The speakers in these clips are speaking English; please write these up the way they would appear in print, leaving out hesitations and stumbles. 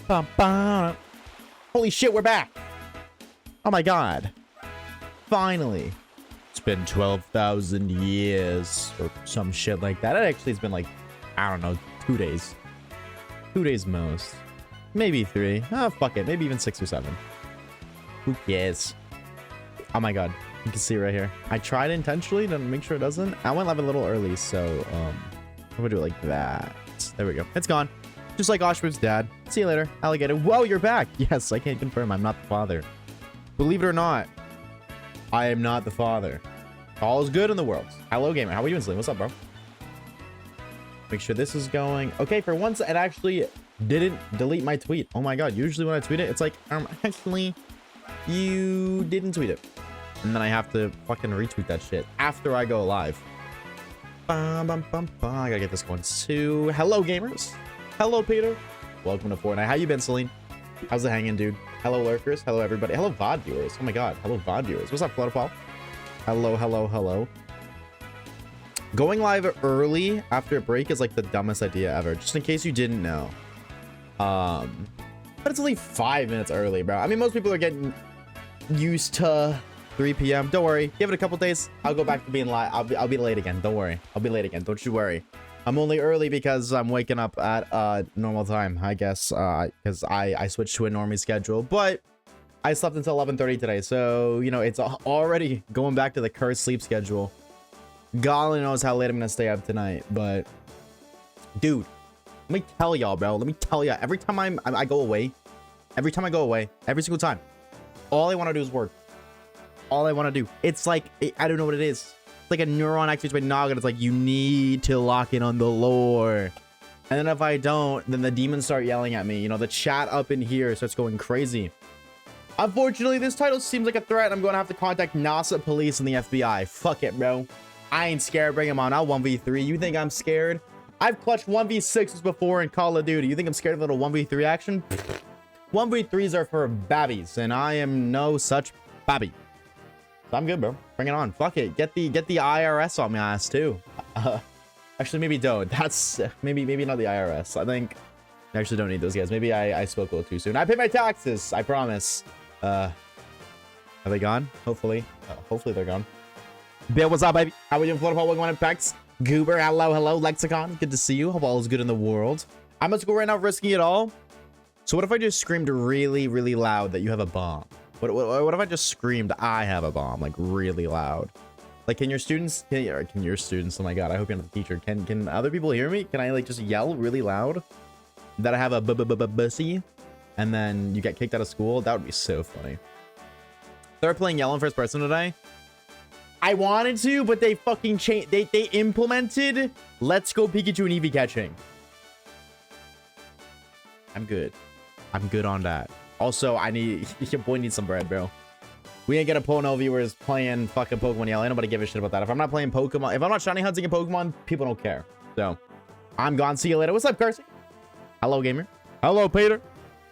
Bum, bum. Holy shit, we're back. Oh my god. Finally. It's been 12,000 years or some shit like that. It actually has been like, I don't know, 2 days. 2 days most. Maybe 3. Oh, fuck it. Maybe even 6 or 7. Who cares? Oh my god. You can see right here. I tried intentionally to make sure it doesn't. I went live a little early, so I'm gonna do it like that. There we go. It's gone. Just like Oshawaves' dad. See you later, alligator. Whoa, you're back. Yes, I can confirm I'm not the father. Believe it or not, I am not the father. All is good in the world. Hello, gamer. How are you doing, Slim? What's up, bro? Make sure this is going. Okay, for once, it actually didn't delete my tweet. Oh my god. Usually when I tweet it, it's like, actually, you didn't tweet it. And then I have to fucking retweet that shit after I go live. I gotta get this going too. Hello, gamers. Hello, Peter. Welcome to Fortnite. How you been, Celine? How's it hanging, dude? Hello, lurkers. Hello, everybody. Hello, VOD viewers. Oh my god. Hello, VOD viewers. What's up, Flutterfall? Hello, hello, hello. Going live early after a break is like the dumbest idea ever. Just in case you didn't know. But it's only 5 minutes early, bro. I mean, most people are getting used to 3 p.m. Don't worry. Give it a couple days. I'll go back to being live. I'll be late again. Don't worry. I'll be late again. Don't you worry. I'm only early because I'm waking up at normal time, I guess, because I switched to a normie schedule. But I slept until 11:30 today, so you know it's already going back to the cursed sleep schedule. God only knows how late I'm gonna stay up tonight. But dude, let me tell y'all, bro. Let me tell y'all. Every time I go away, every single time, all I want to do is work. All I want to do. It's like I don't know what it is. It's like a neuron activates my noggin. It's like, you need to lock in on the lore. And then if I don't, then the demons start yelling at me. You know, the chat up in here starts going crazy. Unfortunately, this title seems like a threat. I'm going to have to contact NASA police and the FBI. Fuck it, bro. I ain't scared. Bring them on. I'll 1v3. You think I'm scared? I've clutched 1v6s before in Call of Duty. You think I'm scared of a little 1v3 action? 1v3s are for babbies, and I am no such babby. So I'm good, bro. Bring it on. Fuck it. Get the IRS on my ass too. Actually, maybe don't. That's maybe not the IRS. I think I actually don't need those guys. Maybe I spoke a little too soon. I pay my taxes. I promise. Are they gone? Hopefully. Hopefully they're gone. Bill, what's up, baby? How are you doing? Flutterfall, welcome on Impacts. Goober, hello, Lexicon. Good to see you. Hope all is good in the world. I'm about to go right now, risking it all. So what if I just screamed really, really loud that you have a bomb? What if I just screamed, I have a bomb, like really loud? Like, can your students, oh my god, I hope you're not the teacher. Can other people hear me? Can I like just yell really loud that I have a bussy and then you get kicked out of school? That would be so funny. They're playing yell in first person today. I wanted to, but they fucking changed. They implemented Let's Go Pikachu and Eevee catching. I'm good on that. Also, your boy needs some bread, bro. We ain't gonna pull no viewers playing fucking Pokemon Yell. Ain't nobody give a shit about that. If I'm not playing Pokemon, if I'm not shiny hunting in Pokemon, people don't care. So, I'm gone. See you later. What's up, Carsey? Hello, gamer. Hello, Peter.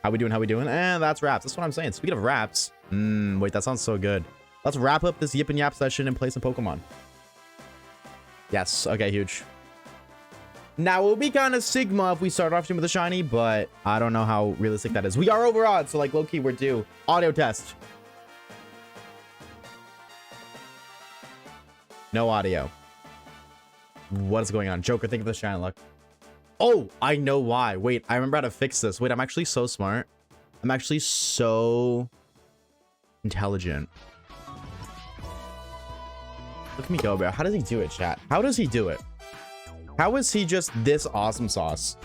How we doing? And that's wraps. That's what I'm saying. Speaking of wraps, wait, that sounds so good. Let's wrap up this Yip and Yap session and play some Pokemon. Yes. Okay, huge. Now, it would be kind of Sigma if we start off with a shiny, but I don't know how realistic that is. We are over odds, so like low-key, we're due. Audio test. No audio. What is going on? Joker, think of the shine luck. Oh, I know why. Wait, I remember how to fix this. Wait, I'm actually so smart. I'm actually so intelligent. Look at me go, bro. How does he do it, chat? How does he do it? How is he just this awesome sauce?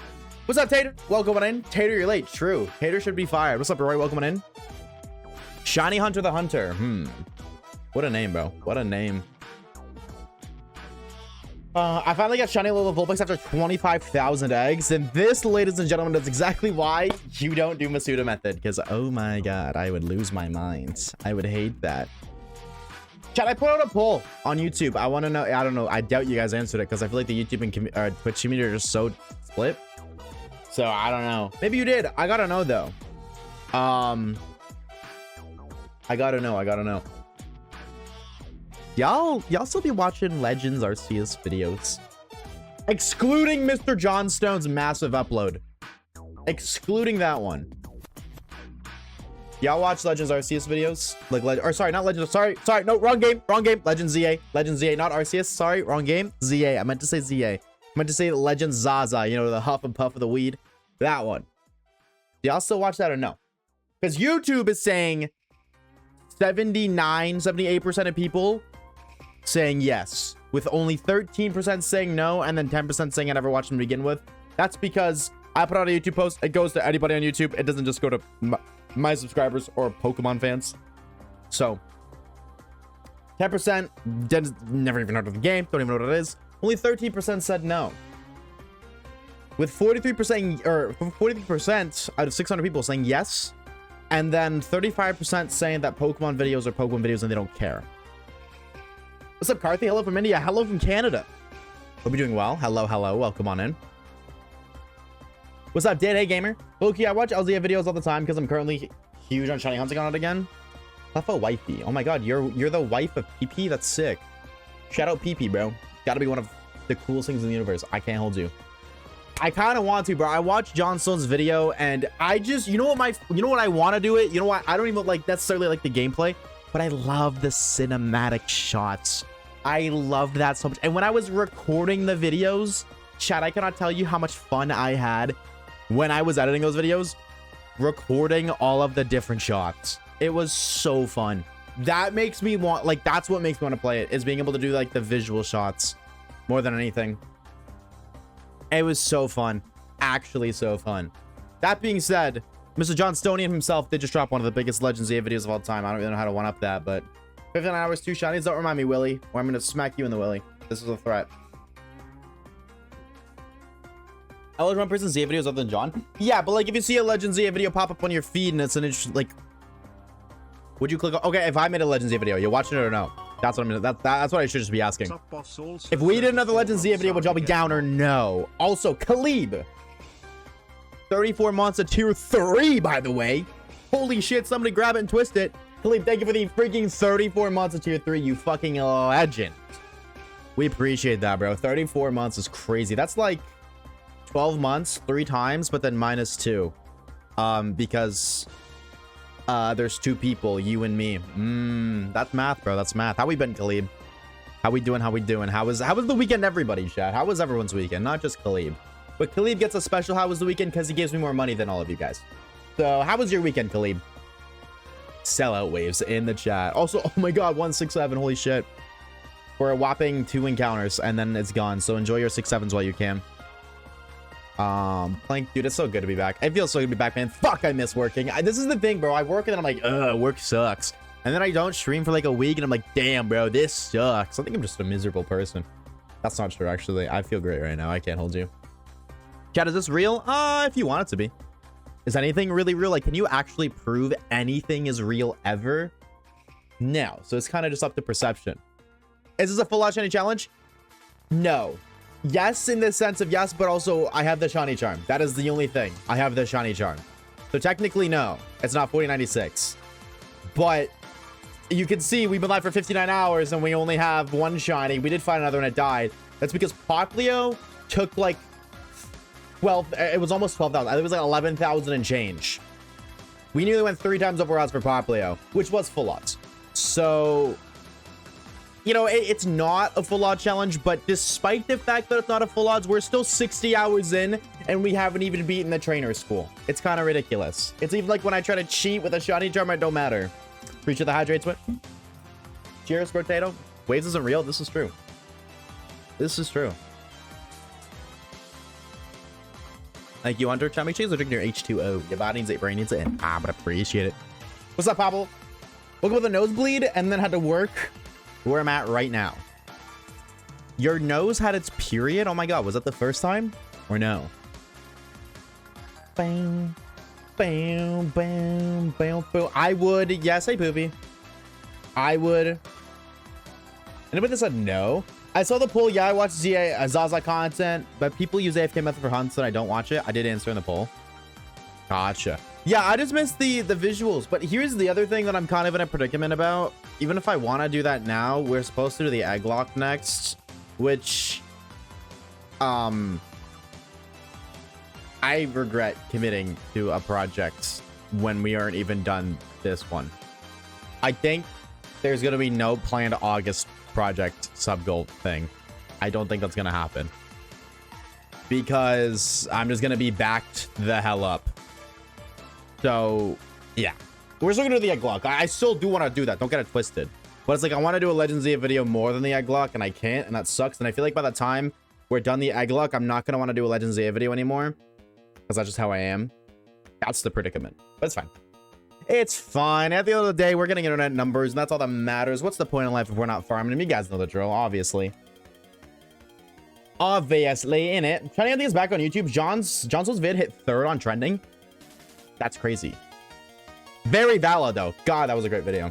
What's up, Tater? Welcome in. Tater, you're late. True. Tater should be fired. What's up, Roy? Welcome in. Shiny Hunter the Hunter. What a name, bro. What a name. I finally got shiny level Vulpix after 25,000 eggs. And this, ladies and gentlemen, is exactly why you don't do Masuda method. Because, oh my god, I would lose my mind. I would hate that. Chat, I put out a poll on YouTube. I want to know. I don't know. I doubt you guys answered it because I feel like the YouTube and Twitch community are just so split. So I don't know. Maybe you did. I gotta know though. I gotta know. Y'all still be watching Legends Arceus videos, excluding Mr. Johnstone's massive upload. Excluding that one. Y'all watch Legends RCS videos? Like, or sorry, not Legends. Sorry, no, wrong game. Legends ZA, not RCS. Sorry, wrong game. ZA. I meant to say ZA. I meant to say Legends Zaza. You know, the huff and puff of the weed. That one. Do y'all still watch that or no? Because YouTube is saying 78% of people saying yes, with only 13% saying no, and then 10% saying I never watched them to begin with. That's because I put out a YouTube post. It goes to anybody on YouTube. It doesn't just go to my subscribers or Pokemon fans. So 10% never even heard of the game, don't even know what it is. Only 13% said no, with 43% or 43% out of 600 people saying yes, and then 35% saying that Pokemon videos are Pokemon videos and they don't care. What's up, Carthy? Hello from India. Hello from Canada. Hope you're doing well. Hello. Welcome on in. What's up, Dead Hey Gamer? Loki, I watch LZA videos all the time because I'm currently huge on shiny hunting on it again. That's a wifey. Oh my god, you're the wife of PP? That's sick. Shout out PP, bro. Gotta be one of the coolest things in the universe. I can't hold you. I kind of want to, bro. I watched John Stone's video and I just, you know what I want to do it? You know what? I don't even like necessarily like the gameplay, but I love the cinematic shots. I loved that so much. And when I was recording the videos, chat, I cannot tell you how much fun I had when I was editing those videos, recording all of the different shots. It was so fun. That makes me want, like, that's what makes me want to play it, is being able to do like the visual shots more than anything. It was so fun. Actually so fun. That being said, Mr. John Stonian himself did just drop one of the biggest Legends EA videos of all time. I don't really know how to one up that, but 59 hours, 2 shinies. Don't remind me, Willie, or I'm going to smack you in the Willie. This is a threat. I watch one person's ZA videos other than John. Yeah, but like if you see a Legends ZA video pop up on your feed and it's an interesting, like, would you click on, okay, if I made a Legends ZA video, you watching it or no? That's what I'm gonna, that's what I should just be asking. If we did another Legends ZA video, would y'all be down or no? Also, Khalib, 34 months of tier 3, by the way. Holy shit, somebody grab it and twist it. Khalib, thank you for the freaking 34 months of tier 3, you fucking legend. We appreciate that, bro. 34 months is crazy. That's like 12 months 3 times, but then -2. Because there's 2 people, you and me. That's math, bro. That's math. How we been, Khalib? How we doing? How was the weekend, everybody, chat? How was everyone's weekend? Not just Khalib. But Khalib gets a special how was the weekend because he gives me more money than all of you guys. So how was your weekend, Khalib? Sellout waves in the chat. Also, oh my god, 167, holy shit. For a whopping 2 encounters, and then it's gone. So enjoy your 6-7s while you can. Plank, dude, it's so good to be back. It feels so good to be back, man. Fuck, I miss working. This is the thing, bro. I work and then I'm like, ugh, work sucks. And then I don't stream for like a week and I'm like, damn, bro, this sucks. I think I'm just a miserable person. That's not true, actually. I feel great right now. I can't hold you. Chat, is this real? If you want it to be. Is anything really real? Like, can you actually prove anything is real ever? No. So it's kind of just up to perception. Is this a full out shiny challenge? No. Yes, in the sense of yes, but also I have the shiny charm. That is the only thing. I have the shiny charm. So technically, no. It's not 4096. But you can see we've been live for 59 hours and we only have 1 shiny. We did find another and it died. That's because Poplio took like 12. It was almost 12,000. It was like 11,000 and change. We nearly went 3 times over odds for Poplio, which was full odds. So, you know, it's not a full odds challenge, but despite the fact that it's not a full odds, we're still 60 hours in and we haven't even beaten the trainer school. It's kind of ridiculous. It's even like when I try to cheat with a shiny charm, it don't matter. Appreciate the hydrates. What? Cheers, Potato. Waves isn't real. This is true. This is true. Thank you, Hunter. Tommy Chase, drink your H2O. Your body needs it, brain needs it, and I would appreciate it. What's up, Pablo? Woke up with a nosebleed and then had to work where I'm at right now. Your nose had its period? Oh my god, was that the first time? Or no? Bam, bam, bam, bam, bam. I would, yes, hey, Poopy. I would. Anybody that said no? I saw the poll. Yeah, I watch Zaza content, but people use AFK method for hunts and I don't watch it. I did answer in the poll. Gotcha. Yeah, I just missed the visuals. But here's the other thing that I'm kind of in a predicament about. Even if I want to do that now, we're supposed to do the egg lock next, which I regret committing to a project when we aren't even done this one. I think there's going to be no planned August project sub goal thing. I don't think that's going to happen. Because I'm just going to be backed the hell up. So, yeah. We're still going to do the egg lock. I still do want to do that. Don't get it twisted. But it's like, I want to do a Legends EVE video more than the egg lock, and I can't, and that sucks. And I feel like by the time we're done the egg lock, I'm not going to want to do a Legends EVE video anymore. Because that's just how I am. That's the predicament. But it's fine. It's fine. At the end of the day, we're getting internet numbers, and that's all that matters. What's the point in life if we're not farming? And you guys know the drill, obviously. Obviously, in it. Trying to get these back on YouTube. John's vid hit 3rd on trending. That's crazy. Very valid, though. God, that was a great video.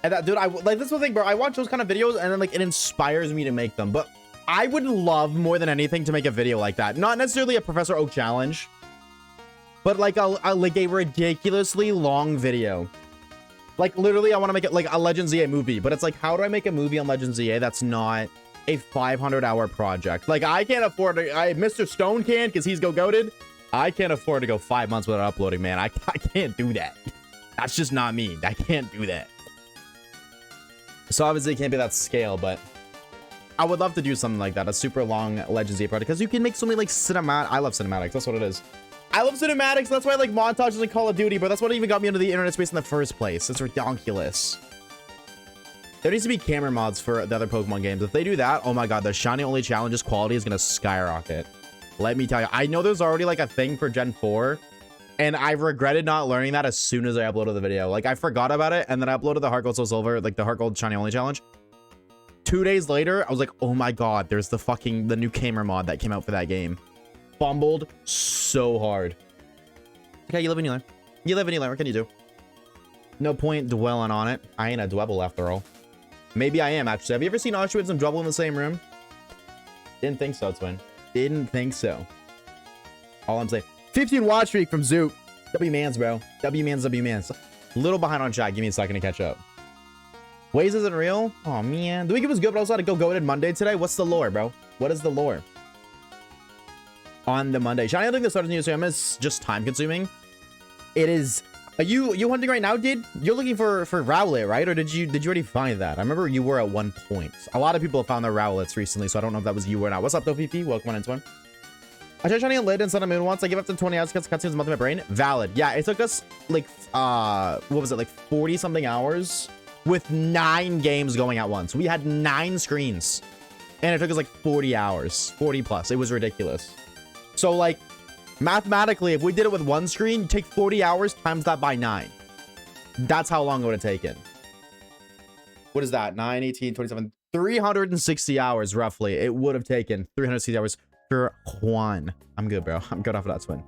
And that, dude, like, this is the thing, bro. I watch those kind of videos, and then, like, it inspires me to make them. But I would love more than anything to make a video like that. Not necessarily a Professor Oak challenge, but like a ridiculously long video. Like, literally, I want to make it like a Legends EA movie. But it's like, how do I make a movie on Legends EA that's not a 500-hour project? Like, I can't afford to. Mr. Stone can, because he's goated. I can't afford to go 5 months without uploading, man. I can't do that. That's just not me. I can't do that. So obviously it can't be that scale, but I would love to do something like that, a super long Legends EA project, because you can make so many like I love cinematics. That's what it is. I love cinematics. That's why I like montages in Call of Duty, but that's what even got me into the internet space in the first place. It's ridiculous. There needs to be camera mods for the other Pokemon games. If they do that, oh my god, the shiny only challenges quality is gonna skyrocket. Let me tell you. I know there's already like a thing for Gen 4, and I regretted not learning that as soon as I uploaded the video. Like, I forgot about it, and then I uploaded the Heart Gold Soul Silver, like the Heart Gold Shiny Only challenge. 2 days later, I was like, oh my god, there's the new camera mod that came out for that game. Fumbled so hard. Okay, you live and you learn. You live and you learn. What can you do? No point dwelling on it. I ain't a dwebble after all. Maybe I am, actually. Have you ever seen Oshawaves and Dwebble in the same room? Didn't think so, Twin. Didn't think so. All I'm saying. 15 watch streak from Zoot. W-mans, bro. W-mans, W-mans. Little behind on chat. Give me a second to catch up. Waze isn't real? Oh, man. The weekend was good, but I also had to go goated Monday today. What's the lore, bro? What is the lore? On the Monday. Shiny, I think the start of the new stream is just time consuming. It is. Are you hunting right now, dude? You're looking for Rowlet, right? Or did you already find that? I remember you were at one point. A lot of people have found their Rowlets recently, so I don't know if that was you or not. What's up, though, VP? Welcome on into one. I tried Shiny a lid and Sun and Moon once. I gave up to 20 hours because cutscenes month in my brain. Valid. Yeah, it took us like what was it, like 40 something hours with 9 games going at once. We had 9 screens, and it took us like 40 hours, 40 plus. It was ridiculous. So like, mathematically, if we did it with one screen, take 40 hours times that by 9. That's how long it would have taken. What is that? 9, 18, 27, 360 hours roughly. It would have taken 360 hours for Juan. I'm good, bro. I'm good off of that, Twin.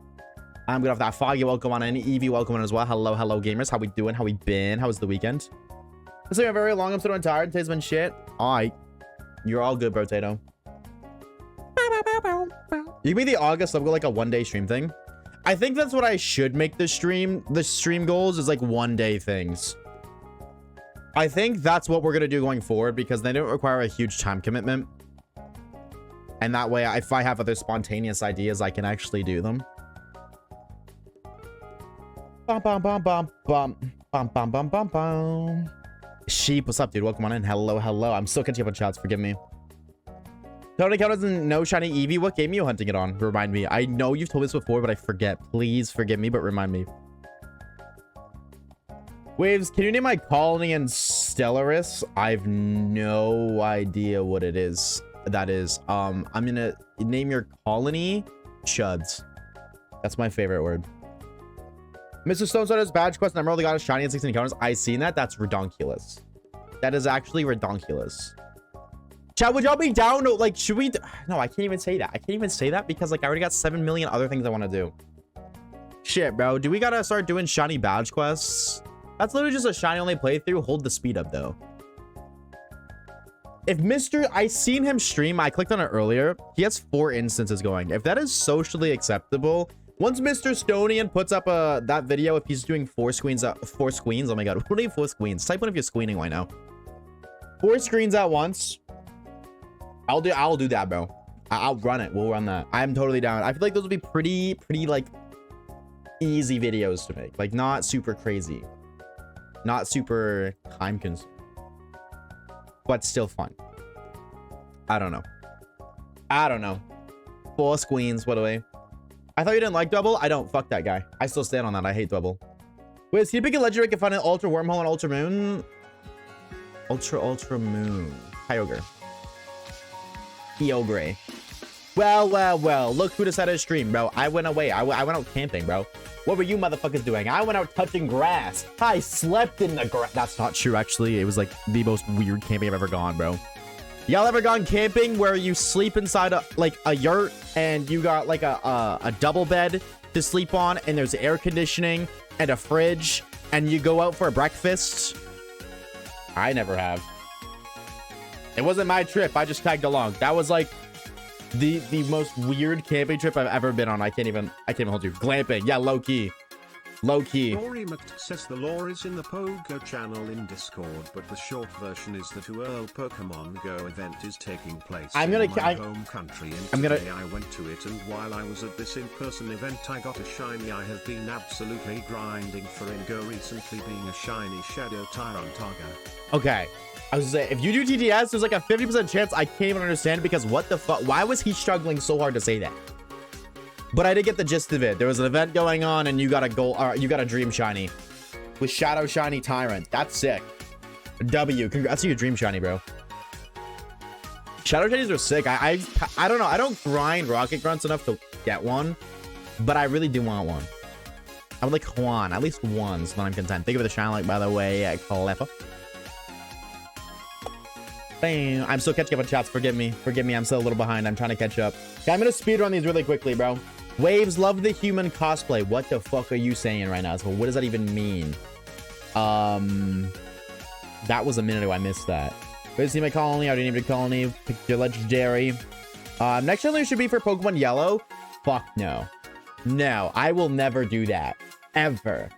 I'm good off that. Foggy, welcome on in. Evie, welcome on as well. Hello, hello, gamers. How we doing? How we been? How was the weekend? It's been very long. I'm so tired. Today's been shit. All right. You're all good, bro, Tato. You can make the August go like a one-day stream thing. I think that's what I should make the stream. The stream goals is like one-day things. I think that's what we're gonna do going forward because they don't require a huge time commitment. And that way, if I have other spontaneous ideas, I can actually do them. Bum bum bum bum bum bum bum bum bum bum. Sheep, what's up, dude? Welcome on in. Hello, hello. I'm still catching up on chats. Forgive me. Tony Count doesn't know Shiny Eevee. What game are you hunting it on? Remind me. I know you've told me this before, but I forget. Please forgive me, but remind me. Waves, can you name my colony in Stellaris? I've no idea what it is. That is. I'm gonna name your colony Chuds. That's my favorite word. Mr. Stone started his badge quest and Emerald got a shiny and 16 encounters. I seen that. That's redonkulous. That is actually redonkulous. Chat, would y'all be down? Like, should we? No, I can't even say that. I can't even say that because, like, I already got 7 million other things I want to do. Shit, bro. Do we gotta start doing shiny badge quests? That's literally just a shiny only playthrough. Hold the speed up, though. If I seen him stream, I clicked on it earlier. He has 4 instances going. If that is socially acceptable, once Mr. Stonian puts up that video, if he's doing 4 screens, oh my god, what are 4 screens? Type one if you're screening right now. 4 screens at once. I'll do that, bro. I'll run it. We'll run that. I'm totally down. I feel like those would be pretty like easy videos to make. Like, not super crazy. Not super time consuming. But still fun. I don't know. I don't know. Force Queens, what do I? I thought you didn't like Double. I don't. Fuck that guy. I still stand on that. I hate Double. Wait, is he picking legendary can find an Ultra Wormhole and Ultra Moon? Ultra Moon. Kyogre. Kyogre. Well. Look who decided to stream, bro. I went away. I went out camping, bro. What were you motherfuckers doing? I went out touching grass. I slept in the grass. That's not true, actually. It was like the most weird camping I've ever gone, bro. Y'all ever gone camping where you sleep inside a yurt and you got like a double bed to sleep on and there's air conditioning and a fridge and you go out for a breakfast? I never have. It wasn't my trip. I just tagged along. That was like the most weird camping trip I've ever been on. I can't even hold you. Glamping. Yeah, low key. Low key. Rory Mct says the lore is in the Pogo channel in Discord, but the short version is that World Pokemon Go event is taking place in my home country, and today I went to it, and while I was at this in-person event I got a shiny. I have been absolutely grinding for Ingo recently, being a shiny Shadow Tyrantaga. Okay. I was gonna say, if you do TTS, there's like a 50% chance I can't even understand, because what the fuck? Why was he struggling so hard to say that? But I did get the gist of it. There was an event going on and you got a gold, you got a dream shiny with Shadow Shiny Tyrant. That's sick. W. Congrats to your dream shiny, bro. Shadow shinies are sick. I don't know. I don't grind rocket grunts enough to get one, but I really do want one. I would like one, at least one, so that I'm content. Thank you for the shine like, by the way, Cleffa. Bam. I'm still catching up on chats. Forgive me. I'm still a little behind. I'm trying to catch up. Okay, I'm gonna speedrun these really quickly, bro. Waves, love the human cosplay. What the fuck are you saying right now? So what does that even mean? That was a minute ago. I missed that. Wait to see my colony. I already named a colony. Pick your legendary. Next challenge should be for Pokemon Yellow. Fuck no. No, I will never do that. Ever.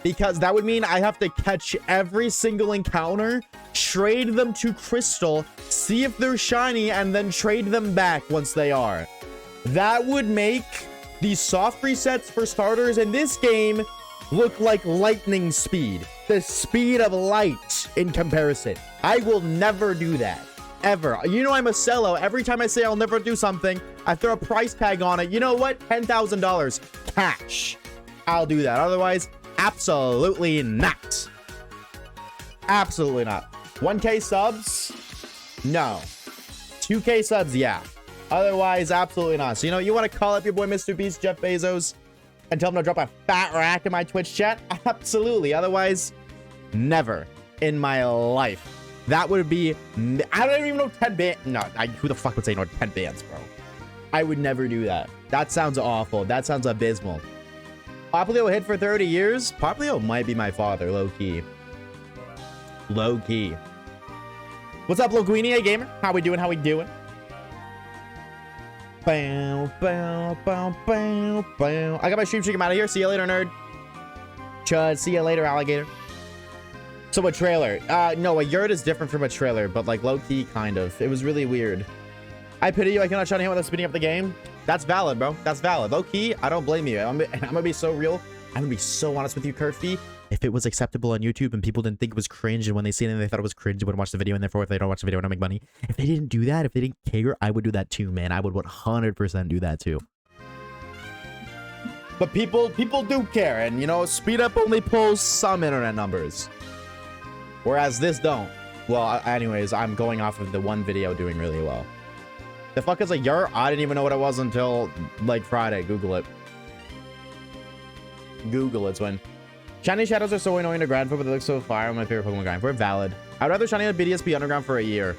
Because that would mean I have to catch every single encounter, trade them to Crystal, see if they're shiny, and then trade them back once they are. That would make these soft resets for starters in this game look like lightning speed. The speed of light in comparison. I will never do that. Ever. You know I'm a sellout. Every time I say I'll never do something, I throw a price tag on it. You know what? $10,000 cash. I'll do that. Otherwise, absolutely not. Absolutely not. 1K subs? No. 2K subs? Yeah. Otherwise, absolutely not. So, you want to call up your boy Mr. Beast, Jeff Bezos, and tell him to drop a fat rack in my Twitch chat? Absolutely. Otherwise, never in my life. That would be... I don't even know 10 bands. No, who the fuck would say no 10 bands, bro? I would never do that. That sounds awful. That sounds abysmal. Poplio hit for 30 years? Poplio might be my father, low-key. Low-key. What's up, Loguini, gamer? How we doing? Bow, bow, bow, bow, bow. I got my stream streak. I'm out of here. See you later, nerd. Chud. See you later, alligator. So a trailer. No, a yurt is different from a trailer, but like low-key, kind of. It was really weird. I pity you. I cannot shut him without speeding up the game. That's valid, bro. That's valid. Low-key, I don't blame you. I'm gonna be so real. I'm gonna be so honest with you, Curfy. If it was acceptable on YouTube and people didn't think it was cringe, and when they see it and they thought it was cringe, they wouldn't watch the video, and therefore if they don't watch the video, I don't make money. If they didn't do that, if they didn't care, I would do that too, man. I would 100% do that too. But people do care, and speed up only pulls some internet numbers. Whereas this don't. Well, anyways, I'm going off of the one video doing really well. The fuck is a yurt? I didn't even know what it was until, like, Friday. Google it. Google it, Twin. Shiny shadows are so annoying to grind for, but they look so fire. My favorite Pokemon grind for. Valid. I'd rather shiny at BDSP underground for a year.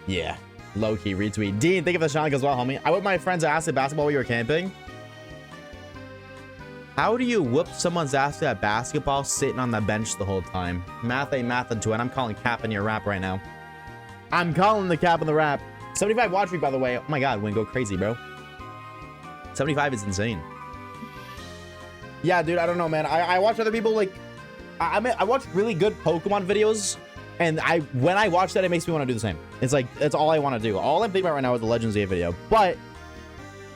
Yeah. Low-key. Retweet. Dean, think of the shiny as well, homie. I whipped my friend's ass at basketball while you were camping. How do you whoop someone's ass at basketball sitting on the bench the whole time? Math ain't math into it. I'm calling cap in your rap right now. I'm calling the cap in the rap. 75 watch rate, by the way. Oh my god, Win, go crazy, bro. 75 is insane. Yeah, dude, I don't know, man. I watch other people, like... I watch really good Pokemon videos, and when I watch that, it makes me want to do the same. It's like, that's all I want to do. All I'm thinking about right now is the Legends of video. But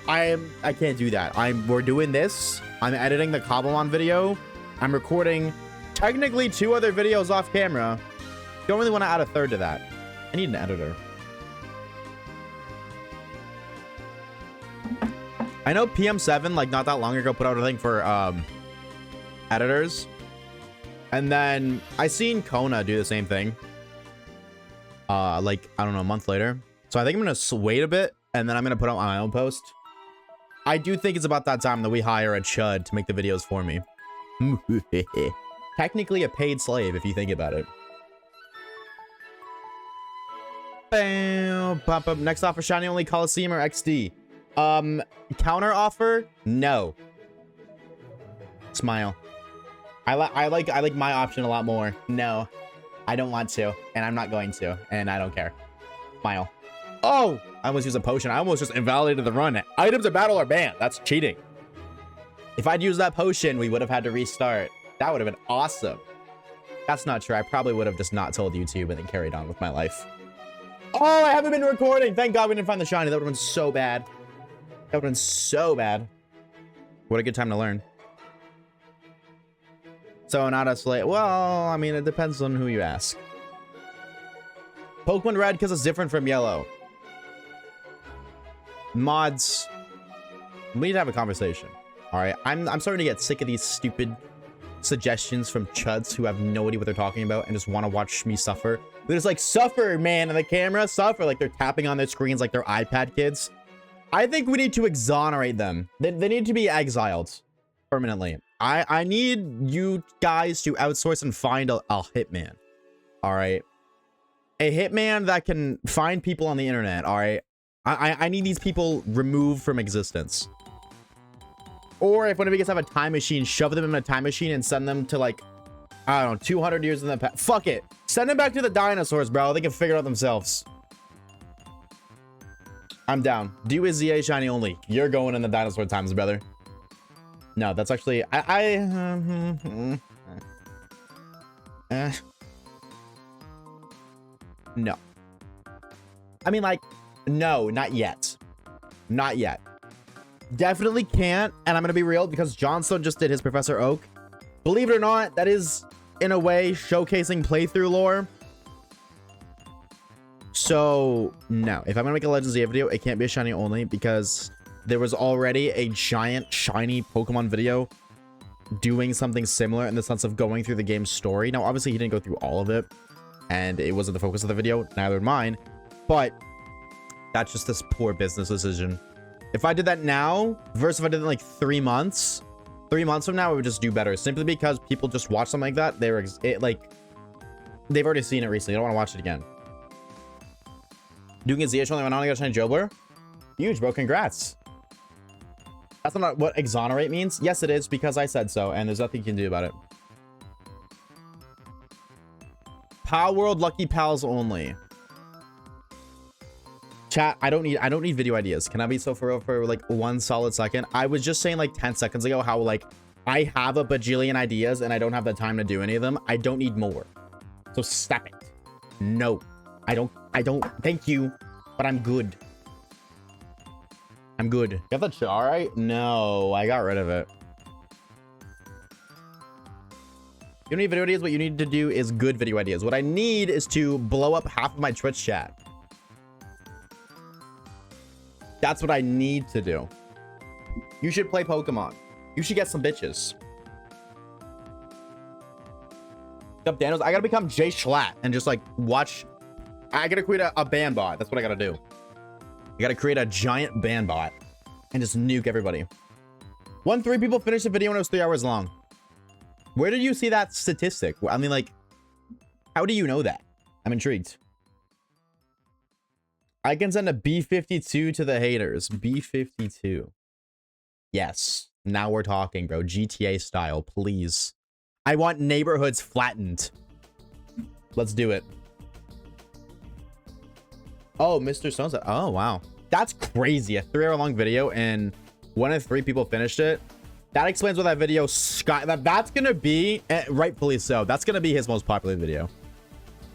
I can't do that. We're doing this. I'm editing the Cobblemon video. I'm recording technically 2 other videos off camera. Don't really want to add a third to that. I need an editor. I know PM7, like, not that long ago, put out a thing for editors. And then I seen Kona do the same thing. Like, I don't know, a month later. So I think I'm going to wait a bit, and then I'm going to put out my own post. I do think it's about that time that we hire a chud to make the videos for me. Technically a paid slave, if you think about it. Bam, pop up. Next offer, shiny only Coliseum or XD. Counter offer? No. Smile. I like my option a lot more. No, I don't want to, and I'm not going to, and I don't care. Smile. Oh, I almost used a potion. I almost just invalidated the run. Items of battle are banned. That's cheating. If I'd used that potion, we would have had to restart. That would have been awesome. That's not true. I probably would have just not told YouTube and then carried on with my life. Oh, I haven't been recording. Thank God we didn't find the shiny. That would have been so bad. That would have been so bad. What a good time to learn. So not a slate. Well, I mean, it depends on who you ask. Pokemon Red because it's different from Yellow. Mods. We need to have a conversation. All right, I'm starting to get sick of these stupid suggestions from chuds who have no idea what they're talking about and just want to watch me suffer. They're just like, suffer, man, and the camera, suffer. Like they're tapping on their screens like they're iPad kids. I think we need to exonerate them. They need to be exiled permanently. I need you guys to outsource and find a hitman. All right. A hitman that can find people on the internet. All right. I need these people removed from existence. Or if one of you guys have a time machine, shove them in a time machine and send them to, like, I don't know, 200 years in the past. Fuck it. Send them back to the dinosaurs, bro. They can figure it out themselves. I'm down. Do a ZA shiny only. You're going in the dinosaur times, brother. No, that's actually... No. I mean, like, no, not yet. Not yet. Definitely can't, and I'm gonna be real, because Johnstone just did his Professor Oak. Believe it or not, that is, in a way, showcasing playthrough lore. So, no. If I'm gonna make a Legends of video, it can't be a shiny only, because there was already a giant shiny Pokemon video doing something similar in the sense of going through the game's story. Now, obviously, he didn't go through all of it, and it wasn't the focus of the video, neither did mine, but that's just this poor business decision. If I did that now, versus if I did it in like 3 months, 3 months from now, it would just do better. Simply because people just watch something like that. They've already seen it recently. They don't want to watch it again. Doing a ZH only went on to get a shiny Jobler. Huge, bro. Congrats. That's not what exonerate means. Yes, it is, because I said so, and there's nothing you can do about it. Pal World Lucky Pals only. Chat, I don't need video ideas. Can I be so for like 1 solid second? I was just saying like 10 seconds ago how like I have a bajillion ideas and I don't have the time to do any of them. I don't need more. So stop it. No. I don't thank you, but I'm good. I'm good. Got the char right? No, I got rid of it. You don't need video ideas. What you need to do is good video ideas. What I need is to blow up half of my Twitch chat. That's what I need to do. You should play Pokemon. You should get some bitches. Up Daniels, I gotta become Jay Schlatt and just like watch. I gotta create a ban bot. That's what I gotta do. I gotta create a giant ban bot and just nuke everybody. 3 people finished the video when it was 3 hours long. Where did you see that statistic? I mean, like, how do you know that? I'm intrigued. I can send a B52 to the haters. B52. Yes. Now we're talking, bro. GTA style, please. I want neighborhoods flattened. Let's do it. Oh, Mr. Stone's. Oh, wow. That's crazy. A 3-hour-long video and 1 of 3 people finished it. That explains why that video that's going to be, rightfully so, that's going to be his most popular video.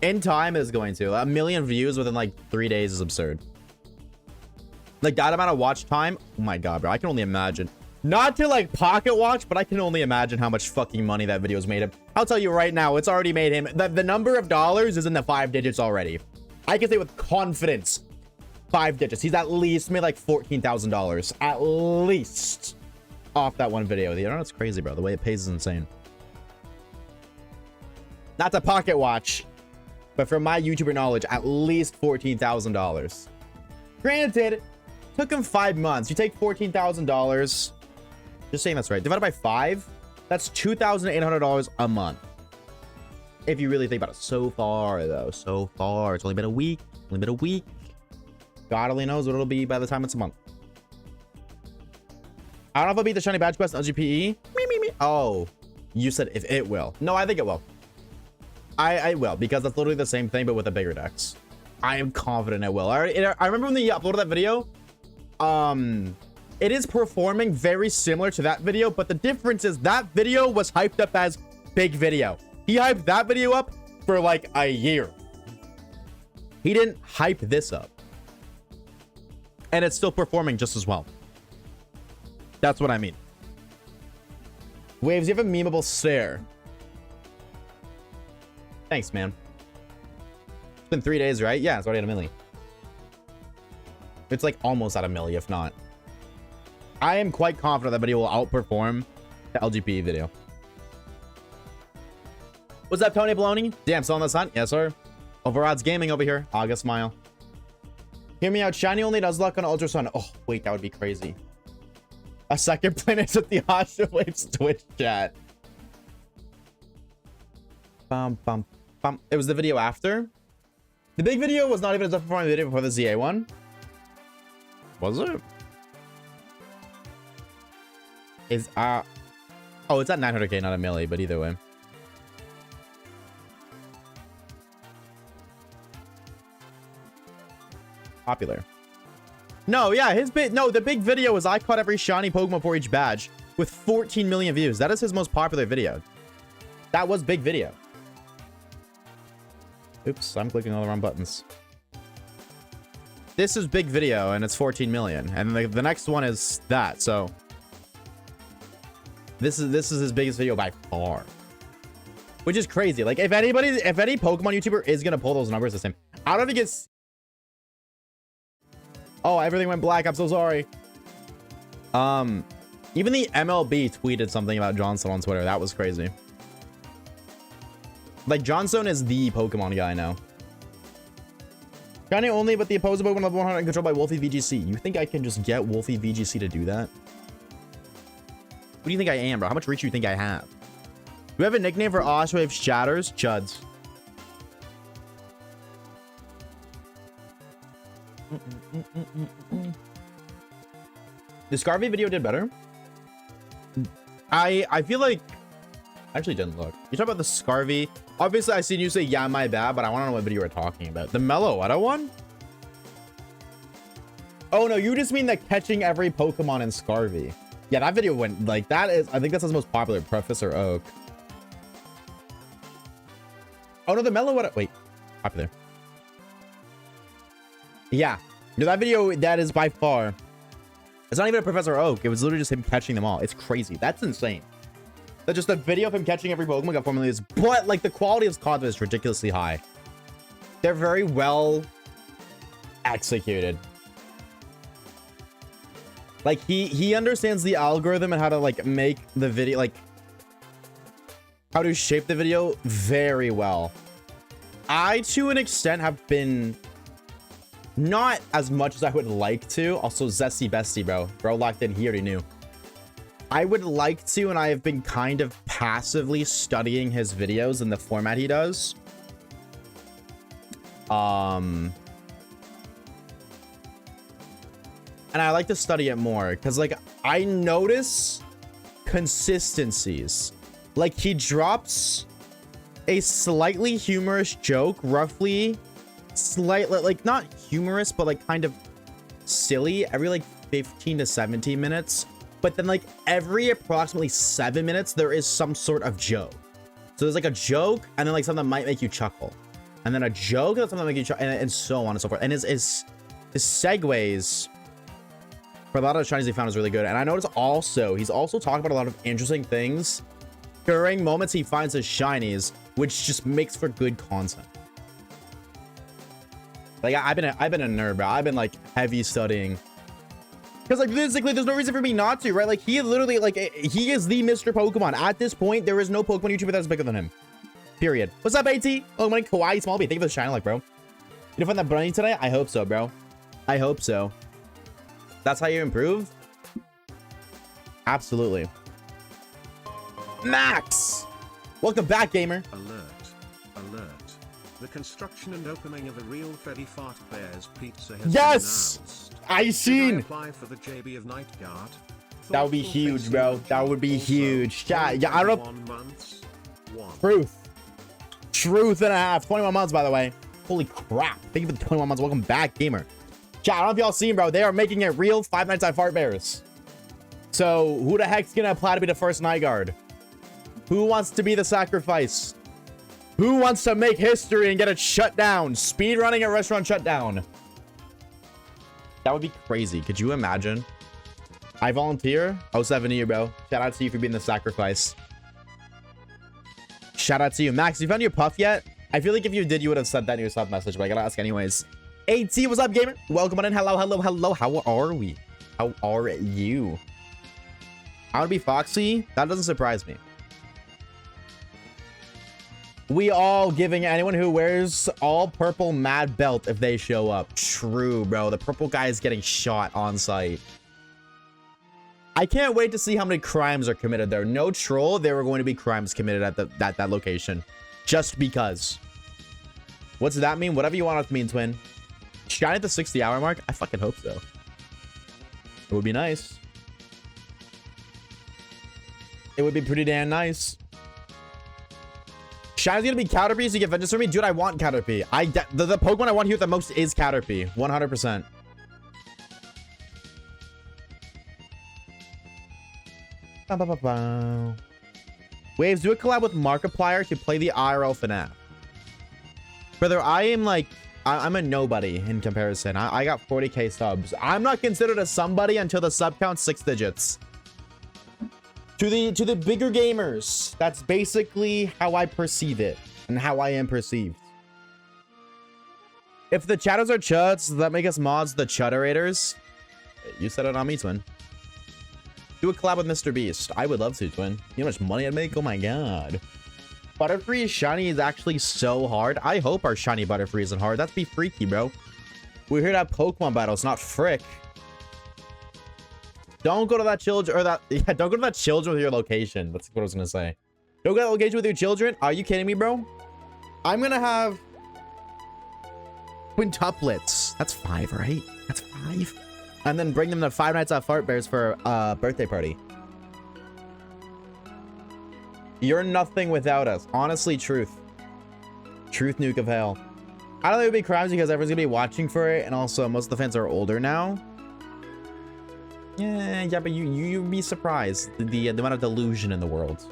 In time is going to. 1 million views within like 3 days is absurd. Like that amount of watch time. Oh my god, bro. I can only imagine. Not to like pocket watch, but I can only imagine how much fucking money that video's made him. I'll tell you right now, it's already made him. The number of dollars is in the 5 digits already. I can say with confidence, 5 digits. He's at least made like $14,000 at least off that one video. You know, it's crazy, bro. The way it pays is insane. Not to pocket watch, but from my YouTuber knowledge, at least $14,000. Granted, took him 5 months. You take $14,000. Just saying that's right. Divided by 5, that's $2,800 a month. If you really think about it. So far, though. So far. It's only been a week. Only been a week. God only knows what it'll be by the time it's a month. I don't know if I'll beat the shiny badge quest on LGPE. Me. Oh, you said if it will. No, I think it will. I will, because that's literally the same thing, but with a bigger dex. I am confident it will. I remember when they uploaded that video. It is performing very similar to that video, but the difference is that video was hyped up as big video. He hyped that video up for like a year. He didn't hype this up. And it's still performing just as well. That's what I mean. Waves, you have a memeable stare. Thanks, man. It's been 3 days, right? Yeah, it's already at a milli. It's like almost at a milli, if not. I am quite confident that video will outperform the LGPE video. What's up, Tony Baloney? Damn, still on this hunt? Yes, sir. Overodds Gaming over here. August Smile. Hear me out. Shiny only Nuzlocke on Ultra Sun. Oh, wait, that would be crazy. A second planet with the Oshawaves Twitch chat. Bum. It was the video after. The big video was not even a performing video before the ZA one. Was it? Is oh, it's at 900k, not a milli, but either way. Popular. No, yeah, the big video was I caught every shiny Pokemon for each badge with 14 million views. That is his most popular video. That was big video. Oops, I'm clicking all the wrong buttons. This is big video and it's 14 million. And the next one is that, so this is his biggest video by far. Which is crazy. Like if any Pokemon YouTuber is gonna pull those numbers the same. I don't think it's oh, everything went black. I'm so sorry. Even the MLB tweeted something about Johnstone on Twitter. That was crazy. Like, Johnstone is the Pokemon guy now. Shiny only, but the opposing Pokemon level 100 controlled by Wolfie VGC. You think I can just get Wolfie VGC to do that? What do you think I am, bro? How much reach do you think I have? Do we have a nickname for Oshawaves chatters? Chuds. The Scarvy video did better. I feel like I actually didn't look. You talk about the Scarvy. Obviously, I seen you say yeah, my bad, but I want to know what video we're talking about. The Meloetta one? Oh no, you just mean the catching every Pokemon in Scarvy. Yeah, that video went like that is. I think that's his most popular. Professor Oak. Oh no, the Meloetta. Wait, popular. Yeah, no, that video, that is by far. It's not even a Professor Oak. It was literally just him catching them all. It's crazy. That's insane. That just a video of him catching every Pokemon got 4 million views. But like the quality of content is ridiculously high. They're very well executed. Like he understands the algorithm and how to like make the video, like how to shape the video very well. I, to an extent, have been not as much as I would like to. Also, Zesty Bestie, bro locked in. He already knew. I would like to, and I have been kind of passively studying his videos and the format he does. And I like to study it more because, like, I notice consistencies. Like, he drops a slightly humorous joke, roughly, slightly, like, not humorous, but, like, kind of silly every, like, 15 to 17 minutes. But then, like, every approximately 7 minutes, there is some sort of joke. So there's, like, a joke, and then, like, something that might make you chuckle. And then a joke, and something that make you chuckle, and so on and so forth. And his segues For a lot of the shinies he found is really good. And I noticed also, he's also talking about a lot of interesting things during moments he finds his shinies, which just makes for good content. Like, I've been a nerd, bro. I've been like heavy studying. Because like physically, there's no reason for me not to, right? Like he literally, like he is the Mr. Pokemon. At this point, there is no Pokemon YouTuber that's bigger than him. Period. What's up, AT? Oh, my Kawaii Smallbee. Thank you for the shine, like, bro. You find that bunny today? I hope so, bro. I hope so. That's how you improve? Absolutely. Max! Welcome back, gamer. Alert. Alert. The construction and opening of a real Freddy Fart Bears pizza has been announced. I seen. Apply for the JB of Night Guard. That would be huge, bro. That would be huge. Yeah, I don't know. Truth and a half. 21 months, by the way. Holy crap. Thank you for the 21 months. Welcome back, gamer. Chat, I don't know if y'all seen, bro. They are making it real Five Nights at Fart Bears. So who the heck's gonna apply to be the first Night Guard? Who wants to be the sacrifice? Who wants to make history and get it shut down? Speed running a restaurant shut down. That would be crazy. Could you imagine? I volunteer. 07 to you, bro. Shout out to you for being the sacrifice. Shout out to you. Max, you found your puff yet? I feel like if you did, you would have said that in your sub message, but I gotta ask anyways. AT, what's up, gamer? Welcome on in. Hello, hello, hello. How are we? How are you? I want to be Foxy. That doesn't surprise me. We all giving anyone who wears all purple mad belt if they show up. True, bro. The purple guy is getting shot on site. I can't wait to see how many crimes are committed there. No troll, there were going to be crimes committed at that location. Just because. What's that mean? Whatever you want it to mean, twin. Shine at the 60-hour mark? I fucking hope so. It would be nice. It would be pretty damn nice. Shine's gonna be Caterpie, so you get vengeance for me? Dude, I want Caterpie. The Pokemon I want here the most is Caterpie. 100%. Waves, do a collab with Markiplier to play the IRL FNAF. Brother, I am like, I'm a nobody in comparison. I got 40k subs. I'm not considered a somebody until the sub count's 6 digits. To the bigger gamers, that's basically how I perceive it and how I am perceived. If the chatters are chuds, does that make us mods the chudderators? You said it on me, twin. Do a collab with Mr. Beast. I would love to, twin. You know how much money I'd make? Oh my god. Butterfree shiny is actually so hard. I hope our shiny Butterfree isn't hard. That'd be freaky, bro. We're here to have Pokemon battles, not frick. Don't go to that children or that don't go to that children with your location. That's what I was gonna say. Don't go to that location with your children. Are you kidding me, bro? I'm gonna have quintuplets. That's 5, right? That's 5. And then bring them to 5 Nights at Fart Bears for a birthday party. You're nothing without us. Honestly, truth. Truth nuke of hell. I don't think it would be crimes because everyone's gonna be watching for it, and also most of the fans are older now. Yeah, but you'd be surprised the amount of delusion in the world.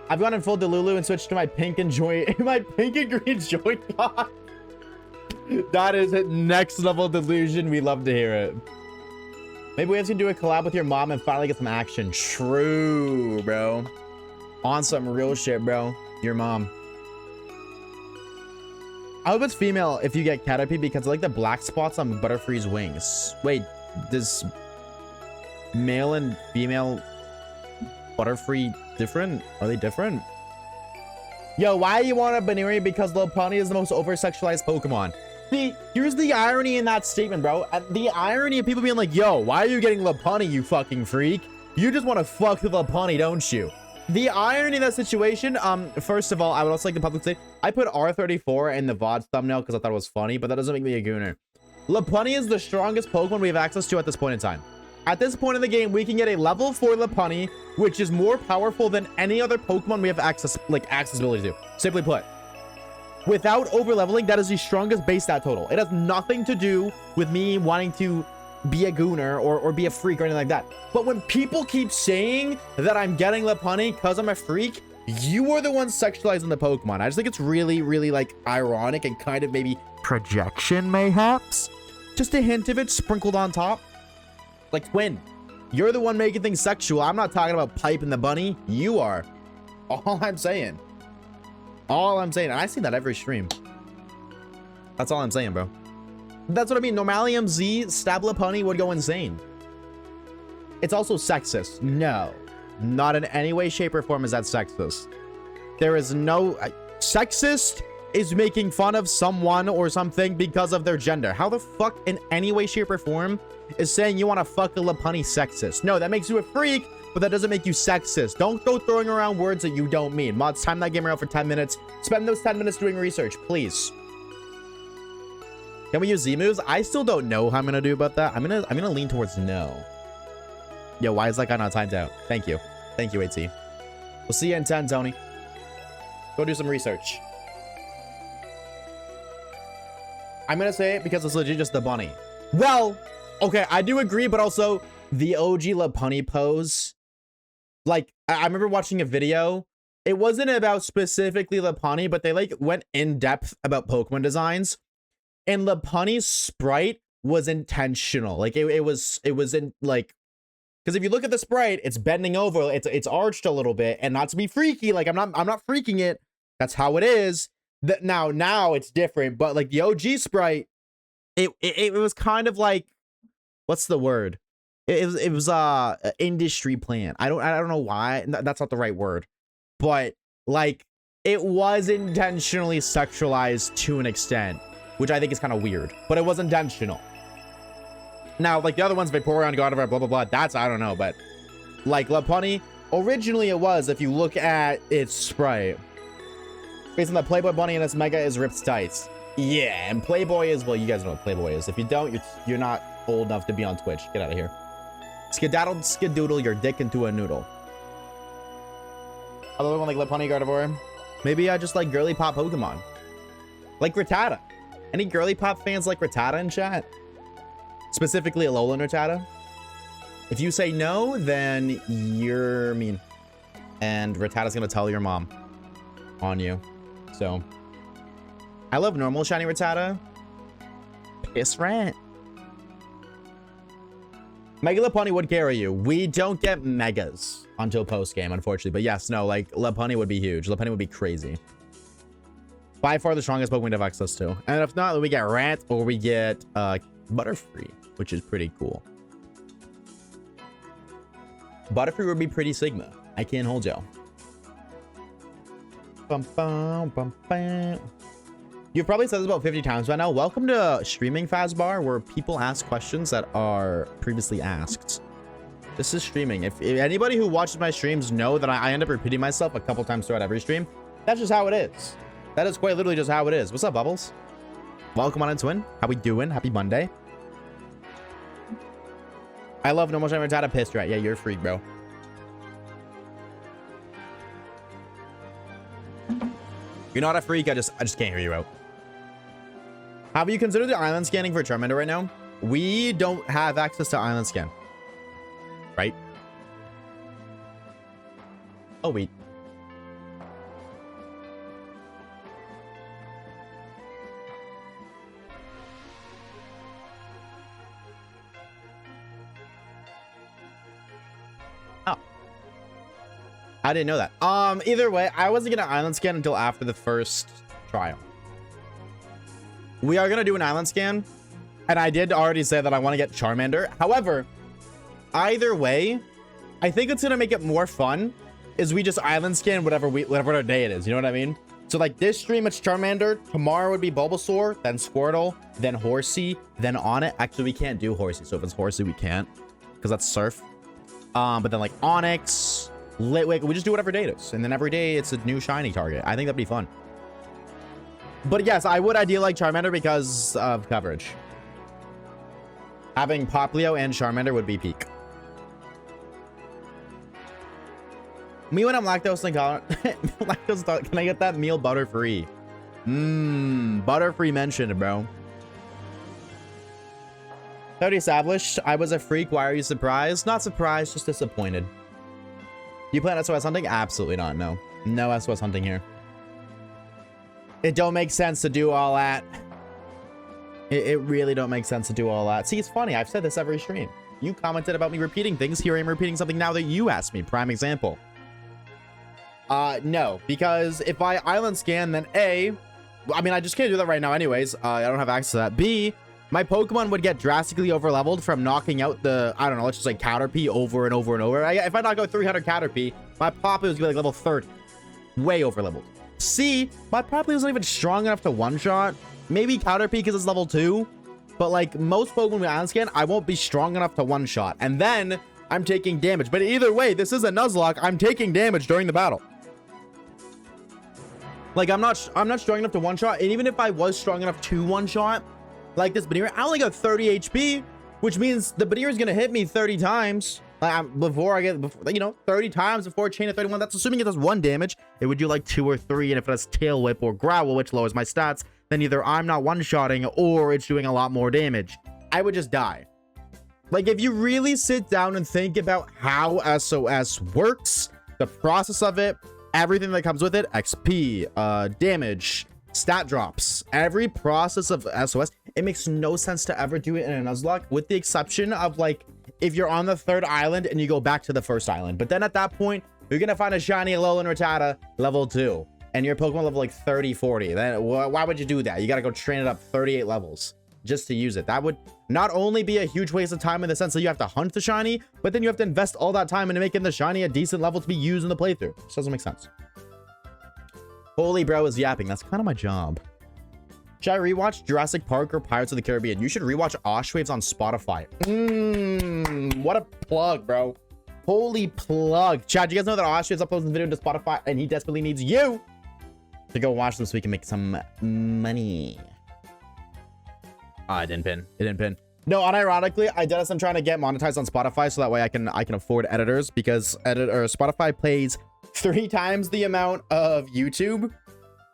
I've gone in full Delulu and switched to my pink and green Joy-Con. That is next level delusion. We love to hear it. Maybe we have to do a collab with your mom and finally get some action. True, bro. On some real shit, bro. Your mom. I hope it's female if you get Caterpie because I like the black spots on Butterfree's wings. Wait, does male and female Butterfree different? Are they different? Yo, why do you want a Baneri? Because Lopunny is the most over-sexualized Pokemon. See, here's the irony in that statement, bro. The irony of people being like, yo, why are you getting Lopunny, you fucking freak? You just want to fuck the Lopunny, don't you? The irony of that situation, first of all, I would also like the public say, I put R34 in the Vods thumbnail because I thought it was funny, but that doesn't make me a gooner. Lopunny is the strongest Pokemon we have access to at this point in time. At this point in the game, we can get a level 4 Lopunny, which is more powerful than any other Pokemon we have accessibility to. Simply put, without over leveling, that is the strongest base stat total. It has nothing to do with me wanting to be a gooner or be a freak or anything like that. But when people keep saying that I'm getting Lopunny because I'm a freak, you are the one sexualizing the Pokemon. I just think it's really, really like ironic and kind of maybe projection mayhaps Just a hint of it sprinkled on top. Like, Twin, you're the one making things sexual. I'm not talking about Pipe and the bunny. You are. All I'm saying. All I'm saying. And I see that every stream. That's all I'm saying, bro. That's what I mean. Normalium Z, Stabla Pony would go insane. It's also sexist. No. Not in any way, shape, or form is that sexist. There is no... sexist is making fun of someone or something because of their gender. How the fuck in any way, shape, or form is saying you want to fuck a Lapunny sexist? No, that makes you a freak, but that doesn't make you sexist. Don't go throwing around words that you don't mean. Mods, time that gamer out for 10 minutes. Spend those 10 minutes doing research, please. Can we use Z moves? I still don't know how I'm gonna do about that. I'm gonna lean towards no. Yo, why is that guy not timed out? Thank you. Thank you, AT. We'll see you in 10, Tony. Go do some research. I'm gonna say it because it's legit just the bunny. Well, okay, I do agree, but also the OG Lapunny pose. Like, I remember watching a video. It wasn't about specifically Lapunny, but they like went in depth about Pokemon designs. And Lapunny's sprite was intentional. Like it was in like, because if you look at the sprite, it's bending over, it's arched a little bit, and not to be freaky, like I'm not freaking it. That's how it is. That now it's different, but like the OG sprite, it was kind of like, what's the word? It was industry plan. I don't know why. That's not the right word, but like it was intentionally sexualized to an extent, which I think is kind of weird, but it was intentional. Now, like the other ones, Vaporeon, Gardevoir, blah, blah, blah, that's, I don't know, but like Lapunny, originally it was, if you look at its sprite, based on the Playboy Bunny and its Mega is ripped tights. Yeah, and Playboy is, well, you guys know what Playboy is. If you don't, you're not old enough to be on Twitch. Get out of here. Skedaddle, skedoodle your dick into a noodle. Other one like Lapunny, Gardevoir. Maybe I just like girly pop Pokemon. Like Rattata. Any girly pop fans like Rattata in chat? Specifically Alolan Rattata? If you say no, then you're mean. And Rattata's gonna tell your mom on you. So, I love normal shiny Rattata. Piss rant. Mega Lapunny would carry you. We don't get megas until post game, unfortunately. But yes, no, like Lapunny would be huge. Lapunny would be crazy. By far the strongest Pokemon to have access to. And if not, we get Rant or we get Butterfree, which is pretty cool. Butterfree would be pretty Sigma. I can't hold y'all. You've probably said this about 50 times by now. Welcome to Streaming Fazbar, where people ask questions that are previously asked. This is streaming. If anybody who watches my streams know that I end up repeating myself a couple times throughout every stream, that's just how it is. That is quite literally just how it is. What's up, Bubbles? Welcome on in, Twin. How we doing? Happy Monday. I love normal shiny Rattata. Pissed, right? Yeah, you're a freak, bro. You're not a freak. I just can't hear you out. Have you considered the island scanning for Charmander right now? We don't have access to island scan. Right? Oh, wait. Oh. I didn't know that. Either way, I wasn't gonna island scan until after the first trial. We are gonna do an island scan, and I did already say that I want to get Charmander. However, either way, I think it's gonna make it more fun is we just island scan whatever day it is. You know what I mean? So like this stream, it's Charmander. Tomorrow would be Bulbasaur, then Squirtle, then Horsey, then Onix. Actually, we can't do Horsey. So if it's Horsey, we can't because that's Surf. But then like Onix, Litwick, we just do whatever day it is, and then every day it's a new shiny target. I think that'd be fun. But yes, I would ideally like Charmander because of coverage. Having Poplio and Charmander would be peak. Me when I'm lactose intolerant. Lactose intolerant. Can I get that meal butter free? Butter free mentioned, bro. Already established. I was a freak. Why are you surprised? Not surprised, just disappointed. You plan SOS hunting? Absolutely not. No. No SOS hunting here. It don't make sense to do all that. It really don't make sense to do all that. See, it's funny. I've said this every stream. You commented about me repeating things. Here I am repeating something now that you asked me. Prime example. No, because if I island scan, then A, I mean, I just can't do that right now anyways. I don't have access to that. B, my Pokemon would get drastically over leveled from knocking out the, I don't know, let's just like Caterpie over and over and over. If I knock out 300 Caterpie, my Poppy was gonna be like level 30. Way over leveled. C, my Poppy wasn't even strong enough to one-shot. Maybe Caterpie because it's level 2. But like most Pokemon with island scan, I won't be strong enough to one-shot. And then I'm taking damage. But either way, this is a Nuzlocke. I'm taking damage during the battle. Like, I'm not strong enough to one-shot. And even if I was strong enough to one-shot, like this Banir, I only got 30 HP, which means the Banir is going to hit me 30 times. Before I get, you know, 30 times before a chain of 31. That's assuming it does 1 damage. It would do like 2 or 3. And if it has Tail Whip or Growl, which lowers my stats, then either I'm not one-shotting or it's doing a lot more damage. I would just die. Like, if you really sit down and think about how SOS works, the process of it, everything that comes with it, XP, damage, stat drops, every process of SOS, it makes no sense to ever do it in a Nuzlocke, with the exception of like if you're on the 3rd island and you go back to the 1st island. But then at that point, you're gonna find a shiny Alolan Rattata level 2 and your Pokemon level like 30, 40. Then why would you do that? You gotta go train it up 38 levels just to use it. That would not only be a huge waste of time in the sense that you have to hunt the shiny, but then you have to invest all that time into making the shiny a decent level to be used in the playthrough. This doesn't make sense. Holy bro is yapping. That's kind of my job. Should I rewatch Jurassic Park or Pirates of the Caribbean? You should rewatch Oshawaves on Spotify. What a plug, bro. Holy plug. Chad, you guys know that Oshawaves uploads the video to Spotify and he desperately needs you to go watch them so we can make some money. It didn't pin. It didn't pin. No, unironically, I am trying to get monetized on Spotify so that way I can afford editors, because Spotify pays 3 times the amount of YouTube.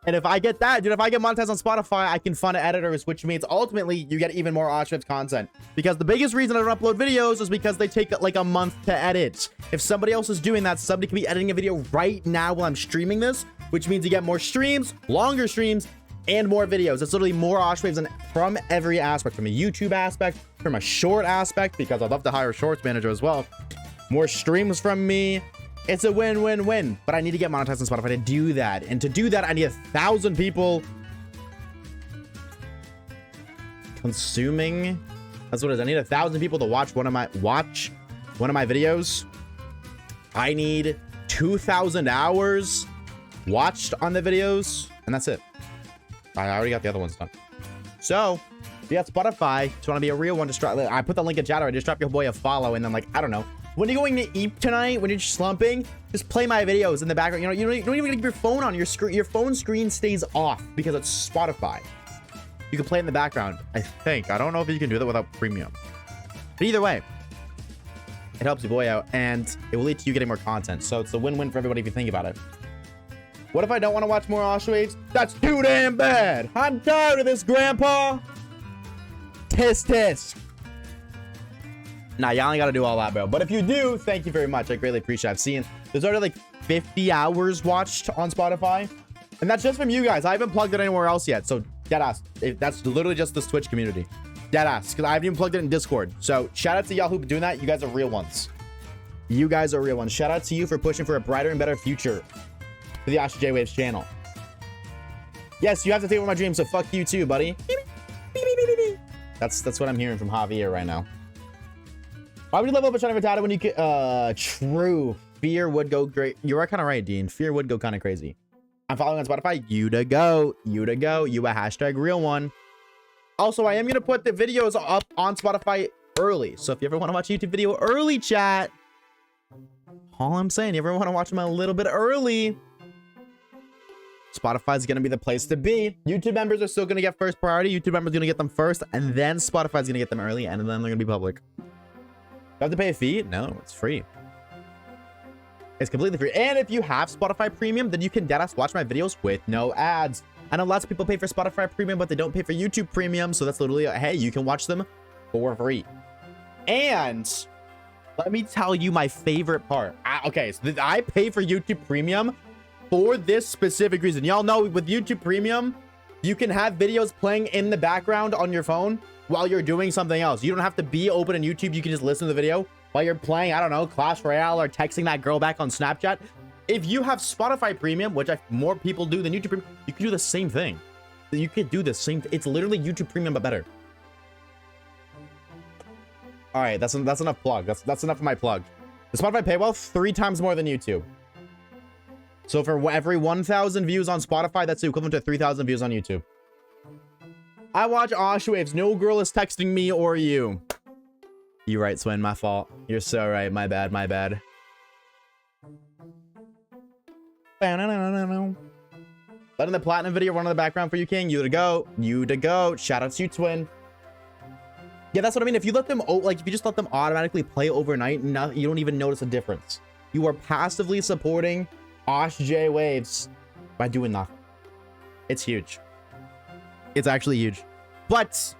And if I get that, dude, if I get monetized on Spotify, I can fund editors, which means ultimately you get even more Oshawaves content. Because the biggest reason I don't upload videos is because they take like a month to edit. If somebody else is doing that, somebody can be editing a video right now while I'm streaming this, which means you get more streams, longer streams, and more videos. It's literally more Oshawaves from every aspect, from a YouTube aspect, from a short aspect, because I'd love to hire a shorts manager as well. More streams from me. It's a win-win-win, but I need to get monetized on Spotify to do that. And to do that, I need 1,000 people consuming. That's what it is. I need 1,000 people to watch one of my videos. I need 2,000 hours watched on the videos, and that's it. I already got the other ones done. So, if you got Spotify, just want to be a real one, just drop. I put the link in chat. I just drop your boy a follow, and then like, I don't know. When you're going to eat tonight, when you're slumping, just play my videos in the background. You know, you don't even get your phone on. Your phone screen stays off because it's Spotify. You can play it in the background, I think. I don't know if you can do that without premium. But either way, it helps your boy out, and it will lead to you getting more content. So it's a win-win for everybody if you think about it. What if I don't want to watch more Oshawaves? That's too damn bad. I'm tired of this, Grandpa. Tisk. Nah, y'all ain't gotta do all that, bro. But if you do, thank you very much. I greatly appreciate it. I've seen there's already like 50 hours watched on Spotify. And that's just from you guys. I haven't plugged it anywhere else yet. So deadass. That's literally just this Twitch community. Deadass. Because I haven't even plugged it in Discord. So shout out to y'all who've been doing that. You guys are real ones. You guys are real ones. Shout out to you for pushing for a brighter and better future for the Oshawaves channel. Yes, you have to take over my dreams, so fuck you too, buddy. That's what I'm hearing from Javier right now. Why would you level up a shiny Rattata when you could, true. Fear would go great. You are kind of right, Dean. Fear would go kind of crazy. I'm following on Spotify. You to go. You to go. You a hashtag real one. Also, I am going to put the videos up on Spotify early. So if you ever want to watch a YouTube video early, chat. All I'm saying, you ever want to watch them a little bit early, Spotify is going to be the place to be. YouTube members are still going to get first priority. YouTube members are going to get them first, and then Spotify is going to get them early, and then they're going to be public. You have to pay a fee? No, it's free. It's completely free. And if you have Spotify Premium, then you can deadass watch my videos with no ads. I know lots of people pay for Spotify Premium, but they don't pay for YouTube Premium. So that's literally, hey, you can watch them for free. And let me tell you my favorite part. Okay, so I pay for YouTube Premium for this specific reason. Y'all know with YouTube Premium, You can have videos playing in the background on your phone while you're doing something else. You don't have to be open in YouTube. You can just listen to the video while you're playing, I don't know, Clash Royale or texting that girl back on Snapchat. If you have Spotify Premium, which more people do than YouTube Premium, you can do the same thing. You could do the same. It's literally YouTube Premium, but better. All right, that's enough plug. That's enough of my plug. The Spotify paywall 3 times more than YouTube. So for every 1,000 views on Spotify, that's the equivalent to 3,000 views on YouTube. I watch Oshawaves. No girl is texting me or you. You right, Swin. My fault. You're so right. My bad. My bad. Letting the platinum video run in the background for you, King. You to go. You to go. Shout out to you, Twin. Yeah, that's what I mean. If you let them, like, if you just let them automatically play overnight, you don't even notice a difference. You are passively supporting Oshawaves by doing nothing. It's huge. It's actually huge. But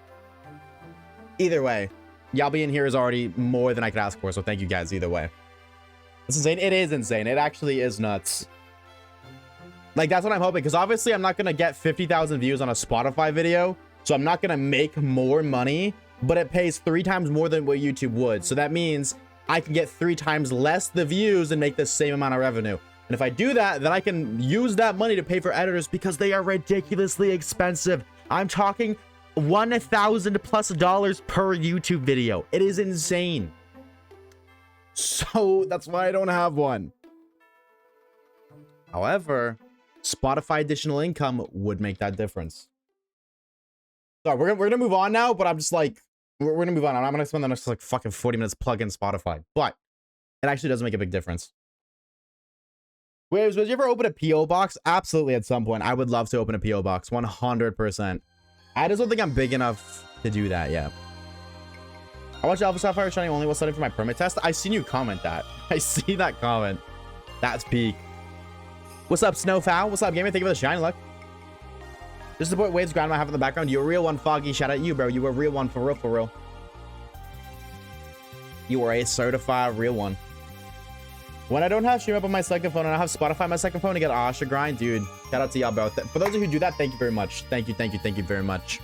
either way, y'all being here is already more than I could ask for. So thank you guys either way. It's insane. It is insane. It actually is nuts. Like, that's what I'm hoping. Because obviously I'm not going to get 50,000 views on a Spotify video. So I'm not going to make more money. But it pays 3 times more than what YouTube would. So that means I can get 3 times less the views and make the same amount of revenue. And if I do that, then I can use that money to pay for editors because they are ridiculously expensive. I'm talking $1,000+ per YouTube video. It is insane. So that's why I don't have one. However, Spotify additional income would make that difference. So we're gonna move on now, but I'm just like, we're gonna move on. I'm gonna spend the next like fucking 40 minutes plugging Spotify, but it actually does make a big difference. Waves, would you ever open a PO box? Absolutely, at some point. I would love to open a PO box, 100%. I just don't think I'm big enough to do that yet. I watched Alpha Sapphire Shiny only while studying for my permit test. I seen you comment that. I see that comment. That's peak. What's up, Snowfowl? What's up, gamer? Thank you for the shiny luck. Just support Waves grandma I have in the background. You're a real one, Foggy. Shout out you, bro. You were a real one, for real, for real. You are a certified real one. When I don't have stream up on my second phone and I have Spotify on my second phone to get Osha grind, dude, shout out to y'all, bro. For those of you who do that, thank you very much. Thank you very much.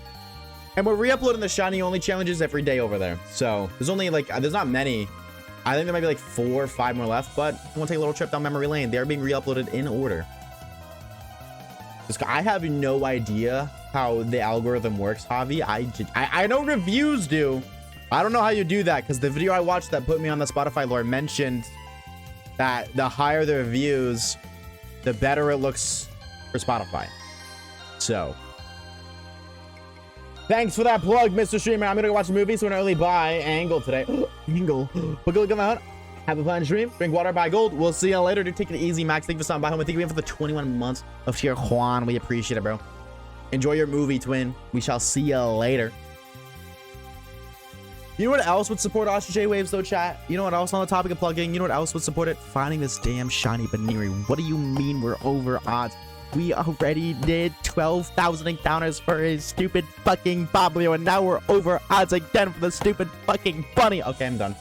And we're re-uploading the shiny only challenges every day over there. So there's only like, there's not many. I think there might be like 4 or 5 more left, but we'll take a little trip down memory lane. They're being re-uploaded in order. I have no idea how the algorithm works, Javi. I know reviews do. I don't know how you do that because the video I watched that put me on the Spotify lore mentioned that the higher the reviews, the better it looks for Spotify. So, thanks for that plug, Mr. Streamer. I'm gonna go watch a movie, so an early buy Angle today. Angle. But good luck on that. Have a fun stream. Drink water, buy gold. We'll see you later. Dude, take it easy, Max. Thank you for stopping by home. Thank you for the 21 months of Tier Juan. We appreciate it, bro. Enjoy your movie, twin. We shall see you later. You know what else would support Oshawaves though, chat? You know what else on the topic of plugging? You know what else would support it? Finding this damn shiny Baniri. What do you mean we're over odds? We already did 12,000 encounters for his stupid fucking Boblio, and now we're over odds again for the stupid fucking bunny. Okay, I'm done.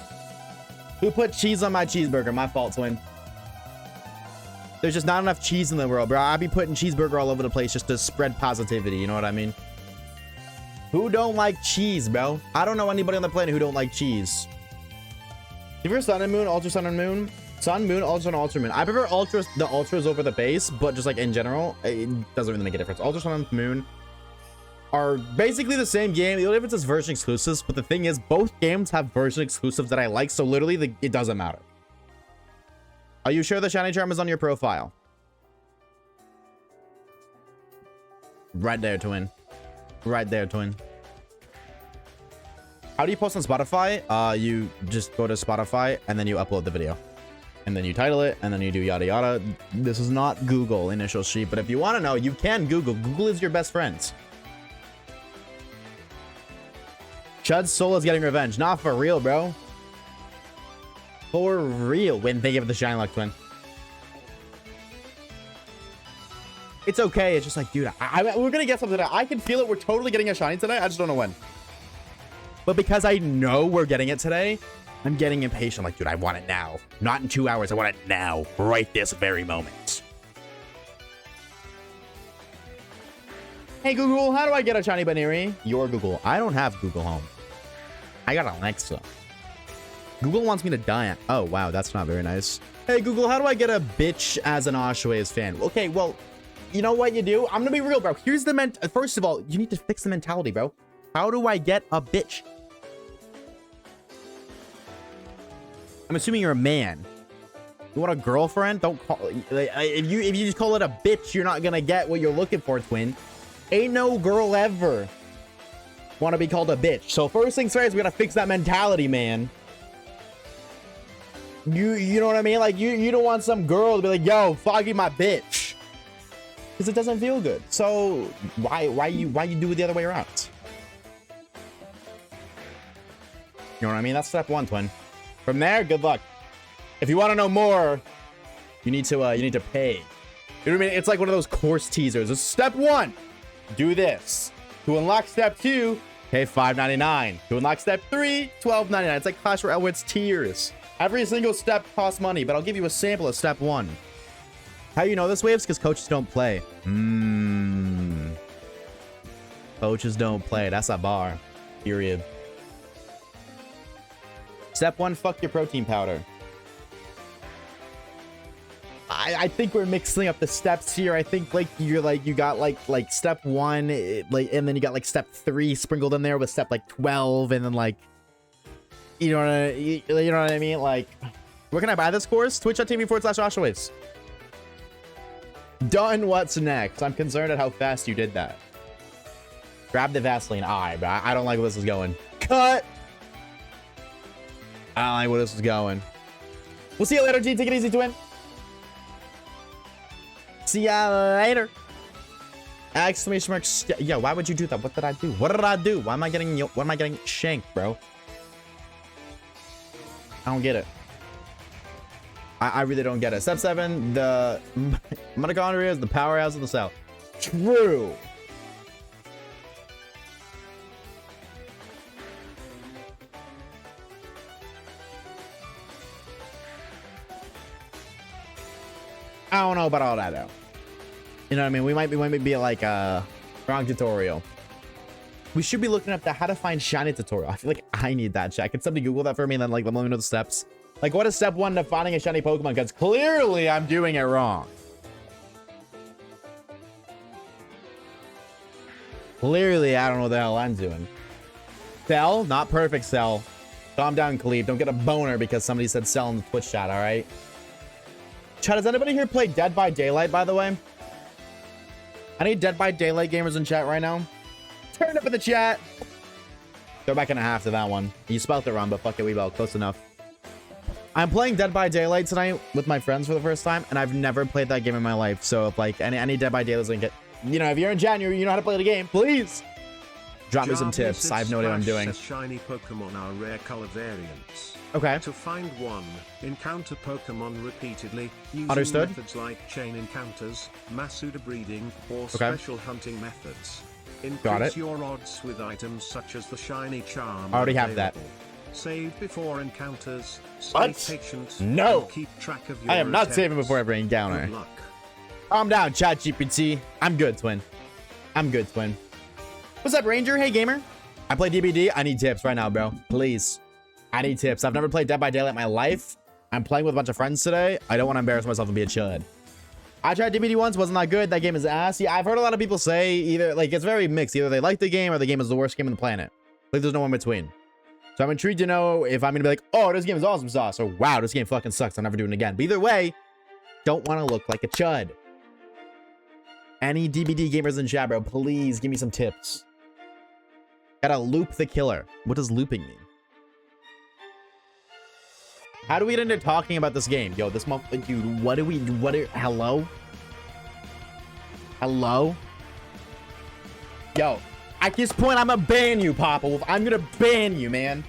Who put cheese on my cheeseburger? My fault, twin. There's just not enough cheese in the world, bro. I'd be putting cheeseburger all over the place just to spread positivity, you know what I mean? Who don't like cheese, bro? I don't know anybody on the planet who don't like cheese. You prefer Sun and Moon, Ultra Sun and Moon? Sun, Moon, Ultra Sun, Ultra Moon. I prefer the Ultras over the base, but just like in general, it doesn't really make a difference. Ultra Sun and Moon are basically the same game. The only difference is version exclusives, but the thing is, both games have version exclusives that I like, so literally it doesn't matter. Are you sure the shiny charm is on your profile? Right there, twin. Right there, twin. How do you post on Spotify? You just go to Spotify and then you upload the video. And then you title it and then you do yada yada. This is not Google initial sheet, but if you want to know, you can Google. Google is your best friend. Chud's soul is getting revenge. Not for real, bro. For real. Win, thank you for the shine luck, twin. It's okay. It's just like, dude, we're gonna get something today. I can feel it. We're totally getting a shiny today. I just don't know when. But because I know we're getting it today, I'm getting impatient. Like, dude, I want it now. Not in 2 hours. I want it now. Right this very moment. Hey Google, how do I get a shiny Baneri? Your Google. I don't have Google Home. I got Alexa. Google wants me to die. Oh, wow. That's not very nice. Hey Google, how do I get a bitch as an Oshawaves fan? Okay, well, you know what you do? I'm gonna be real, bro. Here's the first of all, you need to fix the mentality, bro. How do I get a bitch? I'm assuming you're a man. You want a girlfriend? Don't call if you just call it a bitch, you're not gonna get what you're looking for, twin. Ain't no girl ever want to be called a bitch. So first things first, we gotta fix that mentality, man. You know what I mean? Like you don't want some girl to be like, yo, Foggy my bitch. Because it doesn't feel good. So why you do it the other way around? You know what I mean? That's step one, twin. From there, good luck. If you want to know more, you need to pay. You know what I mean? It's like one of those course teasers. It's step one, do this. To unlock step two, pay $5.99. To unlock step three, $12.99. It's like Clash Royale with tiers. Every single step costs money, but I'll give you a sample of step one. How you know this, Waves? Because coaches don't play. Coaches don't play. That's a bar. Period. Step one, fuck your protein powder. I think we're mixing up the steps here. I think like you got like step one, and then you got like step 3 sprinkled in there with step like 12, and then like you know what I mean? Like, where can I buy this course? Twitch.tv/Oshawaves. Done. What's next? I'm concerned at how fast you did that. Grab the Vaseline eye, but I don't like where this is going. Cut. I don't like where this is going. We'll see you later, G. Take it easy, twin. See ya later. Exclamation mark. Yo, why would you do that? What did I do? What did I do? Why am I getting shanked, bro? I don't get it. I really don't get it. Step 7, the mitochondria is the powerhouse of the cell. True. I don't know about all that though. You know what I mean? We might be like wrong tutorial. We should be looking up the how to find shiny tutorial. I feel like I need that check. Can somebody Google that for me and then like let me know the steps? Like, what is step 1 to finding a shiny Pokemon? Because clearly I'm doing it wrong. Clearly, I don't know what the hell I'm doing. Cell, not perfect cell. Calm down, Khalib. Don't get a boner because somebody said cell in the Twitch chat, all right? Chat, does anybody here play Dead by Daylight, by the way? Any Dead by Daylight gamers in chat right now? Turn up in the chat. Throw back in a half to that one. You spelled it wrong, but fuck it, we both close enough. I'm playing Dead by Daylight tonight with my friends for the first time, and I've never played that game in my life. So if like any Dead by Daylight get, you know, if you're in January, you know how to play the game, please drop me some tips. I have no idea what I'm doing. Shiny Pokemon are rare color variants. Okay. To find one, encounter Pokemon repeatedly using Understood. methods like chain encounters, mass breeding, or special hunting methods. Increase your odds with items such as the shiny charm. I already have that. Save before encounters. What? Stay patient. No. Keep track of your I am not attempts. saving before every encounter. Good luck. Calm down, chat GPT. I'm good, twin. I'm good, twin. What's up, Ranger? Hey, gamer. I play DBD. I need tips right now, bro. Please. I need tips. I've never played Dead by Daylight in my life. I'm playing with a bunch of friends today. I don't want to embarrass myself and be a chud. I tried DBD once. Wasn't that good. That game is ass. Yeah, I've heard a lot of people say either, like, it's very mixed. Either they like the game or the game is the worst game on the planet. Like, there's no in between. So I'm intrigued to know if I'm going to be like, oh, this game is awesome sauce. Or, wow, this game fucking sucks. I'll never do it again. But either way, don't want to look like a chud. Any DBD gamers in chat, bro, please give me some tips. Gotta loop the killer. What does looping mean? How do we get into talking about this game? Yo, this month, dude, hello? Hello? Yo, at this point, I'm gonna ban you, Papa Wolf. I'm gonna ban you, man.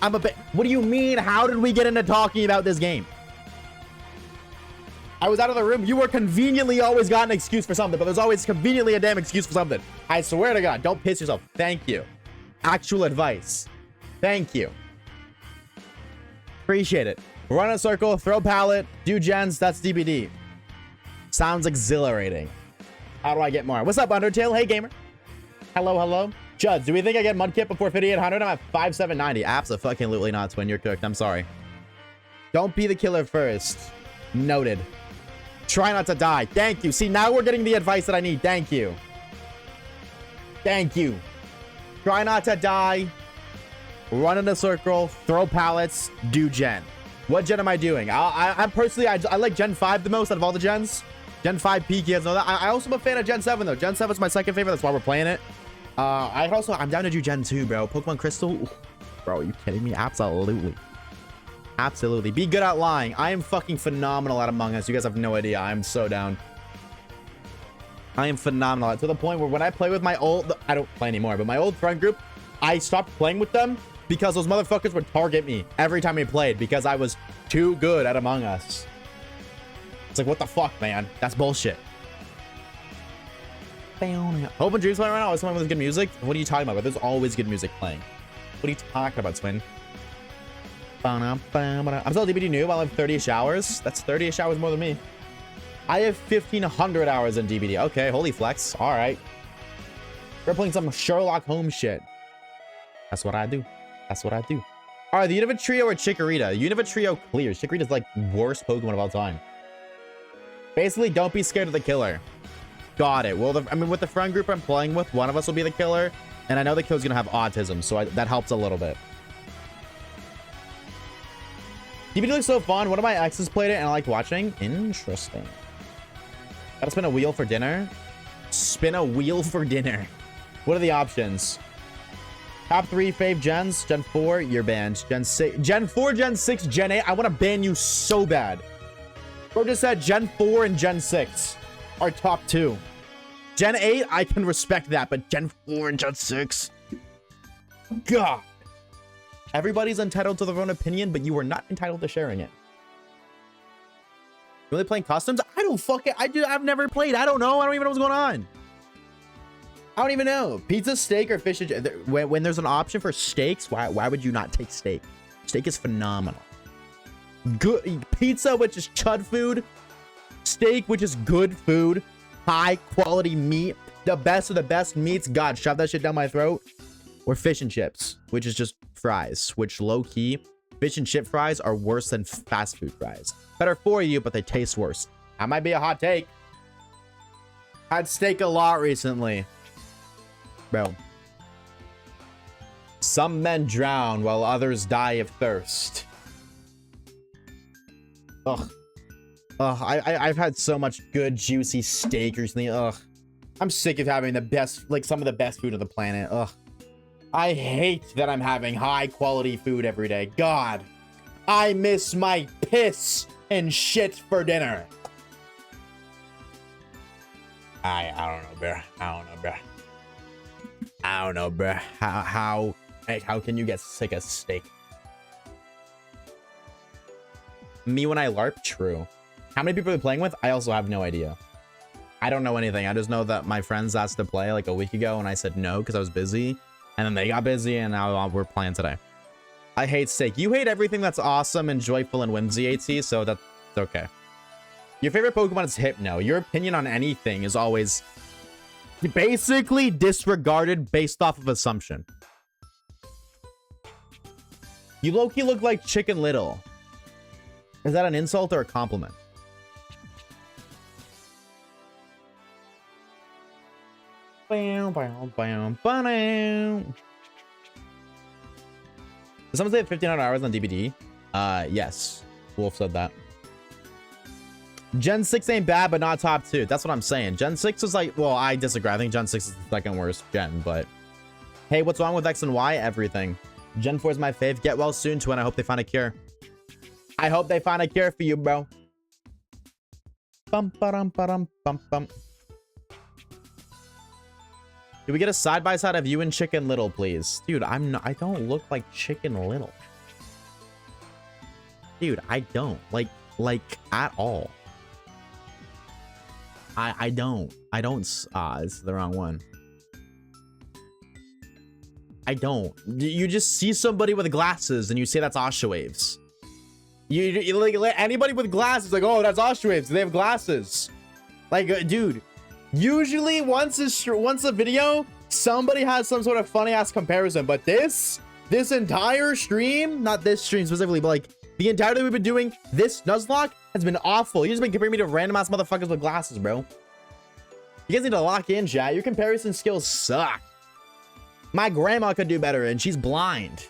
What do you mean? How did we get into talking about this game? I was out of the room. You were conveniently always got an excuse for something, but there's always conveniently a damn excuse for something. I swear to God, don't piss yourself. Thank you. Actual advice. Thank you. Appreciate it. Run a circle, throw pallet, do gens. That's DBD. Sounds exhilarating. How do I get more? What's up, Undertale? Hey, gamer. Hello, hello. Judd, do we think I get Mudkip before 5,800? I'm at 5,790. Absolutely not, Twin. You're cooked. I'm sorry. Don't be the killer first. Noted. Try not to die. Thank you. See, now we're getting the advice that I need. Thank you. Thank you. Try not to die. Run in a circle. Throw pallets. Do gen. What gen am I doing? I'm personally, I like Gen 5 the most out of all the gens. Gen 5 peak, you guys know that. I also am a fan of Gen 7 though. Gen 7 is my second favorite. That's why we're playing it. I'm down to do Gen 2, bro. Pokemon Crystal. Ooh, bro, are you kidding me? Absolutely. Absolutely. Be good at lying. I am fucking phenomenal at Among Us. You guys have no idea. I'm so down. I am phenomenal to the point where when I play with my old, I don't play anymore, but my old friend group, I stopped playing with them because those motherfuckers would target me every time we played because I was too good at Among Us. It's like, what the fuck, man? That's bullshit. Hope and Dreams playing right now. Is someone with good music? What are you talking about? There's always good music playing. What are you talking about, Twin? I'm still DBD new. I have 30-ish hours. That's 30-ish hours more than me. I have 1,500 hours in DBD. Okay, holy flex. All right. We're playing some Sherlock Holmes shit. That's what I do. That's what I do. All right, the Unova Trio or Chikorita? Unova Trio clears. Chikorita's like worst Pokemon of all time. Basically, don't be scared of the killer. Got it. Well, I mean, with the friend group I'm playing with, one of us will be the killer. And I know the killer's going to have autism, so that helps a little bit. DBD looks so fun. One of my exes played it and I liked watching. Interesting. Gotta spin a wheel for dinner. Spin a wheel for dinner. What are the options? Top 3 fave gens. Gen 4, you're banned. Gen 6, Gen 4, Gen 6, Gen 8. I want to ban you so bad. Bro just said Gen 4 and Gen 6 are top 2. Gen 8, I can respect that, but Gen 4 and Gen 6? God. Everybody's entitled to their own opinion, but you are not entitled to sharing it. Really playing customs? I don't fucking... I've never played. I don't know. I don't even know what's going on. I don't even know. Pizza, steak, or fish? When there's an option for steaks, why would you not take steak? Steak is phenomenal. Good pizza, which is chud food. Steak, which is good food. High quality meat. The best of the best meats. God, shove that shit down my throat. Or fish and chips, which is just fries, which low-key, fish and chip fries are worse than fast food fries. Better for you, but they taste worse. That might be a hot take. Had steak a lot recently. Bro. Some men drown while others die of thirst. Ugh. Ugh, I've had so much good, juicy steak recently. Ugh. I'm sick of having the best, like some of the best food on the planet. Ugh. I hate that I'm having high quality food every day. God, I miss my piss and shit for dinner. I don't know, bro. I don't know, bro. How can you get sick of steak? Me when I LARP? True. How many people are we playing with? I also have no idea. I don't know anything. I just know that my friends asked to play like a week ago and I said no because I was busy. And then they got busy and now we're playing today. I hate steak. You hate everything that's awesome and joyful and whimsy, AT, so that's okay. Your favorite Pokemon is Hypno. Your opinion on anything is always basically disregarded based off of assumption. You low-key look like Chicken Little. Is that an insult or a compliment? Did someone say 1,500 hours on DBD? Yes. Wolf said that. Gen 6 ain't bad, but not top 2. That's what I'm saying. Gen 6 is like, well, I disagree. I think Gen 6 is the second worst gen, but hey, what's wrong with X and Y? Everything. Gen 4 is my fave. Get well soon, Twin. I hope they find a cure. I hope they find a cure for you, bro. Bum, ba-dum, ba-dum, bum, bum. Can we get a side-by-side of you and Chicken Little, please? Dude, I don't look like Chicken Little. Dude, I don't. Like at all. I don't. It's the wrong one. I don't. You just see somebody with glasses and you say that's Oshawaves. You like anybody with glasses, like, oh, that's Oshawaves. They have glasses. Like, dude. Usually once a video Somebody has some sort of funny ass comparison, but this entire stream, not this stream specifically, but like the entirety we've been doing, this Nuzlocke has been awful. You just been comparing me to random ass motherfuckers with glasses, bro. You guys need to lock in, chat. Your comparison skills suck. My grandma could do better, and she's blind.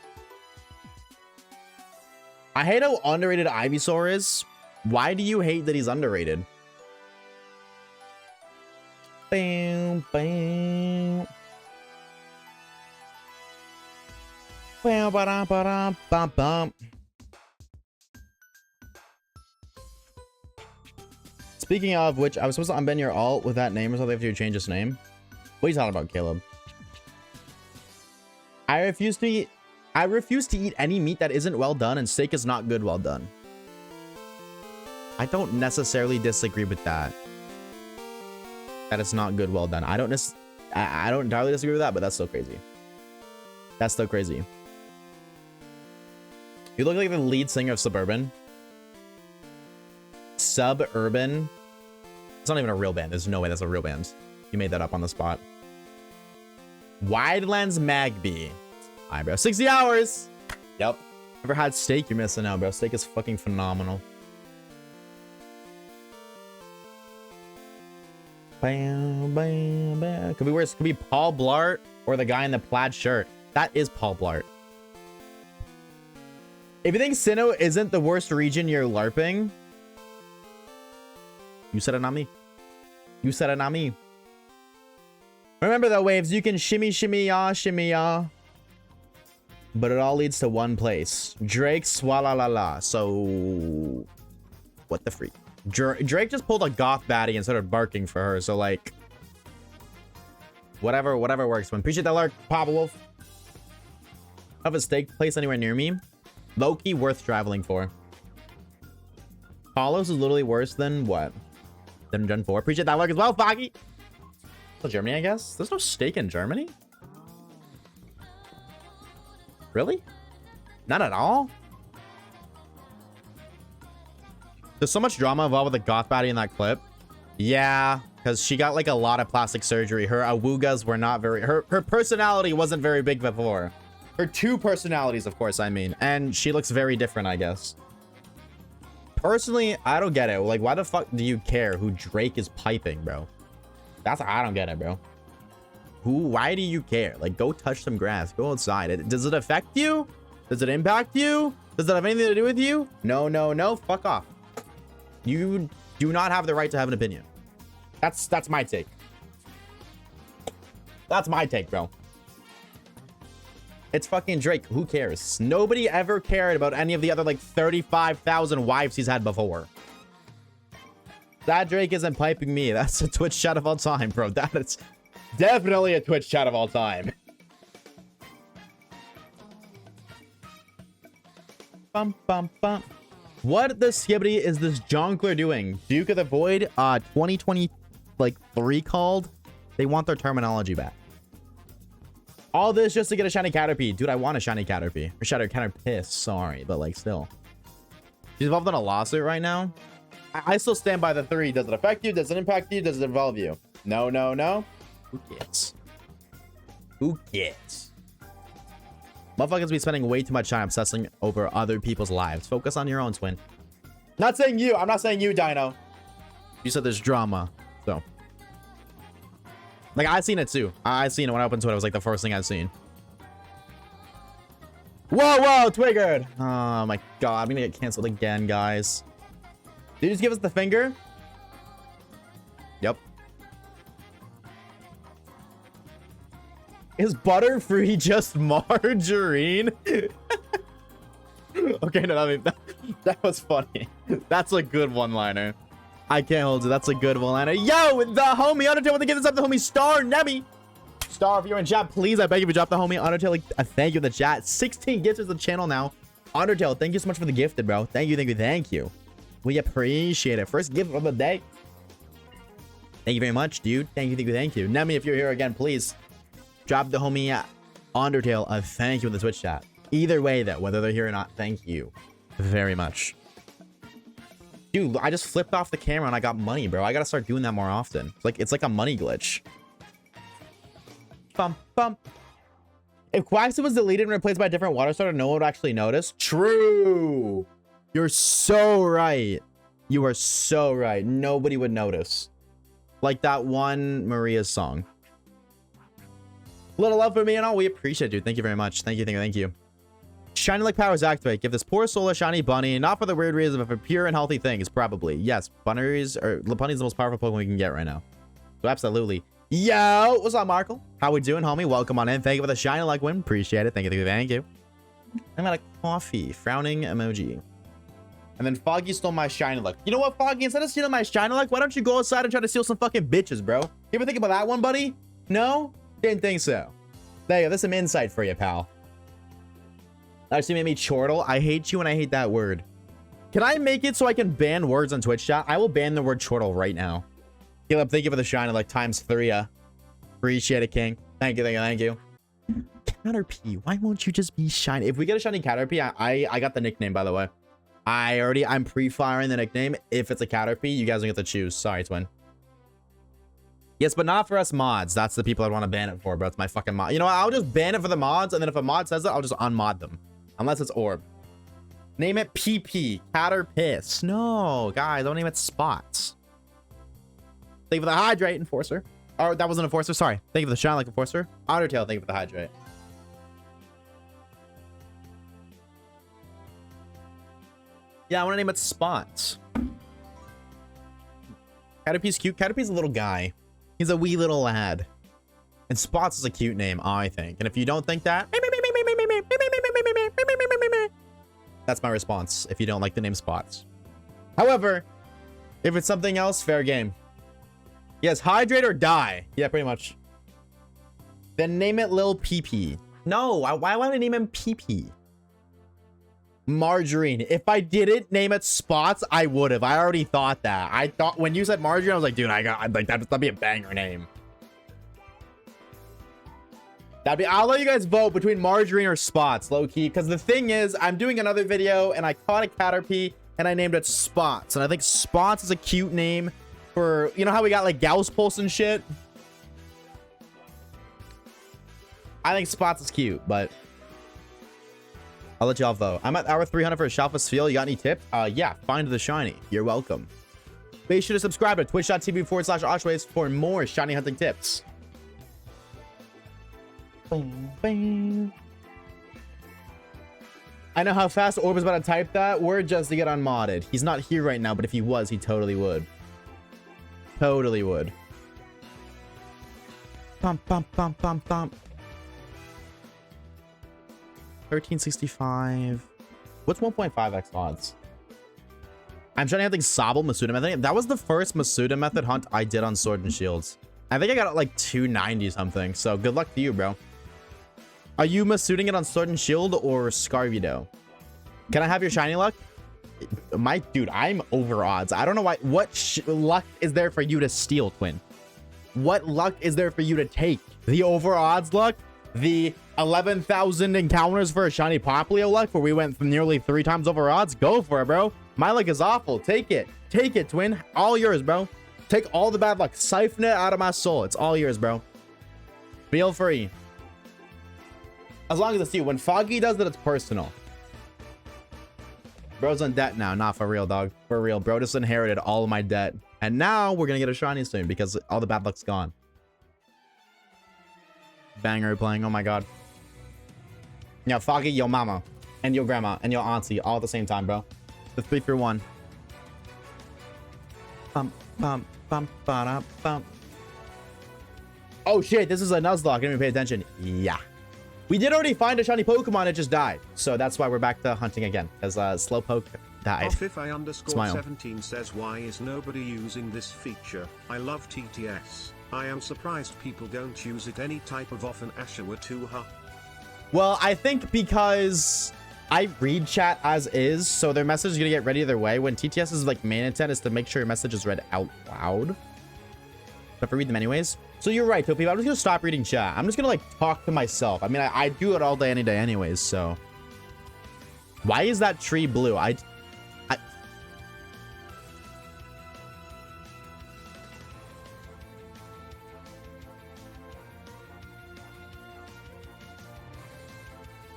I hate how underrated Ivysaur is. Why do you hate that he's underrated? Bam, bam. Bam, ba-dum, ba-dum, bum, bum. Speaking of which, I was supposed to unban your alt with that name or something after you change his name. What are you talking about, Caleb? I refuse to eat any meat that isn't well done, and steak is not good well done. I don't necessarily disagree with that. That it's not good well done. I don't entirely disagree with that, but that's still crazy. That's still crazy. You look like the lead singer of Suburban. Suburban. It's not even a real band. There's no way that's a real band. You made that up on the spot. Wide Lens Magby. Alright, bro. 60 hours. Yep. Never had steak? You're missing out, bro. Steak is fucking phenomenal. Bam, bam, bam. Could be Paul Blart or the guy in the plaid shirt. That is Paul Blart. If you think Sinnoh isn't the worst region, you're LARPing. You said it, not me. You said it, not me. Remember though, Waves, you can shimmy, shimmy, ya. But it all leads to one place. Drake, swalla la la. So, what the freak? Drake just pulled a goth baddie and started barking for her. So like, whatever works. When appreciate that lurk, Papa Wolf. Have a steak place anywhere near me? Low-key worth traveling for. Paulos is literally worse than what? Than Gen 4. Appreciate that lurk as well, Foggy. So Germany, I guess. There's no steak in Germany. Really? Not at all? There's so much drama involved with the goth baddie in that clip. Yeah, because she got like a lot of plastic surgery. Her awoogas were not very... Her personality wasn't very big before. Her two personalities, of course, I mean. And she looks very different, I guess. Personally, I don't get it. Like, why the fuck do you care who Drake is piping, bro? I don't get it, bro. Why do you care? Like, go touch some grass. Go outside. Does it affect you? Does it impact you? Does it have anything to do with you? No. Fuck off. You do not have the right to have an opinion. That's my take. That's my take, bro. It's fucking Drake. Who cares? Nobody ever cared about any of the other, like, 35,000 wives he's had before. That Drake isn't piping me. That's a Twitch chat of all time, bro. That is definitely a Twitch chat of all time. Bum, bum, bum. What the skibbity is this Jonkler doing? Duke of the Void, 2023 called. They want their terminology back. All this just to get a shiny Caterpie. Dude, I want a shiny Caterpie. Or shiny Caterpiss, sorry, but like still. She's involved in a lawsuit right now. I still stand by the 3. Does it affect you? Does it impact you? Does it involve you? No. Who cares? Who cares? Motherfuckers be spending way too much time obsessing over other people's lives. Focus on your own, twin. Not saying you. I'm not saying you, Dino. You said there's drama. So. Like, I seen it too. I seen it when I opened Twitter. It was like the first thing I've seen. Whoa, Twiggered. Oh my god. I'm gonna get canceled again, guys. Did you just give us the finger? Yep. Is butter-free just margarine? Okay, no, I mean, that was funny. That's a good one-liner. I can't hold it. That's a good one-liner. Yo, the homie Undertale want to give this up. The homie Star Nemi. Star, if you're in chat, please, I beg you to drop the homie Undertale. Like, thank you in the chat. 16 gifts to the channel now. Undertale, thank you so much for the gifted, bro. Thank you. We appreciate it. First gift of the day. Thank you very much, dude. Thank you. Nemi, if you're here again, please drop the homie Undertale a thank you in the Twitch chat. Either way, though, whether they're here or not, thank you very much. Dude, I just flipped off the camera and I got money, bro. I gotta start doing that more often. It's like a money glitch. Bump, bump. If Quaxly was deleted and replaced by a different water starter, no one would actually notice. True. You're so right. You are so right. Nobody would notice. Like that one Maria's song. Little love for me and all. We appreciate it, dude. Thank you very much. Thank you, thank you, thank you. Shiny like powers activate. Give this poor soul a shiny bunny. Not for the weird reason, but for pure and healthy things. Probably. Yes. Bunnies or Bunny's the most powerful Pokemon we can get right now. So absolutely. Yo, what's up, Markle? How we doing, homie? Welcome on in. Thank you for the shiny like win. Appreciate it. Thank you, thank you, thank you. I'm out of coffee. Frowning emoji. And then Foggy stole my shiny luck. You know what, Foggy? Instead of stealing my shiny luck, why don't you go outside and try to steal some fucking bitches, bro? You ever think about that one, buddy? No? Didn't think so. There you go. There's some insight for you, pal. Actually made me chortle. I hate you and I hate that word. Can I make it so I can ban words on Twitch chat? I will ban the word chortle right now. Caleb, thank you for the shiny like ×3. Appreciate it, King. Thank you, thank you, thank you. Caterpie, why won't you just be shiny? If we get a shiny Caterpie, I got the nickname, by the way. I'm pre-firing the nickname. If it's a Caterpie, you guys don't get to choose. Sorry, twin. Yes, but not for us mods. That's the people I'd want to ban it for, bro. It's my fucking mod. You know what? I'll just ban it for the mods, and then if a mod says it, I'll just unmod them. Unless it's Orb. Name it PP. Caterpiss. No, guys, don't name it Spots. Thank you for the Hydrate, Enforcer. Oh, that wasn't Enforcer. Sorry. Thank you for the Shine Like Enforcer. Ottertail, thank you for the Hydrate. Yeah, I want to name it Spots. Caterpie's cute. Caterpie's a little guy. He's a wee little lad. And Spots is a cute name, I think. And if you don't think that, that's my response if you don't like the name Spots. However, if it's something else, fair game. Yes, hydrate or die. Yeah, pretty much. Then name it Lil PP. No, why would I name him PP? Margarine. If I didn't name it Spots, I would have. I already thought that. I thought when you said Margarine, I was like, dude, I'd like that'd be a banger name. I'll let you guys vote between Margarine or Spots, low key. Because the thing is, I'm doing another video and I caught a Caterpie and I named it Spots. And I think Spots is a cute name for, you know how we got like Gauss Pulse and shit? I think Spots is cute, but I'll let y'all vote. I'm at hour 300 for a Shalfus Feel. You got any tips? Yeah, find the shiny. You're welcome. Be sure to subscribe to twitch.tv/Oshawaves for more shiny hunting tips. Boom, bam. I know how fast Orb is about to type that word just to get unmodded. He's not here right now, but if he was, he totally would. Totally would. Bump, bump, bump, bump, bump. 1365. What's 1.5x odds? I'm trying to have like Sobble Masuda method. That was the first Masuda method hunt I did on Sword and Shields. I think I got it like 290 something. So good luck to you, bro. Are you Masuding it on Sword and Shield or Scarvido? Can I have your shiny luck? Dude, I'm over odds. I don't know why. What luck is there for you to steal, twin? What luck is there for you to take? The over odds luck? The 11,000 encounters for a shiny Popplio luck where we went from nearly 3 times over odds? Go for it, bro. My luck is awful. Take it. Take it, twin. All yours, bro. Take all the bad luck. Siphon it out of my soul. It's all yours, bro. Feel free. As long as it's you. When Foggy does it, it's personal. Bro's in debt now. Not for real, dog. For real. Bro just inherited all of my debt. And now we're going to get a shiny soon because all the bad luck's gone. Banger playing. Oh my god. Yeah, Foggy, your mama. And your grandma. And your auntie. All at the same time, bro. The 3 for 1. Bump, bump, bump, ba-da, bump. Oh shit, this is a Nuzlocke. Didn't even pay attention. Yeah. We did already find a shiny Pokemon. It just died. So that's why we're back to hunting again. Because Slowpoke died. Offify_17 says, why is nobody using this feature? I love TTS. I am surprised people don't use it any type of often. Ashawa 2, huh? Well, I think because I read chat as is, so their message is going to get read either way. When TTS's like main intent is to make sure your message is read out loud. But if I read them anyways. So you're right, Topi. I'm just going to stop reading chat. I'm just going to like talk to myself. I mean, I do it all day, any day anyways, so. Why is that tree blue?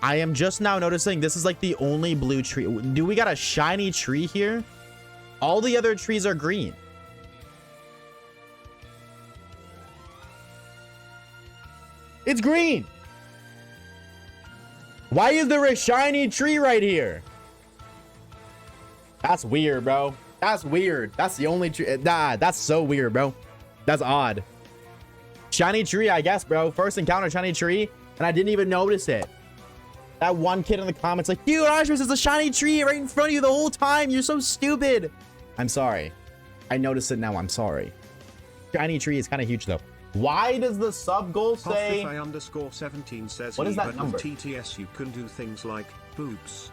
I am just now noticing this is like the only blue tree. Do we got a shiny tree here? All the other trees are green. It's green. Why is there a shiny tree right here? That's weird, bro. That's weird. That's the only tree. Nah, that's so weird, bro. That's odd. Shiny tree, I guess, bro. First encounter shiny tree, and I didn't even notice it. That one kid in the comments like, dude, Oshawaves, is a shiny tree right in front of you the whole time. You're so stupid. I'm sorry. I noticed it now. I'm sorry. Shiny tree is kind of huge, though. Why does the sub goal say... _17 says what is that but number? with TTS you can do things like boobs.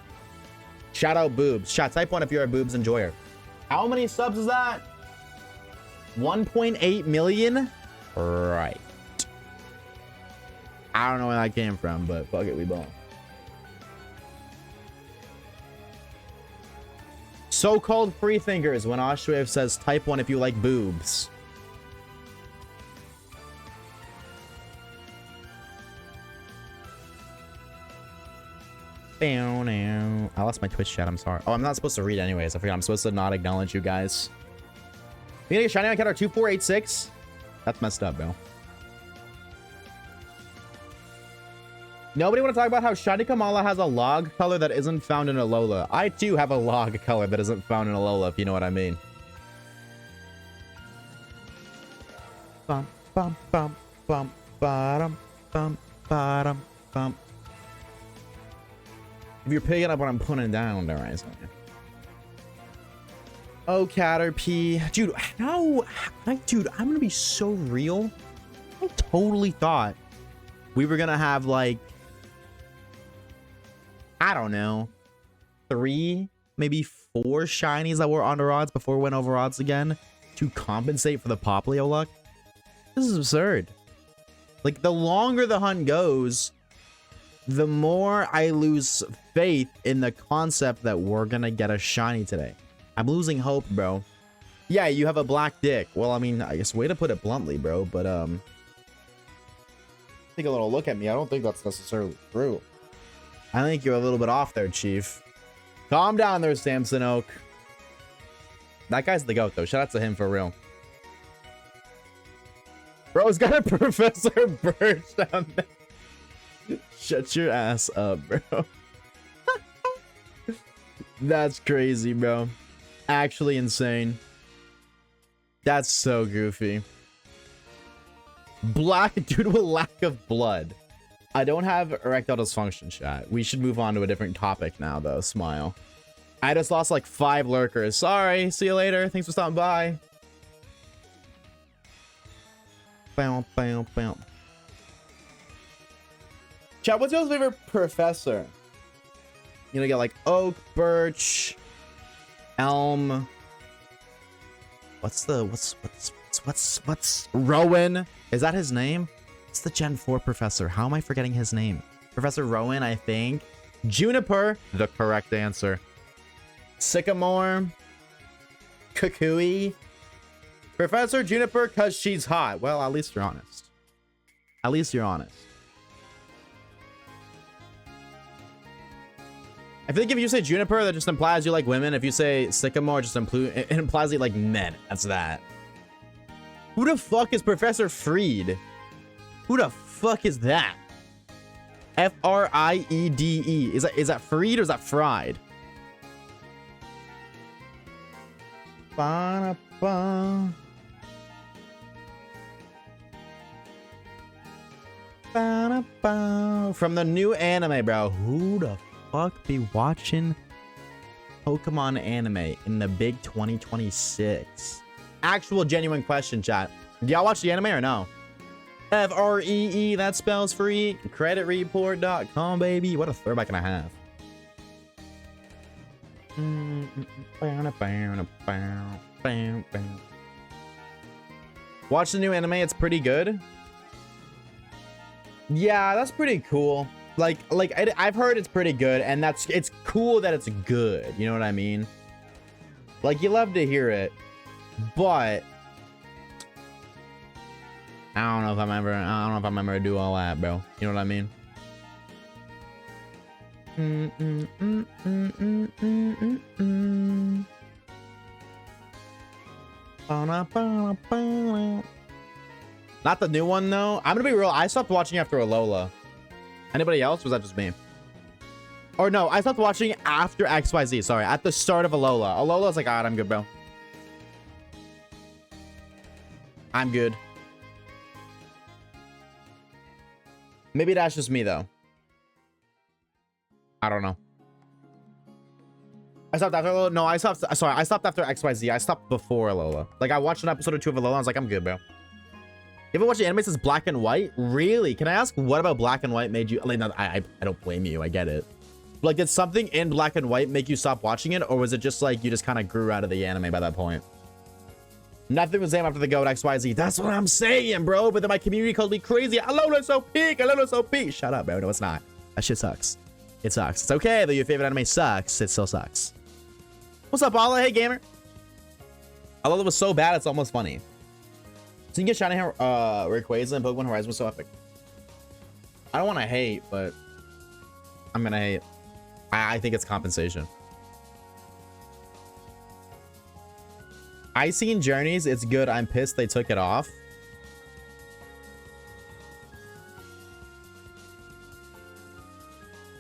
Shout out boobs. Chat, type 1 if you're a boobs enjoyer. How many subs is that? 1.8 million? Right. I don't know where that came from, but fuck it, we ball. So-called free thinkers when Oshawaves says type 1 if you like boobs. I lost my Twitch chat. I'm sorry. Oh, I'm not supposed to read anyways. I forgot. I'm supposed to not acknowledge you guys. You gonna get shiny on counter 2486? That's messed up, bro. Nobody want to talk about how shiny Kamala has a log color that isn't found in a Lola. I too have a log color that isn't found in a Lola, if you know what I mean. Bum bum bum bum bottom bum bottom bum. If you're picking up what I'm putting down, there, right? Oh, Caterpie. Dude, dude, I'm gonna be so real. I totally thought we were gonna have, like, I don't know, 3, maybe 4 shinies that were under odds before we went over odds again to compensate for the Poplio luck. This is absurd. Like, the longer the hunt goes, the more I lose faith in the concept that we're gonna get a shiny today. I'm losing hope, bro. Yeah, you have a black dick. Well, I mean, I guess way to put it bluntly, bro. But take a little look at me. I don't think that's necessarily true. I think you're a little bit off there, Chief. Calm down there, Samson Oak. That guy's the GOAT, though. Shout out to him for real. Bro's got a Professor Birch down there. Shut your ass up, bro. That's crazy, bro. Actually insane. That's so goofy. Black due to a lack of blood. I don't have erectile dysfunction, chat. We should move on to a different topic now, though. Smile. I just lost like 5 lurkers. Sorry. See you later. Thanks for stopping by. Bam, bam, bam. Chat, what's your favorite professor? You know, get like oak, birch, elm. What's Rowan? Is that his name? It's the Gen 4 professor. How am I forgetting his name? Professor Rowan, I think. Juniper, the correct answer. Sycamore. Kukui. Professor Juniper, cause she's hot. Well, at least you're honest. At least you're honest. I feel like if you say Juniper, that just implies you like women. If you say Sycamore, it implies you like men. That's that. Who the fuck is Professor Freed? Who the fuck is that? F-R-I-E-D-E. Is that Freed or is that Fried? Ba-da-ba. Ba-da-ba. From the new anime, bro. Who the fuck be watching Pokemon anime in the big 2026? Actual genuine question, chat. Do y'all watch the anime or no? F-R-E-E, that spells free. Creditreport.com, baby. What a throwback and a half. Watch the new anime. It's pretty good. Yeah, that's pretty cool. I've heard it's pretty good, and it's cool that it's good. You know what I mean? Like, you love to hear it, but I don't know if I'm ever to do all that, bro. You know what I mean? Not the new one though. I'm gonna be real. I stopped watching after Alola. Anybody else? Was that just me? Or no, I stopped watching after XYZ. Sorry, at the start of Alola. Alola's like, alright, I'm good, bro. I'm good. Maybe that's just me though. I don't know. I stopped after Alola. No, I stopped. Sorry, I stopped after XYZ. I stopped before Alola. Like I watched an episode or two of Alola. I was like, I'm good, bro. You ever watch the anime since Black and White? Really? Can I ask what about Black and White made you? Like, no, I don't blame you. I get it. Like, did something in Black and White make you stop watching it, or was it just like you just kind of grew out of the anime by that point? Nothing was the same after the GOAT XYZ. That's what I'm saying, bro. But then my community called me crazy. Alola's so peak. Alola's so peak. Shut up, bro. No, it's not. That shit sucks. It sucks. It's okay though. Your favorite anime sucks. It still sucks. What's up, Ala? Hey, gamer. Alola was so bad, it's almost funny. So you can get shiny Rayquaza and Pokemon Horizon was so epic. I don't want to hate, but I'm gonna hate. I think it's compensation. I seen Journeys. It's good. I'm pissed they took it off.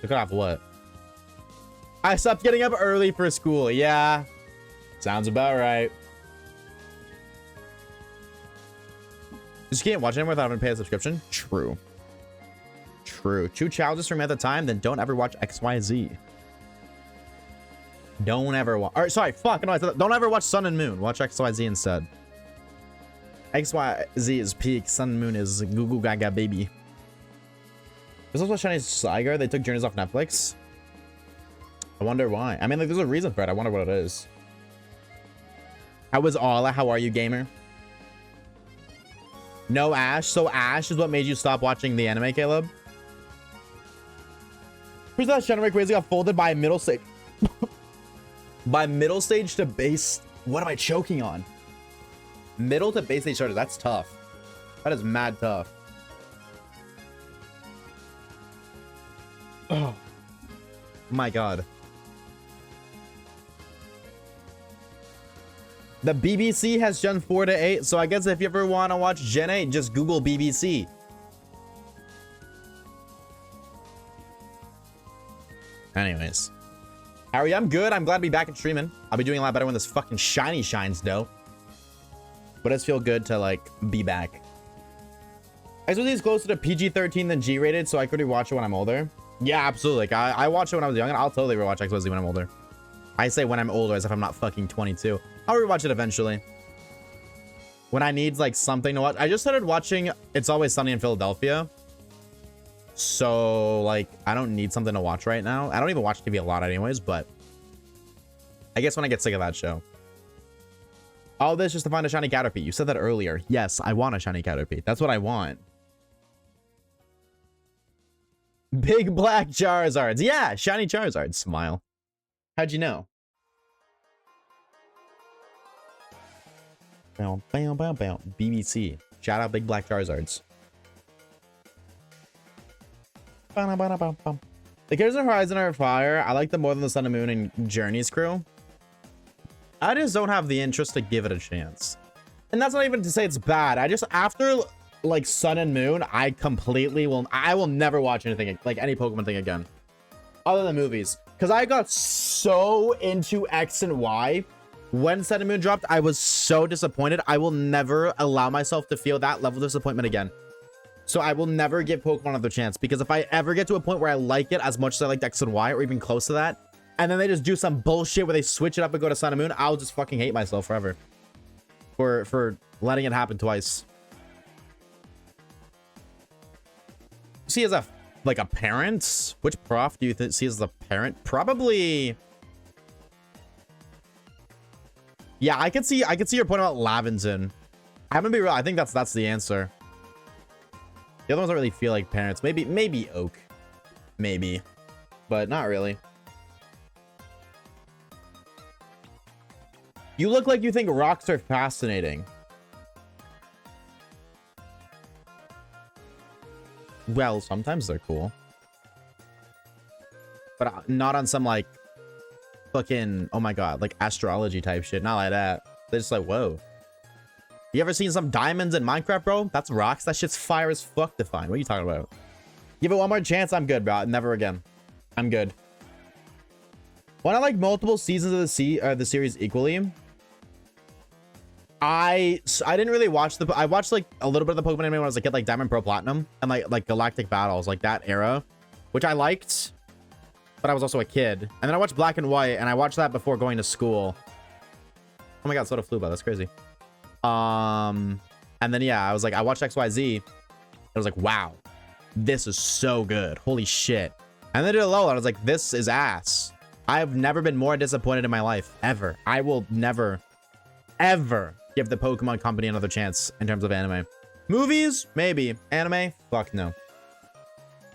Took it off what? I stopped getting up early for school. Yeah. Sounds about right. Just can't watch anymore without having to pay a subscription. True. True. Two challenges from at the time, then don't ever watch XYZ. Don't ever watch. Or sorry, fuck. No, don't ever watch Sun and Moon. Watch XYZ instead. XYZ is peak. Sun and Moon is Google Gaga baby. There's also Shiny Sligar. They took Journeys off Netflix. I wonder why. I mean, like, there's a reason for it. I wonder what it is. How is Ala? How are you, gamer? No Ash. So Ash is what made you stop watching the anime, Caleb? Who's that Shiny Rayquaza got folded by middle stage? By middle stage to base. What am I choking on? Middle to base stage starter. That's tough. That is mad tough. Oh my god. The BBC has Gen 4 to 8, so I guess if you ever want to watch Gen 8, just Google BBC. Anyways. Harry, I'm good. I'm glad to be back in streaming. I'll be doing a lot better when this fucking shiny shines, though. But it does feel good to, like, be back. I suppose he's closer to PG-13 than G-rated, so I could rewatch it when I'm older. Yeah, absolutely. Like, I watched it when I was young, and I'll totally rewatch XYZ when I'm older. I say when I'm older as if I'm not fucking 22. I'll rewatch it eventually. When I need, like, something to watch. I just started watching It's Always Sunny in Philadelphia. So, like, I don't need something to watch right now. I don't even watch TV a lot anyways, but I guess when I get sick of that show. All this just to find a shiny Caterpie. You said that earlier. Yes, I want a shiny Caterpie. That's what I want. Big black Charizards. Yeah, shiny Charizard. Smile. How'd you know? Bow, bow, bow, bow. BBC. Shout out big black Charizards. The characters in Horizon are fire. I like them more than the Sun and Moon and Journey's crew. I just don't have the interest to give it a chance. And that's not even to say it's bad. I just, after like Sun and Moon, I will never watch anything, like any Pokemon thing again. Other than movies. Because I got so into X and Y. When Sun and Moon dropped, I was so disappointed. I will never allow myself to feel that level of disappointment again. So I will never give Pokemon another chance, because if I ever get to a point where I like it as much as I liked X and Y, or even close to that, and then they just do some bullshit where they switch it up and go to Sun and Moon, I'll just fucking hate myself forever for letting it happen twice. See as a like a parent? Which prof do you see as a parent? Probably. Yeah, I can see your point about Laventon. I'm gonna be real. I think that's the answer. The other ones don't really feel like parents. Maybe Oak. Maybe. But not really. You look like you think rocks are fascinating. Well, sometimes they're cool. but not on some like fucking, oh my god, like astrology type shit. Not like that. They're just like, whoa. You ever seen some diamonds in Minecraft, bro? That's rocks. That shit's fire as fuck to find. What are you talking about? Give it one more chance. I'm good, bro. Never again. I'm good. When I like multiple seasons of the series equally, I didn't really watch I watched like a little bit of the Pokemon anime when I was a kid, like Diamond Pro Platinum and like Galactic Battles, like that era, which I liked, but I was also a kid. And then I watched Black and White, and I watched that before going to school. Oh my god, Soda flew by. That's crazy. And then yeah, I was like, I watched XYZ. I was like, wow, this is so good. Holy shit. And then I did a low, and I was like, this is ass. I have never been more disappointed in my life, ever. I will never, ever give the Pokemon Company another chance in terms of anime. Movies, maybe. Anime, fuck no.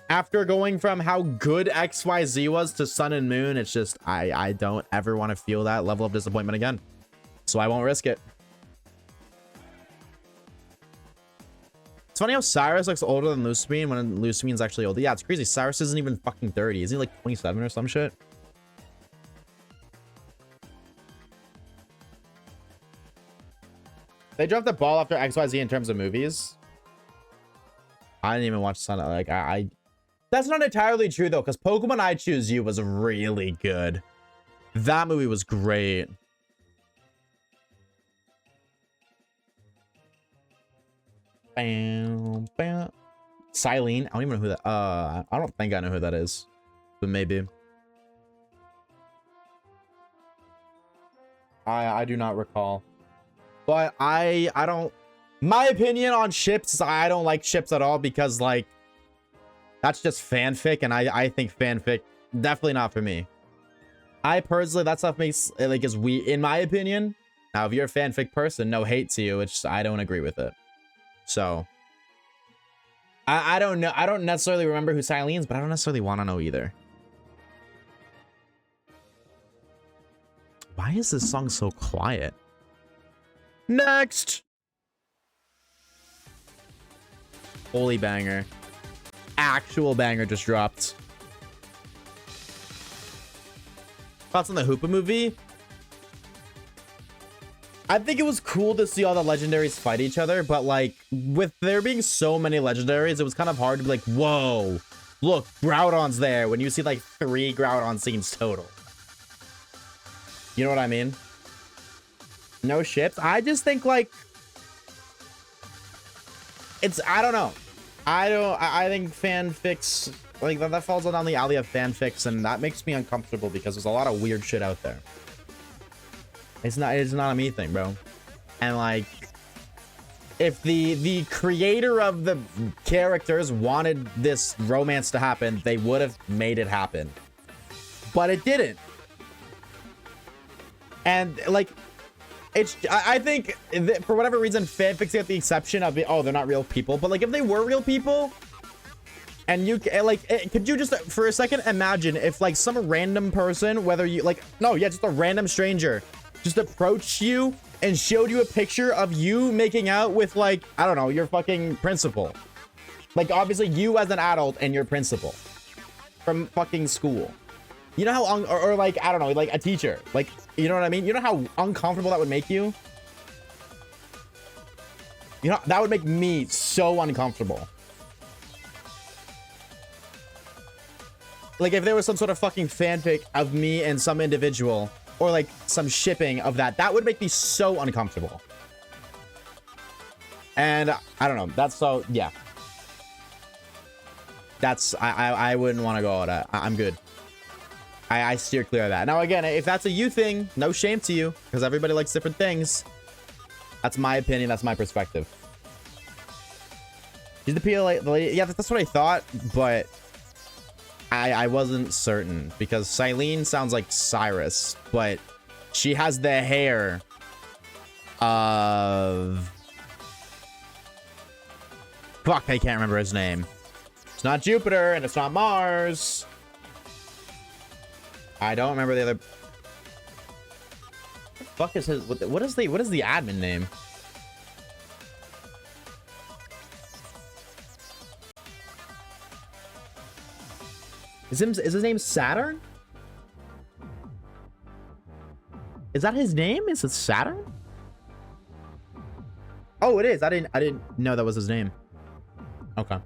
After going from how good XYZ was to Sun and Moon, it's just, I don't ever want to feel that level of disappointment again. So I won't risk it. It's funny how Cyrus looks older than Lucamine when Lucamine's actually older. Yeah, it's crazy. Cyrus isn't even fucking 30. Isn't he like 27 or some shit? They dropped the ball after XYZ in terms of movies. I didn't even watch Sun. Like, that's not entirely true, though, because Pokemon I Choose You was really good. That movie was great. Bam, bam. Silene. I don't even know who that. I don't think I know who that is, but maybe. I do not recall. But I don't. My opinion on ships, I don't like ships at all because like that's just fanfic, and I think fanfic definitely not for me. I personally, that stuff makes like is we in my opinion. Now, if you're a fanfic person, no hate to you. It's just, I don't agree with it. So I don't know. I don't necessarily remember who Silene's, but I don't necessarily want to know either. Why is this song so quiet? Next. Holy banger. Actual banger just dropped. Thoughts on the Hoopa movie? I think it was cool to see all the legendaries fight each other, but like with there being so many legendaries, it was kind of hard to be like, whoa, look, Groudon's there when you see like 3 Groudon scenes total. You know what I mean? No ships. I just think like it's, I don't know. I think fanfics like that falls down the alley of fanfics, and that makes me uncomfortable because there's a lot of weird shit out there. It's not a me thing, bro. And like if the creator of the characters wanted this romance to happen, they would have made it happen. But it didn't. And like it's, I think for whatever reason, fanfics get the exception of it. Oh, they're not real people. But like, if they were real people, and you like, could you just for a second imagine if like some random person, whether you like, no, yeah, just a random stranger, just approached you and showed you a picture of you making out with like, I don't know, your fucking principal. Like, obviously you as an adult and your principal from fucking school. You know how, or like, I don't know, like a teacher, like, you know what I mean? You know how uncomfortable that would make you? You know, that would make me so uncomfortable. Like if there was some sort of fucking fanfic of me and some individual, or like some shipping of that, that would make me so uncomfortable. And I don't know, that's so, yeah. That's, I wouldn't want to go all that. I'm good. I steer clear of that. Now, again, if that's a you thing, no shame to you, because everybody likes different things. That's my opinion. That's my perspective. She's the PLA lady. Yeah, that's what I thought, but I wasn't certain because Silene sounds like Cyrus, but she has the hair of... Fuck, I can't remember his name. It's not Jupiter, and it's not Mars. I don't remember the other. What the fuck is his? What is the admin name? Is his name Saturn? Is that his name? Is it Saturn? Oh, it is. I didn't know that was his name. Okay.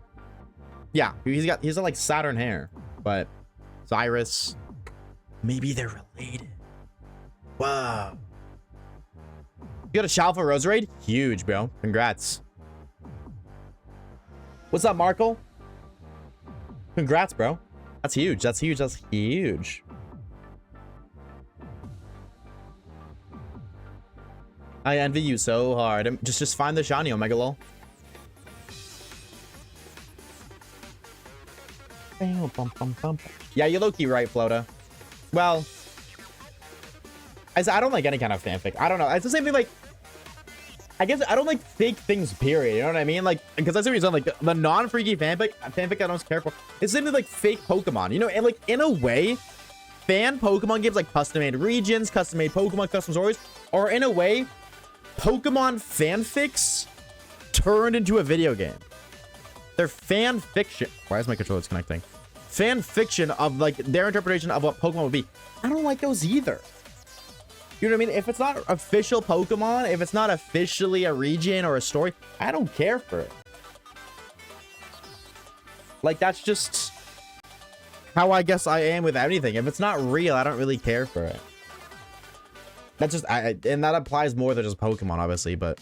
Yeah, he's got like Saturn hair, but Cyrus, maybe they're related. Wow. You got a shout for Rose Raid? Huge, bro. Congrats. What's up, Markle? Congrats, bro. That's huge. That's huge. That's huge. I envy you so hard. Just find the shiny Omega lol. Yeah, you're low-key right, Flota. Well, I don't like any kind of fanfic. I don't know. It's the same thing, like, I guess I don't like fake things, period. You know what I mean? Like, because that's the reason, like, the non-freaky fanfic I don't care for. It's simply like fake Pokemon, you know? And, like, in a way, fan Pokemon games, like custom-made regions, custom-made Pokemon, custom stories, or in a way, Pokemon fanfics turned into a video game. They're fan fiction. Why is my controller disconnecting? Fan fiction of like their interpretation of what Pokemon would be. I don't like those either. You know what I mean? If it's not official Pokemon, if it's not officially a region or a story, I don't care for it. Like, that's just how I guess I am with anything. If it's not real, I don't really care for it. That's just, and that applies more than just Pokemon, obviously, but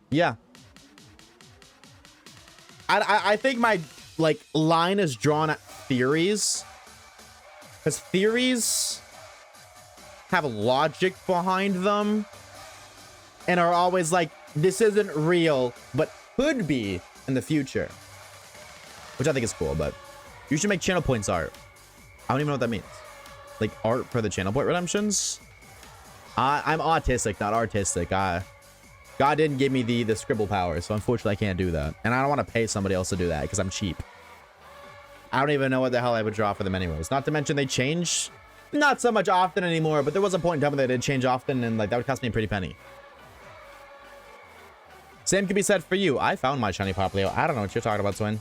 yeah. I think my, like, line is drawn at theories. Because theories have logic behind them. And are always like, this isn't real, but could be in the future. Which I think is cool, but you should make channel points art. I don't even know what that means. Like, art for the channel point redemptions? I'm autistic, not artistic. God didn't give me the scribble power, so unfortunately I can't do that. And I don't want to pay somebody else to do that because I'm cheap. I don't even know what the hell I would draw for them anyways. Not to mention they change not so much often anymore, but there was a point in time where they did change often, and like that would cost me a pretty penny. Same could be said for you. I found my shiny Poplio. I don't know what you're talking about, Twin.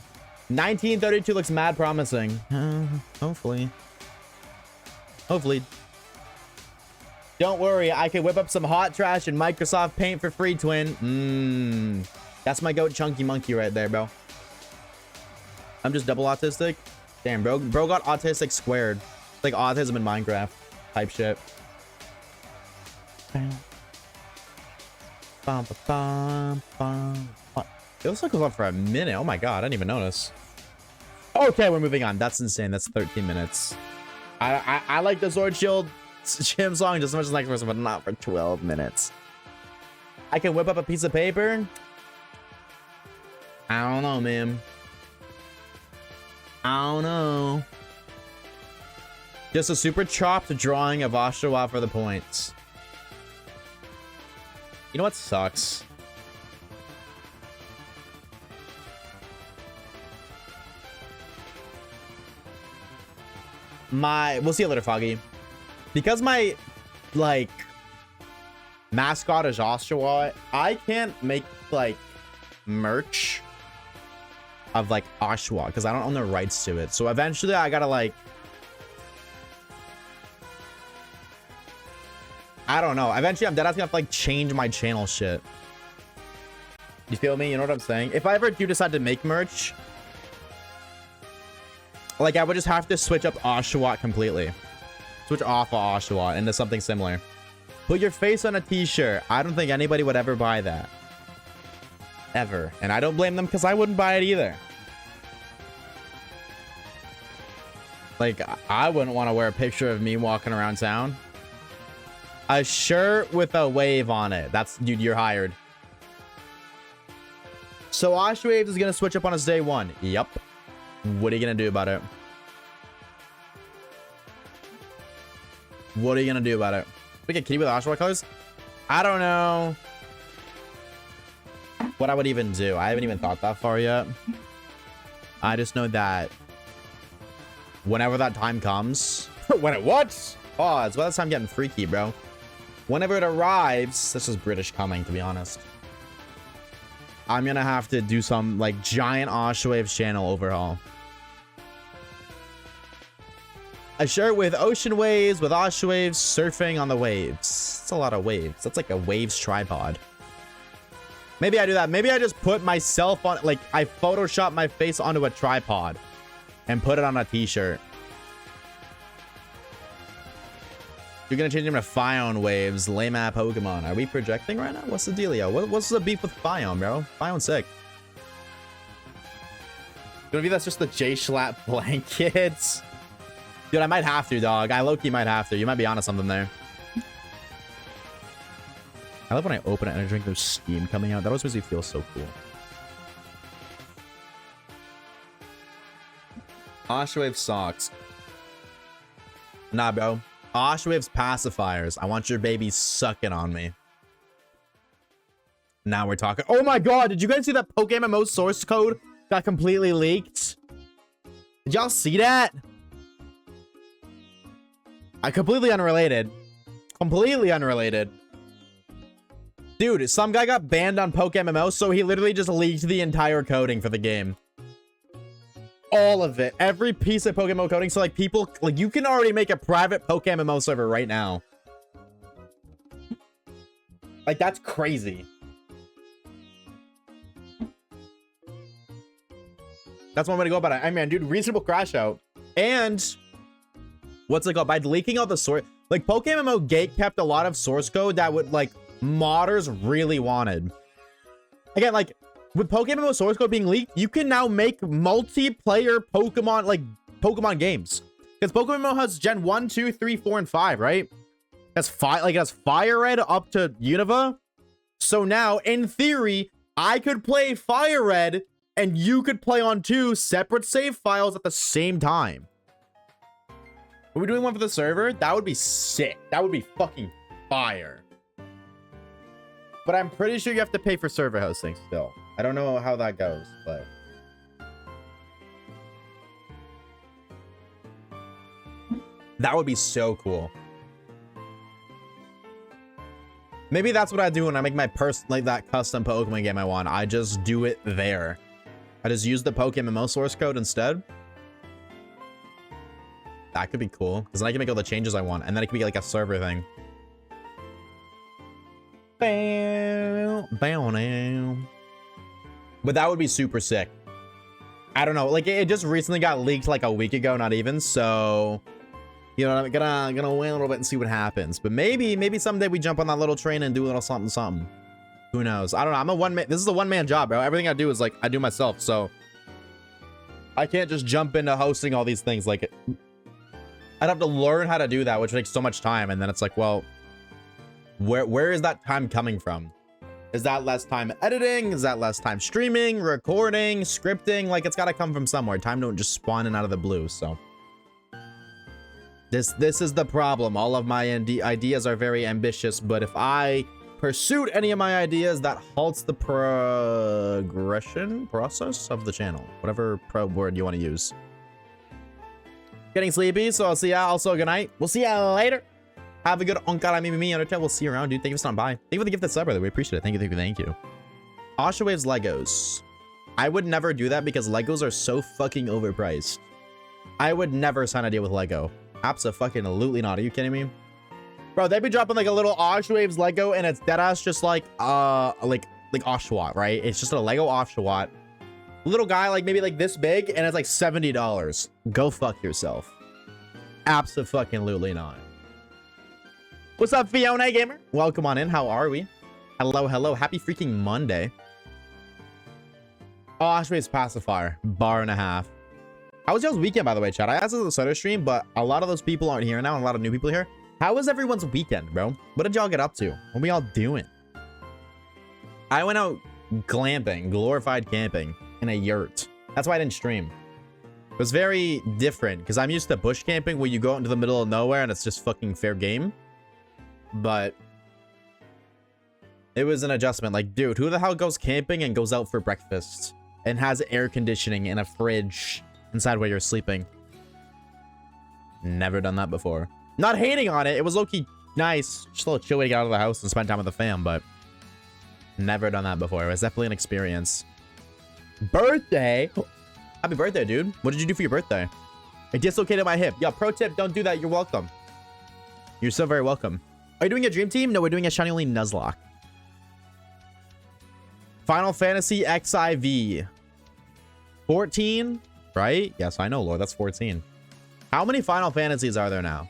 1932 looks mad promising. Hopefully. Hopefully. Don't worry, I can whip up some hot trash in Microsoft Paint for free, Twin. That's my goat chunky monkey right there, bro. I'm just double autistic. Damn, bro got autistic squared. It's like autism in Minecraft type shit. It looks like it was on for a minute. Oh my god, I didn't even notice. Okay, we're moving on. That's insane. That's 13 minutes. I like the Sword Shield Chim song just as much as the next person, but not for 12 minutes. I can whip up a piece of paper. I don't know, man. I don't know. Just a super chopped drawing of Oshawa for the points. You know what sucks? We'll see you later, Foggy. Because my, like, mascot is Oshawa, I can't make, like, merch of, like, Oshawa because I don't own the rights to it. So eventually I gotta, like, I don't know. Eventually I'm dead ass gonna have to, like, change my channel shit. You feel me? You know what I'm saying? If I ever do decide to make merch, like, I would just have to switch up Oshawa completely. Switch off of Oshawa into something similar. Put your face on a t-shirt. I don't think anybody would ever buy that. Ever. And I don't blame them because I wouldn't buy it either. Like, I wouldn't want to wear a picture of me walking around town. A shirt with a wave on it. That's, dude, you're hired. So Oshawaves is going to switch up on us day one. Yup. What are you going to do about it? What are you going to do about it? We get kitty with Oshawa colors? I don't know what I would even do. I haven't even thought that far yet. I just know that whenever that time comes... when it what? Oh, it's by the time getting freaky, bro. Whenever it arrives... This is British coming, to be honest. I'm gonna have to do some, like, giant Oshawaves channel overhaul. A shirt with ocean waves, with Oshawaves, surfing on the waves. It's a lot of waves. That's like a waves tripod. Maybe I do that. Maybe I just put myself on, like, I Photoshop my face onto a tripod and put it on a t-shirt. You're gonna change him to Fion waves. Lame app Pokemon. Are we projecting right now? What's the dealio? What's the beef with Fion, bro? Fion's sick. Maybe that's just the J-Schlatt blankets. Dude, I might have to, dog. I low-key might have to. You might be onto something there. I love when I open it and I drink there's steam coming out. That always makes me feel so cool. Oshawave socks. Nah, bro. Oshawave's pacifiers. I want your baby sucking on me. Now we're talking. Oh my god, did you guys see that PokeMMO source code got completely leaked? Did y'all see that? Completely unrelated. Completely unrelated. Dude, some guy got banned on PokeMMO, so he literally just leaked the entire coding for the game. All of it. Every piece of PokeMMO coding. So, like, people... Like, you can already make a private PokeMMO server right now. Like, that's crazy. That's one way to go about it. I mean, dude, reasonable crash out. And... What's it called? By leaking all the source... Like, PokeMMO gate kept a lot of source code that would, like... modders really wanted. Again, like, with Pokemon source code being leaked, you can now make multiplayer Pokemon, like, Pokemon games. Because Pokemon has Gen 1, 2, 3, 4, and 5, right? That's it has Fire Red up to Unova. So now, in theory, I could play Fire Red, and you could play on 2 separate save files at the same time. Are we doing one for the server? That would be sick. That would be fucking fire. But I'm pretty sure you have to pay for server hosting still. I don't know how that goes, but... That would be so cool. Maybe that's what I do when I make my like that custom Pokemon game I want. I just do it there. I just use the PokeMMO source code instead. That could be cool. Because then I can make all the changes I want. And then it could be like a server thing. But that would be super sick. I don't know, like it just recently got leaked like a week ago, not even, so you know, I'm gonna wait a little bit and see what happens. But maybe someday we jump on that little train and do a little something. Who knows? I don't know. I'm a one-man. This is a one-man job, bro. Everything I do is like I do myself, so I can't just jump into hosting all these things. Like I'd have to learn how to do that, which takes so much time, and then it's like, well, where is that time coming from? Is that less time editing? Is that less time streaming, recording, scripting? Like, it's got to come from somewhere. Time don't just spawn in out of the blue. So this is the problem. All of my ideas are very ambitious, but if I pursued any of my ideas, that halts the process of the channel. Whatever word you want to use. Getting sleepy, so I'll see ya. Also, good night. We'll see ya later. Have a good Onkara Mimi Undertale. We'll see you around, dude. Thank you for stopping by. Thank you for the gifted sub, brother. We appreciate it. Thank you, thank you. Oshawaves Legos. I would never do that because Legos are so fucking overpriced. I would never sign a deal with Lego. Abso-fucking-lutely not. Are you kidding me? Bro, they'd be dropping like a little Oshawaves Lego and it's deadass just like Oshawott, right? It's just a Lego Oshawott. Little guy, like maybe like this big, and it's like $70. Go fuck yourself. Abso-fucking-lutely not. What's up, Fiona Gamer? Welcome on in. How are we? Hello, hello. Happy freaking Monday. Oh, Oshawaves pacifier. Bar and a half. How was y'all's weekend, by the way, chat? I asked this at the Soda stream, but a lot of those people aren't here now, and a lot of new people here. How was everyone's weekend, bro? What did y'all get up to? What were y'all doing? I went out glamping, glorified camping, in a yurt. That's why I didn't stream. It was very different, because I'm used to bush camping, where you go out into the middle of nowhere, and it's just fucking fair game. But it was an adjustment. Like, dude, who the hell goes camping and goes out for breakfast and has air conditioning and a fridge inside where you're sleeping? Never done that before. Not hating on it. It was low-key nice. Just a little chill way to get out of the house and spend time with the fam, but never done that before. It was definitely an experience. Birthday. Happy birthday, dude. What did you do for your birthday? I dislocated my hip. Yeah, pro tip, don't do that. You're welcome. You're so very welcome. Are you doing a dream team? No, we're doing a shiny only Nuzlocke. Final Fantasy XIV. 14, right? Yes, I know, Lord. That's 14. How many Final Fantasies are there now?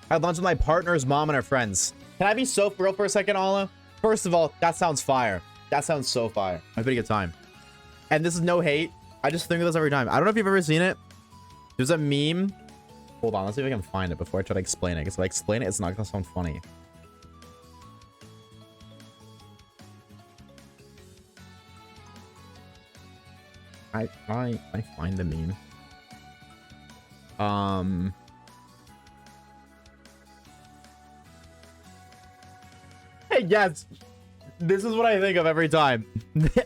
I had lunch with my partner's mom and her friends. Can I be so for real for a second, Ola? First of all, that sounds fire. That sounds so fire. I had a good time. And this is no hate. I just think of this every time. I don't know if you've ever seen it. There's a meme. Hold on, let's see if I can find it before I try to explain it. Because if I explain it, it's not going to sound funny. I find the meme. Hey, yes. This is what I think of every time.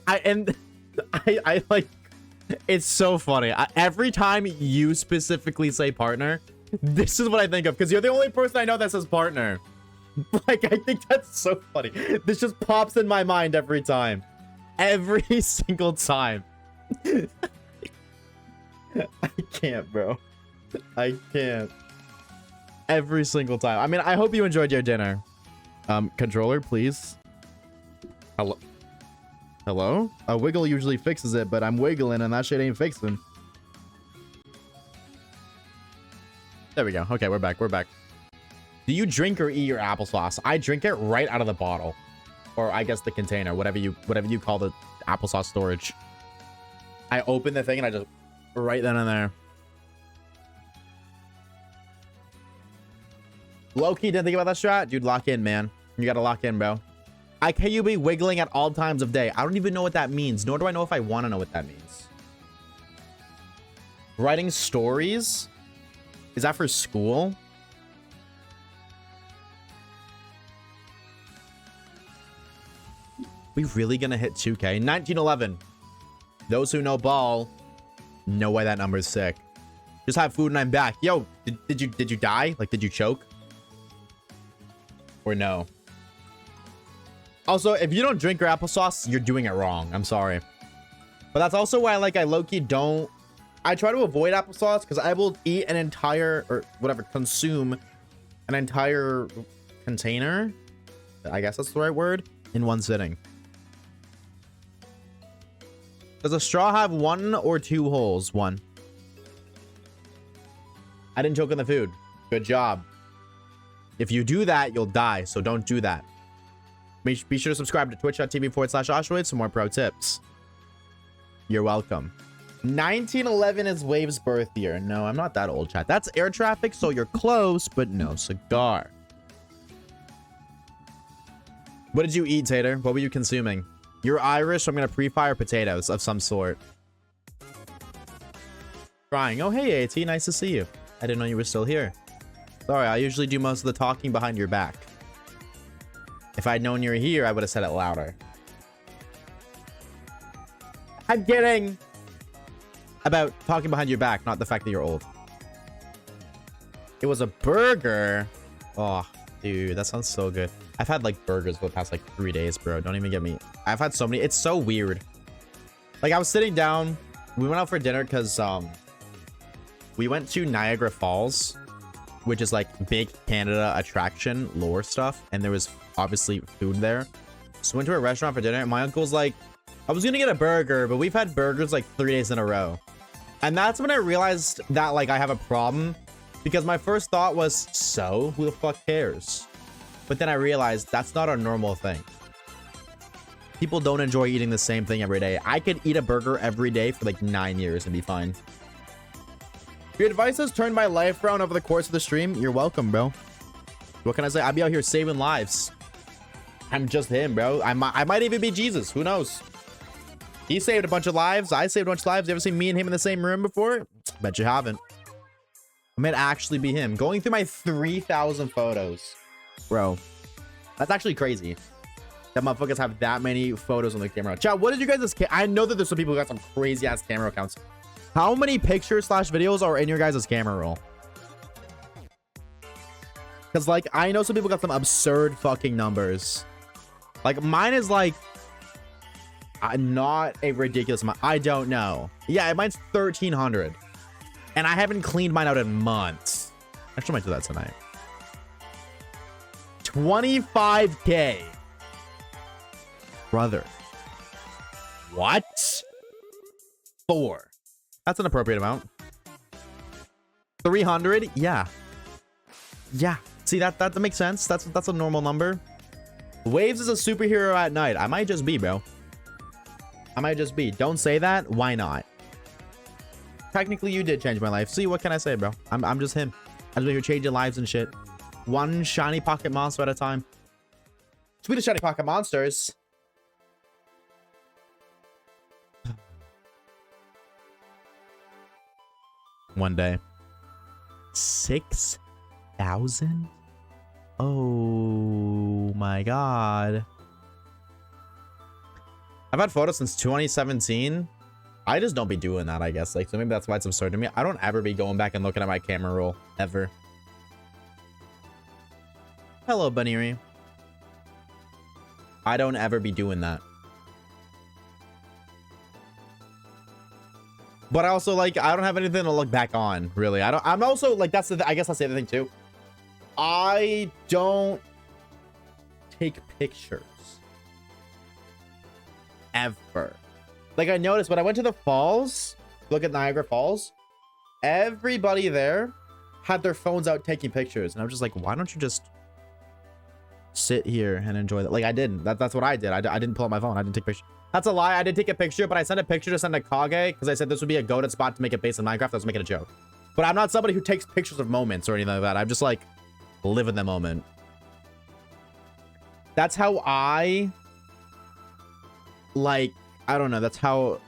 I like, it's so funny. Every time you specifically say partner, this is what I think of, because you're the only person I know that says partner. Like, I think that's so funny. This just pops in my mind every time. Every single time. I can't, bro. I can't. Every single time. I mean, I hope you enjoyed your dinner. Controller, please. Hello? Hello? A wiggle usually fixes it, but I'm wiggling and that shit ain't fixing. There we go. Okay, we're back. We're back. Do you drink or eat your applesauce? I drink it right out of the bottle. Or I guess the container, whatever you call the applesauce storage. I open the thing and I just right then and there. Low-key didn't think about that strat. Dude, lock in, man. You gotta lock in, bro. I can you be wiggling at all times of day. I don't even know what that means, nor do I know if I want to know what that means. Writing stories? Is that for school? We really gonna hit 2K? 1911. Those who know ball know why that number is sick. Just have food and I'm back. Yo, did you die? Like, did you choke? Or no? Also, if you don't drink your applesauce, you're doing it wrong. I'm sorry. But that's also why, like, I low-key don't... I try to avoid applesauce because I will eat an entire, or whatever, consume an entire container. I guess that's the right word. In one sitting. Does a straw have 1 or 2 holes? 1. I didn't choke on the food. Good job. If you do that, you'll die. So don't do that. Be sure to subscribe to twitch.tv/Oshawaves for more pro tips. You're welcome. 1911 is Wave's birth year. No, I'm not that old, chat. That's air traffic, so you're close, but no cigar. What did you eat, Tater? What were you consuming? You're Irish, so I'm going to pre-fire potatoes of some sort. Crying. Oh, hey, AT. Nice to see you. I didn't know you were still here. Sorry, I usually do most of the talking behind your back. If I'd known you were here, I would have said it louder. I'm kidding about talking behind your back, not the fact that you're old. It was a burger. Oh, dude, that sounds so good. I've had like burgers for the past like 3 days, bro. Don't even get me. I've had so many. It's so weird. Like, I was sitting down. We went out for dinner because we went to Niagara Falls, which is like big Canada attraction lore stuff, and there was obviously food there. So we went to a restaurant for dinner, and my uncle's like, I was gonna get a burger, but we've had burgers like 3 days in a row. And that's when I realized that like I have a problem, because my first thought was, so who the fuck cares? But then I realized that's not a normal thing. People don't enjoy eating the same thing every day. I could eat a burger every day for like 9 years and be fine. Your advice has turned my life around over the course of the stream. You're welcome, bro. What can I say? I'll be out here saving lives. I'm just him, bro. I might even be Jesus. Who knows? He saved a bunch of lives. I saved a bunch of lives. You ever seen me and him in the same room before? Bet you haven't. I might actually be him. Going through my 3,000 photos. Bro, that's actually crazy. That motherfuckers have that many photos on the camera. Chat, what did you guys... I know that there's some people who got some crazy-ass camera accounts. How many pictures / videos are in your guys' camera roll? Because, like, I know some people got some absurd fucking numbers. Like, mine is, like... Not a ridiculous amount. I don't know. Yeah, mine's 1,300. And I haven't cleaned mine out in months. Actually, I might do that tonight. 25K. Brother. What? 4. That's an appropriate amount. 300? Yeah. Yeah. See, that makes sense. That's a normal number. Waves is a superhero at night. I might just be, bro. I might just be. Don't say that. Why not? Technically, you did change my life. See, what can I say, bro? I'm just him. I'm just here changing lives and shit. One shiny pocket monster at a time. Speaking of shiny pocket monsters. One day. 6,000? Oh my god. I've had photos since 2017. I just don't be doing that, I guess. Like, so maybe that's why it's absurd to me. I don't ever be going back and looking at my camera roll. Ever. Hello, Bunny. I don't ever be doing that. But I also, like, I don't have anything to look back on, really. I'm also, like, that's the, I guess that's the other thing, too. I don't take pictures. Ever. Like, I noticed when I went to the falls, look at Niagara Falls, everybody there had their phones out taking pictures. And I was just like, why don't you just sit here and enjoy that? Like, I didn't. That's what I did. I didn't pull out my phone. I didn't take pictures. That's a lie. I did take a picture, but I sent a picture to send to Kage because I said this would be a goated spot to make it based on Minecraft. I was making a joke. But I'm not somebody who takes pictures of moments or anything like that. I'm just like, live in the moment. That's how I, like, I don't know. That's how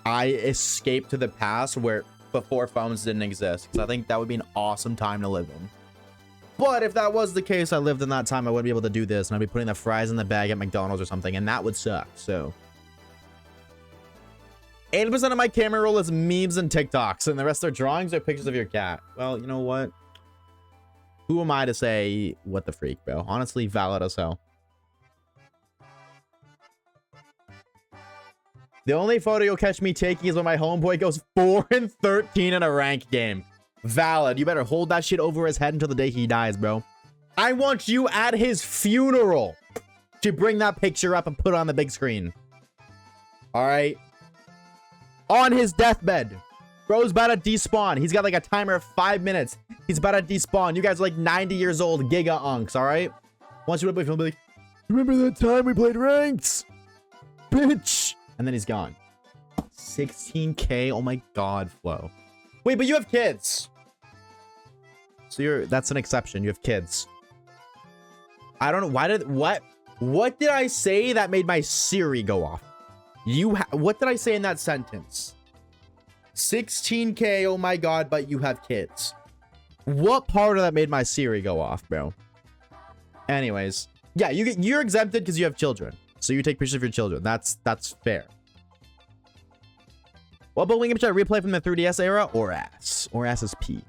I escape to the past where before phones didn't exist. Because I think that would be an awesome time to live in. But if that was the case, I lived in that time, I wouldn't be able to do this. And I'd be putting the fries in the bag at McDonald's or something. And that would suck. So 80% of my camera roll is memes and TikToks. And the rest are drawings or pictures of your cat. Well, you know what? Who am I to say what the freak, bro? Honestly, valid as hell. The only photo you'll catch me taking is when my homeboy goes 4-13 in a ranked game. Valid. You better hold that shit over his head until the day he dies, bro. I want you at his funeral to bring that picture up and put it on the big screen. All right. On his deathbed. Bro's about to despawn. He's got like a timer of 5 minutes. He's about to despawn. You guys are like 90 years old. Giga unks, all right? Once you play film, be like, remember that time we played ranks? Bitch. And then he's gone. 16K. Oh my god, Flo. Wait, but you have kids. So that's an exception. You have kids. I don't know. What did I say that made my Siri go off? What did I say in that sentence? 16K. Oh my god, but you have kids. What part of that made my Siri go off, bro? Anyways, yeah, you're exempted because you have children. So you take pictures of your children. That's fair. What bowling game should I replay from the 3DS era? Or ass. Or ass is P.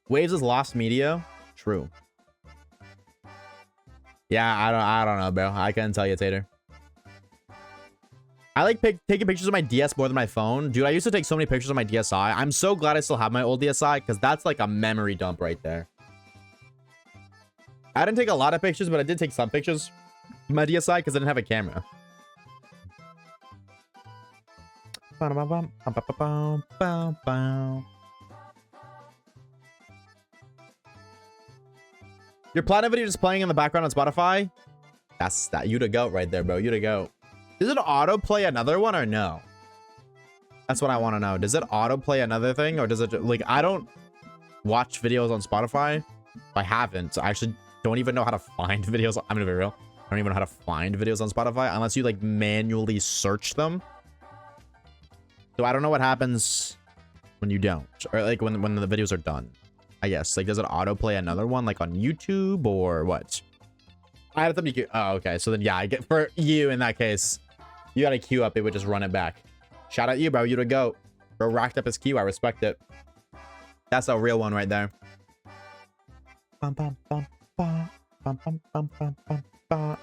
Waves is lost media. True. Yeah, I don't know, bro. I couldn't tell you, Tater. I like taking pictures of my DS more than my phone. Dude, I used to take so many pictures of my DSi. I'm so glad I still have my old DSi because that's like a memory dump right there. I didn't take a lot of pictures, but I did take some pictures of my DSi because I didn't have a camera. Your platinum video just playing in the background on Spotify? That's that. You to go right there, bro. You to go. Does it autoplay another one or no? That's what I want to know. Does it autoplay another thing or does it like I don't watch videos on Spotify? I haven't. I actually don't even know how to find videos. I'm gonna be real. I don't even know how to find videos on Spotify unless you like manually search them. So I don't know what happens when you don't, or like when the videos are done. I guess like does it autoplay another one like on YouTube or what? I had something you. Oh, okay. So then yeah, I get for you in that case. You got to queue up. It would just run it back. Shout out you, bro. You to go. Bro racked up his queue. I respect it. That's a real one right there. Bum, bum, bum, bum, bum, bum, bum, bum, bum, bum.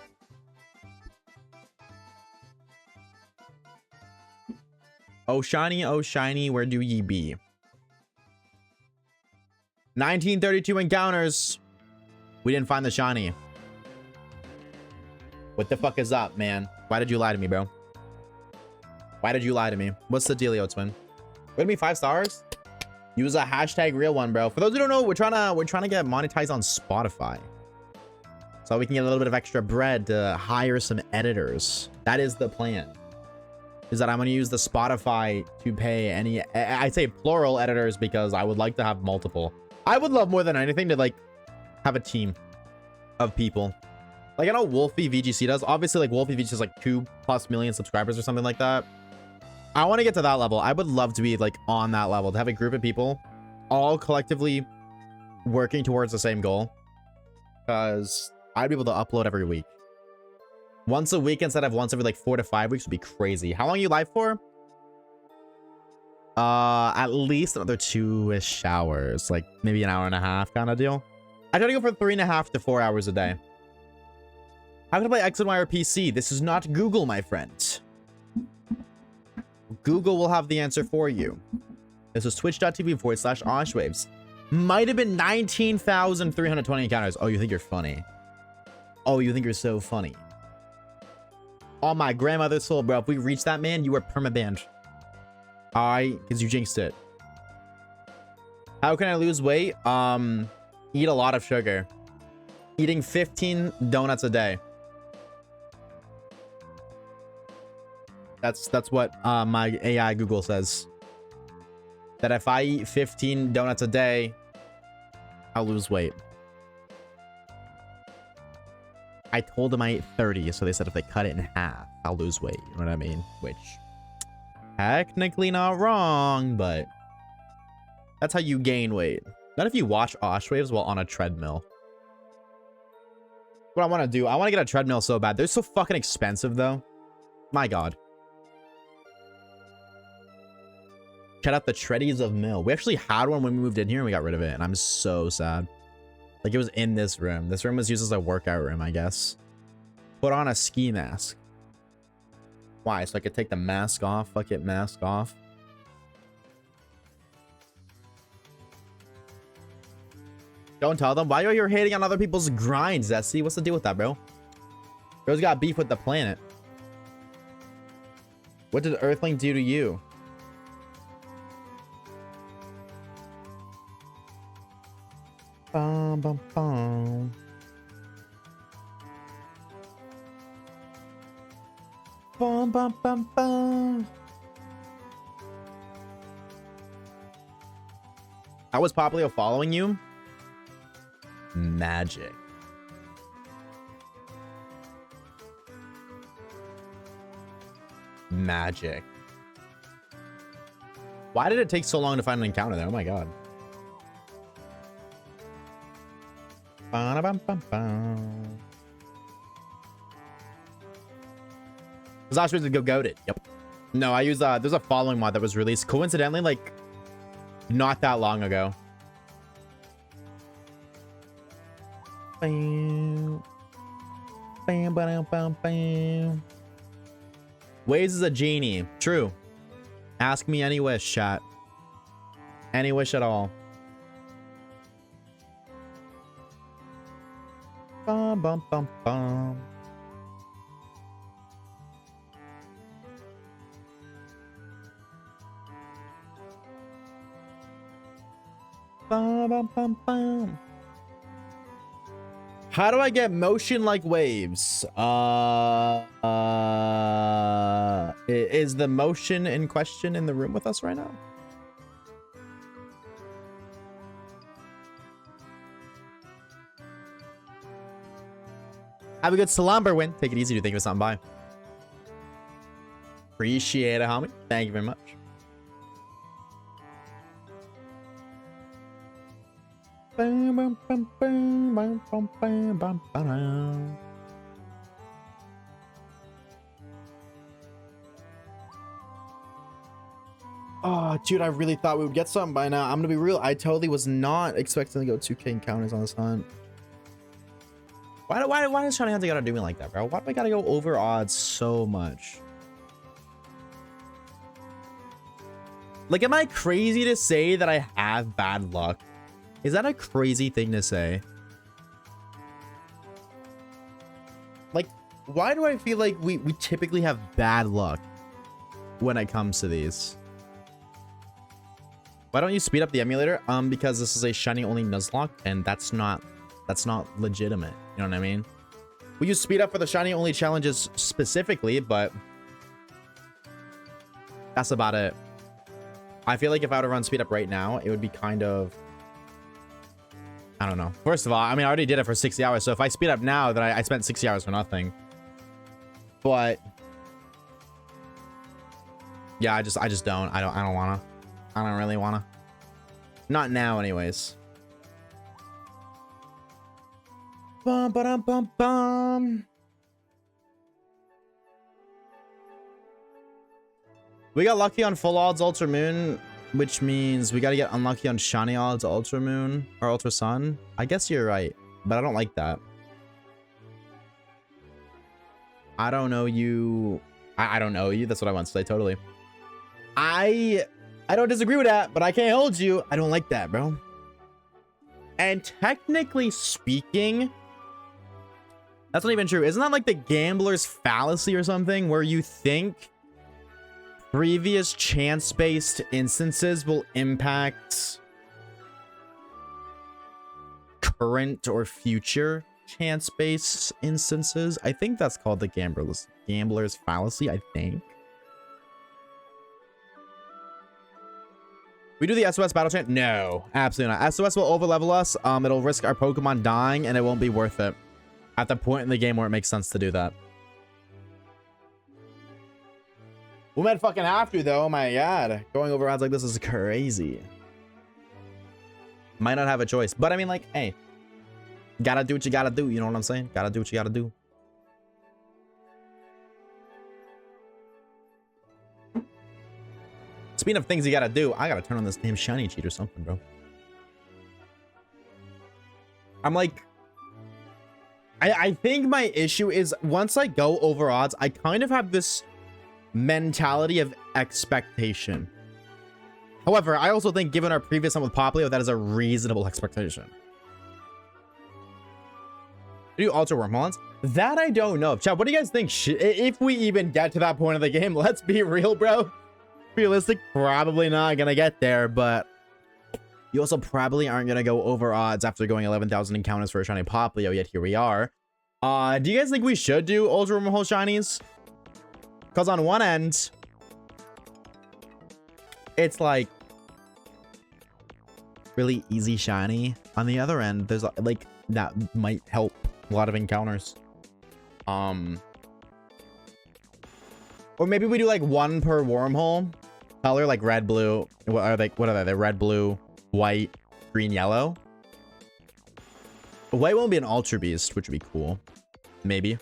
Oh shiny, where do ye be? 1932 encounters. We didn't find the shiny. What the fuck is up, man? Why did you lie to me, bro? Why did you lie to me? What's the dealio, twin? Would it be 5 stars? Use a hashtag real one, bro. For those who don't know, we're trying to get monetized on Spotify, so we can get a little bit of extra bread to hire some editors. That is the plan. Is that I'm gonna use the Spotify to pay any, I say plural editors because I would like to have multiple. I would love more than anything to like have a team of people. Like I know Wolfie VGC does. Obviously, like Wolfie VGC has like 2+ million subscribers or something like that. I want to get to that level. I would love to be like on that level, to have a group of people all collectively working towards the same goal, because I'd be able to upload every week. Once a week instead of once every like 4 to 5 weeks would be crazy. How long are you live for? At least another 2-ish hours, like maybe an hour and a half kind of deal. I try to go for 3.5 to 4 hours a day. How can I play X and Y or PC? This is not Google, my friend. Google will have the answer for you. This is twitch.tv/Oshawaves. Might have been 19,320 encounters. Oh, you think you're funny? Oh, you think you're so funny? Oh, my grandmother's soul, bro. If we reach that, man, you are permabanned. Because you jinxed it. How can I lose weight? Eat a lot of sugar. Eating 15 donuts a day. That's what my AI Google says. That if I eat 15 donuts a day, I'll lose weight. I told them I ate 30, so they said if they cut it in half, I'll lose weight. You know what I mean? Which, technically not wrong, but that's how you gain weight. Not if you watch Oshawaves while on a treadmill. What I want to do, I want to get a treadmill so bad. They're so fucking expensive, though. My God. Check out the Treadies of Mill. We actually had one when we moved in here and we got rid of it, and I'm so sad. Like, it was in this room. This room was used as a workout room, I guess. Put on a ski mask. Why? So I could take the mask off? Fuck it, mask off. Don't tell them. Why are you hating on other people's grinds, Zesty? What's the deal with that, bro? Bro's got beef with the planet. What did Earthling do to you? Bum, bum, bum. Bum, bum, bum, bum. How was Poplio following you? Magic. Magic. Why did it take so long to find an encounter there? Oh my God. Oshawaves would go goated. Yep. No, I use there's a following mod that was released coincidentally like not that long ago. Bam. Bam, bam, bam, bam. Waze is a genie. True. Ask me any wish, chat. Any wish at all. Bum, bum, bum, bum. Bum, bum, bum, bum. How do I get motion like waves? Is the motion in question in the room with us right now? Have a good slumber, Win. Take it easy. Do think of something. Bye. Appreciate it, homie. Thank you very much. Oh, dude, I really thought we would get something by now. I'm gonna be real. I totally was not expecting to go 2K encounters on this hunt. Why does Shiny Hunter gotta do me like that, bro? Why do I gotta go over odds so much? Like, am I crazy to say that I have bad luck? Is that a crazy thing to say? Like, why do I feel like we typically have bad luck when it comes to these? Why don't you speed up the emulator? Because this is a shiny only Nuzlocke, and that's not legitimate. You know what I mean? We use speed up for the shiny only challenges specifically, but that's about it. I feel like if I were to run speed up right now, it would be kind of, I don't know. First of all, I mean, I already did it for 60 hours. So if I speed up now, then I spent 60 hours for nothing. But yeah, I just don't. I don't wanna. I don't really wanna. Not now, anyways. Bum ba dum bum bum. We got lucky on full odds Ultra Moon, which means we gotta get unlucky on shiny odds Ultra Moon or Ultra Sun. I guess you're right, but I don't like that. I don't know you. I don't know you. That's what I want to say. Totally. I don't disagree with that, but I can't hold you. I don't like that, bro. And technically speaking, that's not even true. Isn't that like the gambler's fallacy or something, where you think previous chance-based instances will impact current or future chance-based instances? I think that's called the gambler's fallacy, I think. We do the SOS battle chant? No, absolutely not. SOS will overlevel us. It'll risk our Pokemon dying, and it won't be worth it at the point in the game where it makes sense to do that. We might fucking have to, though. Oh my god. Going over odds like this is crazy. Might not have a choice. But I mean, like, hey. Gotta do what you gotta do. You know what I'm saying? Gotta do what you gotta do. Speaking of things you gotta do, I gotta turn on this damn shiny cheat or something, bro. I'm like... I think my issue is once I go over odds, I kind of have this mentality of expectation. However, I also think given our previous one with Poplio, that is a reasonable expectation. Do Ultra Wormholes? That I don't know. Chat, what do you guys think? If we even get to that point of the game, let's be real, bro. Realistic, probably not gonna get there, but you also probably aren't gonna go over odds after going 11,000 encounters for a shiny Poplio, yet here we are. Do you guys think we should do Ultra Wormhole shinies? Because on one end, it's like really easy shiny. On the other end, there's like that might help a lot of encounters. Or maybe we do like one per wormhole color, like red, blue. What are they? They're red, blue, white, green, yellow. White won't be an Ultra Beast, which would be cool. Maybe.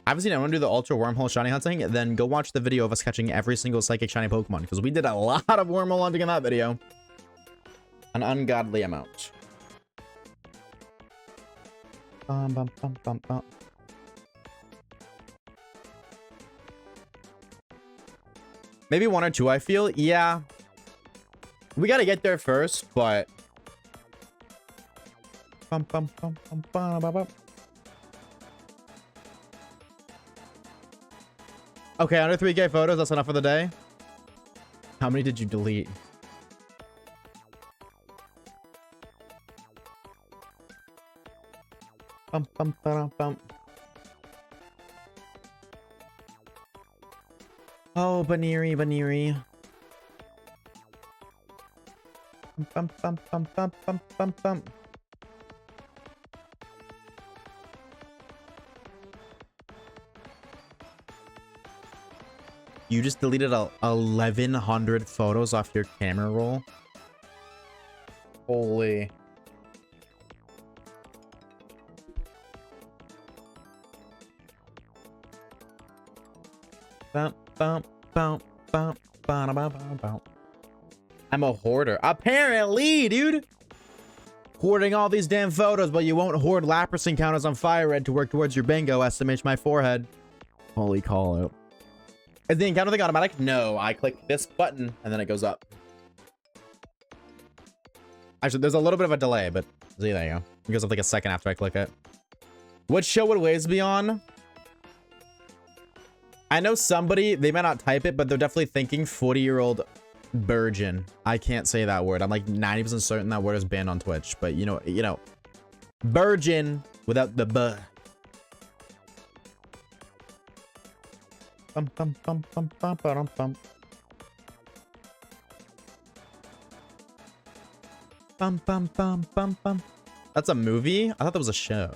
I haven't seen anyone do the Ultra Wormhole shiny hunting. Then go watch the video of us catching every single psychic shiny Pokemon, because we did a lot of wormhole hunting in that video. An ungodly amount. Bum, bum, bum, bum, bum. Maybe one or two, I feel. Yeah. We gotta get there first, but... Bum, bum, bum, bum, bum, bum, bum. Okay, under 3K photos, that's enough for the day. How many did you delete? Bum, bum, bum, bum. Oh, Baniri, Baniri. Bum, bum, bum, bum, bum, bum, bum. You just deleted 1,100 photos off your camera roll? Holy. Bum, bum, bum, bum, bum, bum, bum, bum. I'm a hoarder. Apparently, dude. Hoarding all these damn photos, but you won't hoard Lapras encounters on Fire Red to work towards your bingo. Estimates my forehead. Holy call out. Is the encounter thing automatic? No, I click this button and then it goes up. Actually, there's a little bit of a delay, but see, there you go. It goes up like a second after I click it. What show would Waves be on? I know somebody, they might not type it, but they're definitely thinking 40-year-old virgin. I can't say that word. I'm like 90% certain that word is banned on Twitch, but you know, virgin without the b. Bum, bum, bum, bum, bum, bum, bum. Bum, bum, bum, bum, bum. That's a movie? I thought that was a show.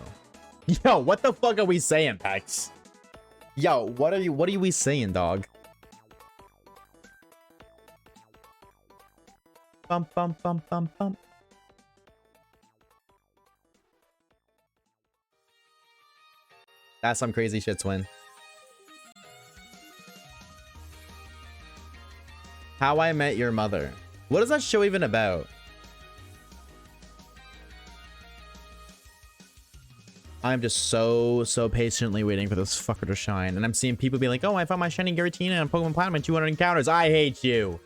Yo, what the fuck are we saying, Pex? Yo, what are we saying, dog? Bum, bum, bum, bum, bum. That's some crazy shit, Twin. How I Met Your Mother. What is that show even about? I'm just so patiently waiting for this fucker to shine. And I'm seeing people be like, oh, I found my shiny Giratina on Pokemon Platinum and 200 encounters. I hate you.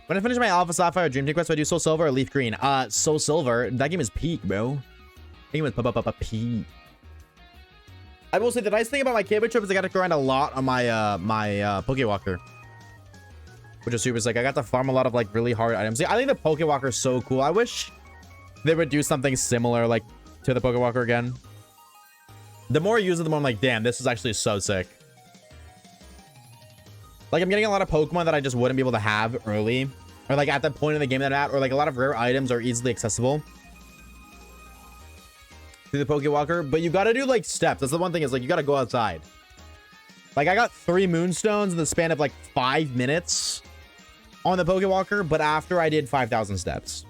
When I finish my Alpha Sapphire Dream Team quest, do I do Soul Silver or Leaf Green? Soul Silver. That game is peak, bro. That game is peak. I will say the nice thing about my cable trip is I got to grind a lot on my Pokewalker, which is super sick. I got to farm a lot of like really hard items. I think the Pokewalker is so cool. I wish they would do something similar like to the Pokewalker again. The more I use it, the more I'm like, damn, this is actually so sick. Like I'm getting a lot of Pokemon that I just wouldn't be able to have early, or like at the point in the game that I'm at, or like a lot of rare items are easily accessible through the Pokewalker. But you got to do like steps. That's the one thing, is like you got to go outside. Like I got 3 Moonstones in the span of like 5 minutes on the Pokewalker, but after I did 5,000 steps.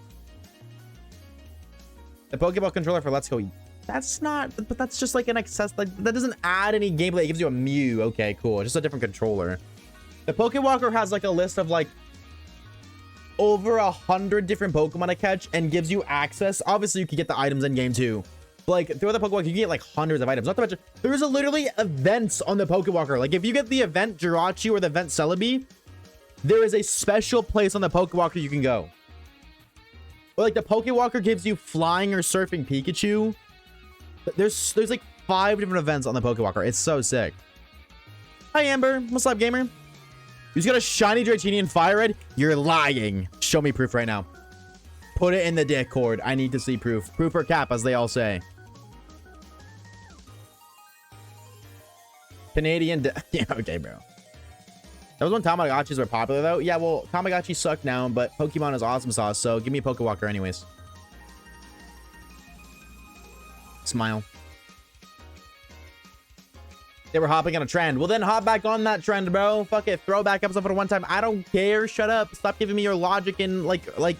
The Pokeball controller for Let's Go. That's not, but that's just like an access. Like that doesn't add any gameplay. It gives you a Mew. Okay, cool. Just a different controller. The Pokewalker has like a list of like over 100 different Pokemon to catch and gives you access. Obviously, you can get the items in game too. But like through the Pokewalker, you can get like hundreds of items. Not to mention, there's literally events on the Pokewalker. Like if you get the event Jirachi or the event Celebi, there is a special place on the Pokewalker you can go. Or like the Pokewalker gives you flying or surfing Pikachu. There's like 5 different events on the Pokewalker. It's so sick. Hi Amber, what's up, gamer? You just got a shiny Dratini and Fire Red? You're lying. Show me proof right now. Put it in the Discord. I need to see proof. Proof or cap, as they all say. Canadian. Yeah, okay, bro. That was when Tamagotchis were popular, though. Yeah, well, Tamagotchi suck now, but Pokemon is awesome sauce, so give me a Pokewalker anyways. Smile. They were hopping on a trend. Well, then hop back on that trend, bro. Fuck it. Throw back episode for one time. I don't care. Shut up. Stop giving me your logic and, like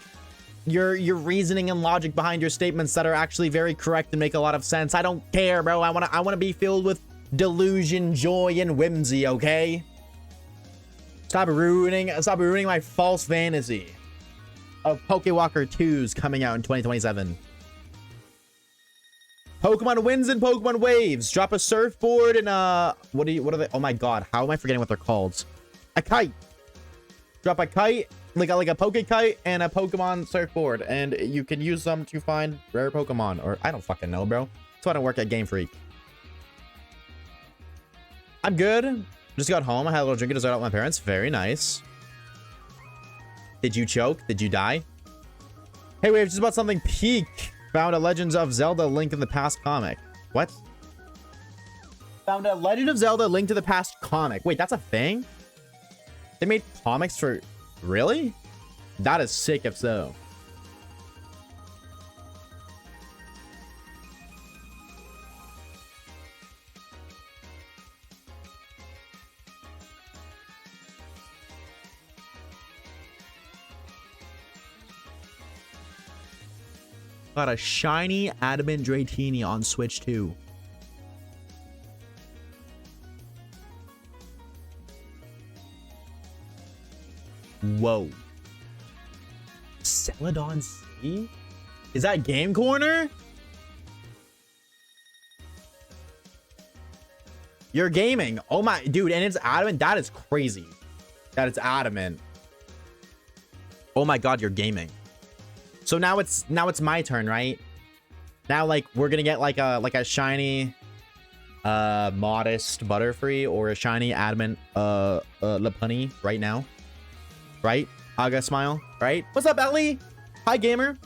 your reasoning and logic behind your statements that are actually very correct and make a lot of sense. I don't care, bro. I wanna be filled with delusion, joy, and whimsy, okay? Stop ruining my false fantasy of Pokewalker 2s coming out in 2027. Pokemon wins and Pokemon waves. Drop a surfboard and what are they? Oh my god, how am I forgetting what they're called? A kite. Drop a kite, like a Poke Kite and a Pokemon surfboard, and you can use them to find rare Pokemon. Or I don't fucking know, bro. That's why I don't work at Game Freak. I'm good. Just got home. I had a little drink of dessert out with my parents. Very nice. Did you choke? Did you die? Hey, we have just about something peak. Found a Legends of Zelda Link in the Past comic. What? Found a Legend of Zelda Link to the Past comic. Wait, that's a thing? They made comics for... Really? That is sick if so. Got a shiny Adamant Dratini on Switch 2. Whoa. Celadon C? Is that Game Corner? You're gaming. Oh my, dude. And it's adamant. That is crazy. That it's adamant. Oh my God, you're gaming. So now it's my turn, right? Now, like, we're gonna get like a shiny, modest Butterfree or a shiny adamant, Lopunny right now. Right? Aga smile, right? What's up, Ellie? Hi, gamer.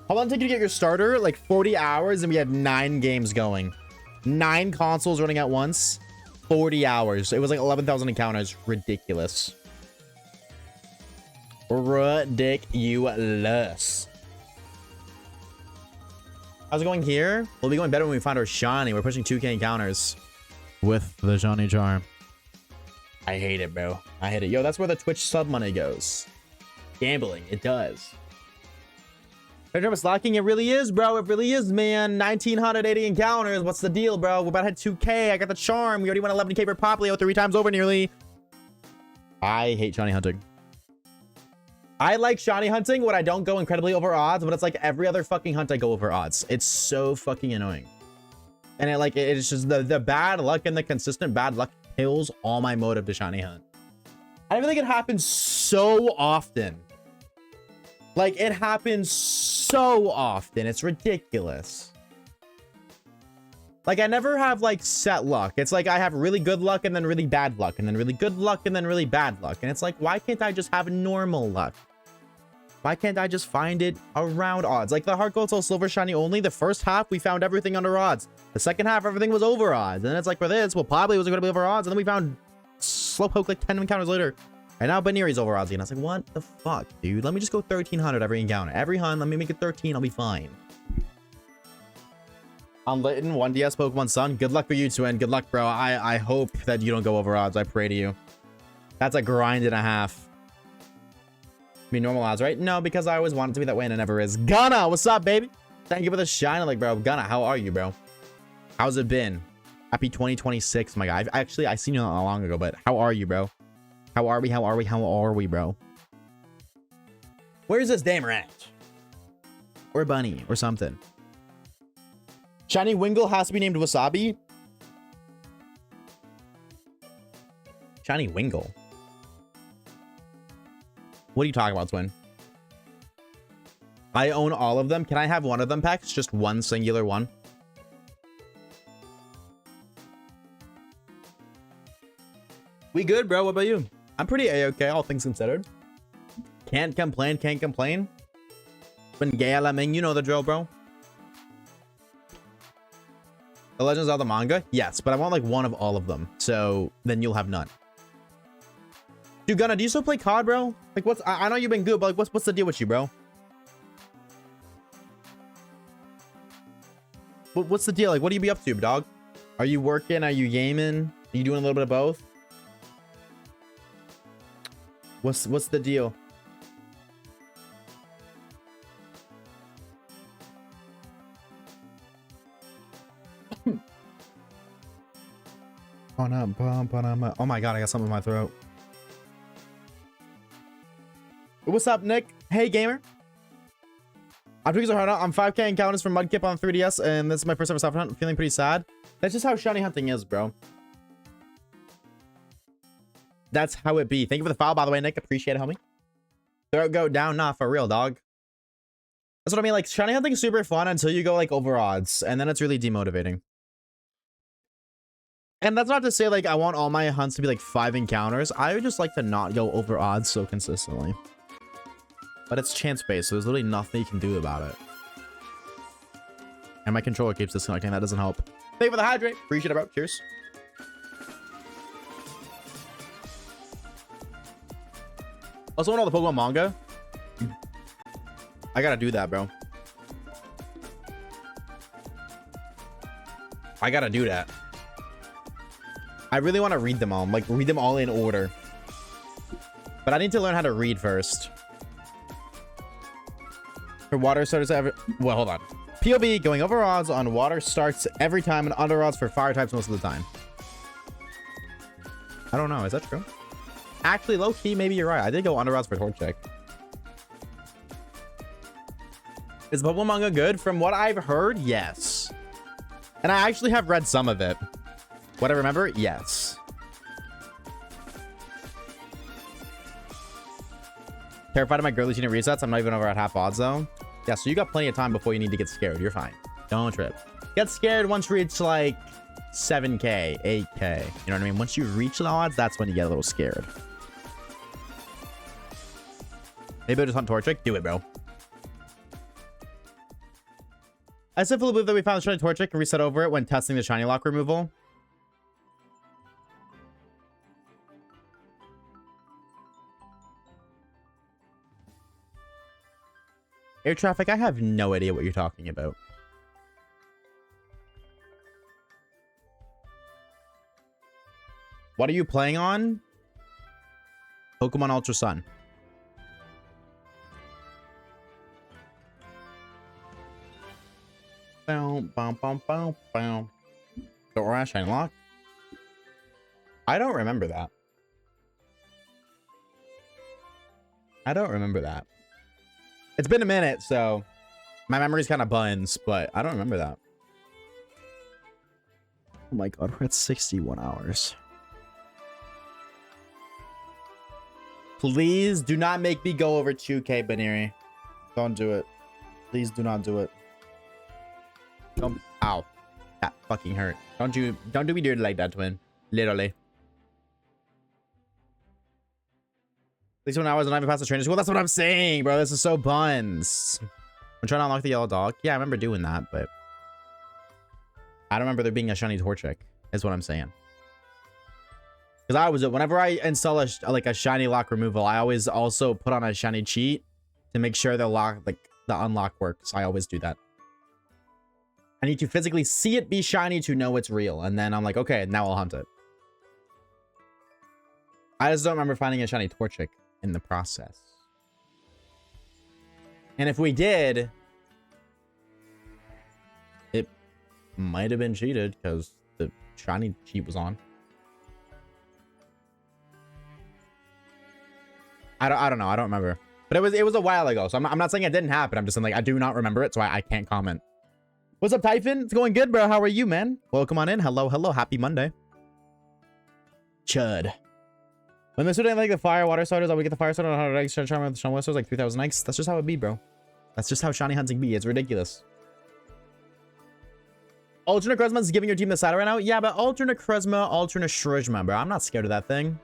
How long did it take you to get your starter? Like 40 hours, and we had 9 games going. 9 consoles running at once. 40 hours. It was like 11,000 encounters. Ridiculous. Ridiculous. How's it going here? We'll be going better when we find our shiny. We're pushing 2K encounters with the shiny charm. I hate it, bro. I hate it. Yo, that's where the Twitch sub money goes. Gambling. It does. It's locking. It really is, bro. It really is, man. 1980 encounters. What's the deal, bro? We're about to hit 2K. I got the charm. We already went 11K for Poplio 3 times over nearly. I hate shiny hunting. I like shiny hunting when I don't go incredibly over odds, but it's like every other fucking hunt I go over odds. It's so fucking annoying. And it's just the bad luck and the consistent bad luck kills all my motive to shiny hunt. I feel like it happens so often. Like, it happens so often. It's ridiculous. Like, I never have, like, set luck. It's like I have really good luck and then really bad luck and then really good luck and then really bad luck. And it's like, why can't I just have normal luck? Why can't I just find it around odds? Like, the Heart Gold Soul Silver Shiny only, the first half, we found everything under odds. The second half, everything was over odds. And it's like, for this, well, probably was going to be over odds. And then we found Slowpoke, like, 10 encounters later. And now Baneri's over odds again. I was like, what the fuck, dude? Let me just go 1,300 every encounter. Every hunt, let me make it 13. I'll be fine. I'm Litton, 1DS Pokemon Sun. Good luck for you, Twin. Good luck, bro. I hope that you don't go over odds. I pray to you. That's a grind and a half. I mean, normal odds, right? No, because I always want it to be that way and it never is. Gunna, what's up, baby? Thank you for the shine. Like, bro, Gunna, how are you, bro? How's it been? Happy 2026, my guy. I seen you not long ago, but how are you, bro? How are we, bro? Where's this damn rat? Or bunny, or something. Shiny Wingull has to be named Wasabi? Shiny Wingull? What are you talking about, Twin? I own all of them. Can I have one of them packs? Just one singular one? We good, bro. What about you? I'm pretty A-okay, all things considered. Can't complain, can't complain. When gay Laming, you know the drill, bro. The Legends of the manga? Yes, but I want like one of all of them. So then you'll have none. Dude, Gunna, do you still play COD, bro? Like, what's... I know you've been good, but like, what's the deal with you, bro? What's the deal? Like, what do you be up to, dog? Are you working? Are you gaming? Are you doing a little bit of both? What's the deal? Oh my god, I got something in my throat. What's up, Nick? Hey, gamer. I'm tweaking so hard. I'm 5K encounters from Mudkip on 3DS, and this is my first ever soft hunt. I'm feeling pretty sad. That's just how shiny hunting is, bro. That's how it be. Thank you for the follow, by the way, Nick. Appreciate it, homie. Throat go down. Nah, for real, dog. That's what I mean. Like, shiny hunting is super fun until you go, like, over odds, and then it's really demotivating. And that's not to say, like, I want all my hunts to be, like, 5 encounters. I would just like to not go over odds so consistently. But it's chance-based, so there's literally nothing you can do about it. And my controller keeps disconnecting. That doesn't help. Thank you for the hydrate. Appreciate it, bro. Cheers. Also, want all the Pokemon manga? I gotta do that, bro. I gotta do that. I really want to read them all. Like, read them all in order. But I need to learn how to read first. For water starters ever... Well, hold on. POV, going over odds on water starts every time and under odds for fire types most of the time. I don't know. Is that true? Actually, low-key, maybe you're right. I did go under odds for Torchic. Is Pokemon manga good? From what I've heard, yes. And I actually have read some of it. What I remember? Yes. Terrified of my girly unit resets. I'm not even over at half odds though. Yeah, so you got plenty of time before you need to get scared. You're fine. Don't trip. Get scared once you reach like 7k, 8k. You know what I mean? Once you reach the odds, that's when you get a little scared. Maybe I'll just hunt Torchic. Do it, bro. I still believe that we found the shiny Torchic and reset over it when testing the shiny lock removal. Air traffic, I have no idea what you're talking about. What are you playing on? Pokemon Ultra Sun. Boom, boom, boom, boom, boom. The Aura Shine Lock? I don't remember that. I don't remember that. It's been a minute, so my memory's kind of buns, but I don't remember that. Oh my god, we're at 61 hours. Please do not make me go over 2k, Baneri. Don't do it. Please do not do it. Don't. Ow. That fucking hurt. Don't do me dirty like that, twin. Literally. At least 1 hour and not even past the training school. That's what I'm saying, bro. This is so buns. I'm trying to unlock the yellow dog. Yeah, I remember doing that, but I don't remember there being a shiny Torchic, is what I'm saying. Because I was, whenever I install a shiny lock removal, I always also put on a shiny cheat to make sure the unlock works. I always do that. I need to physically see it be shiny to know it's real. And then I'm like, okay, now I'll hunt it. I just don't remember finding a shiny Torchic in the process. And if we did, it might have been cheated because the shiny cheat was on. I don't know. I don't remember. But it was a while ago. So I'm not saying it didn't happen. I'm just saying, like, I do not remember it, so I can't comment. What's up, Typhon? It's going good, bro. How are you, man? Welcome on in. Hello, hello. Happy Monday. Chud. When the student like the fire water starters, I would get the fire starter on 100 eggs, charm with the Sean Westers like 3,000 eggs. That's just how it be, bro. That's just how shiny hunting be. It's ridiculous. Alternate Charisma is giving your team the saddle right now. Yeah, but alternate Charisma, alternate Shrizma, bro. I'm not scared of that thing.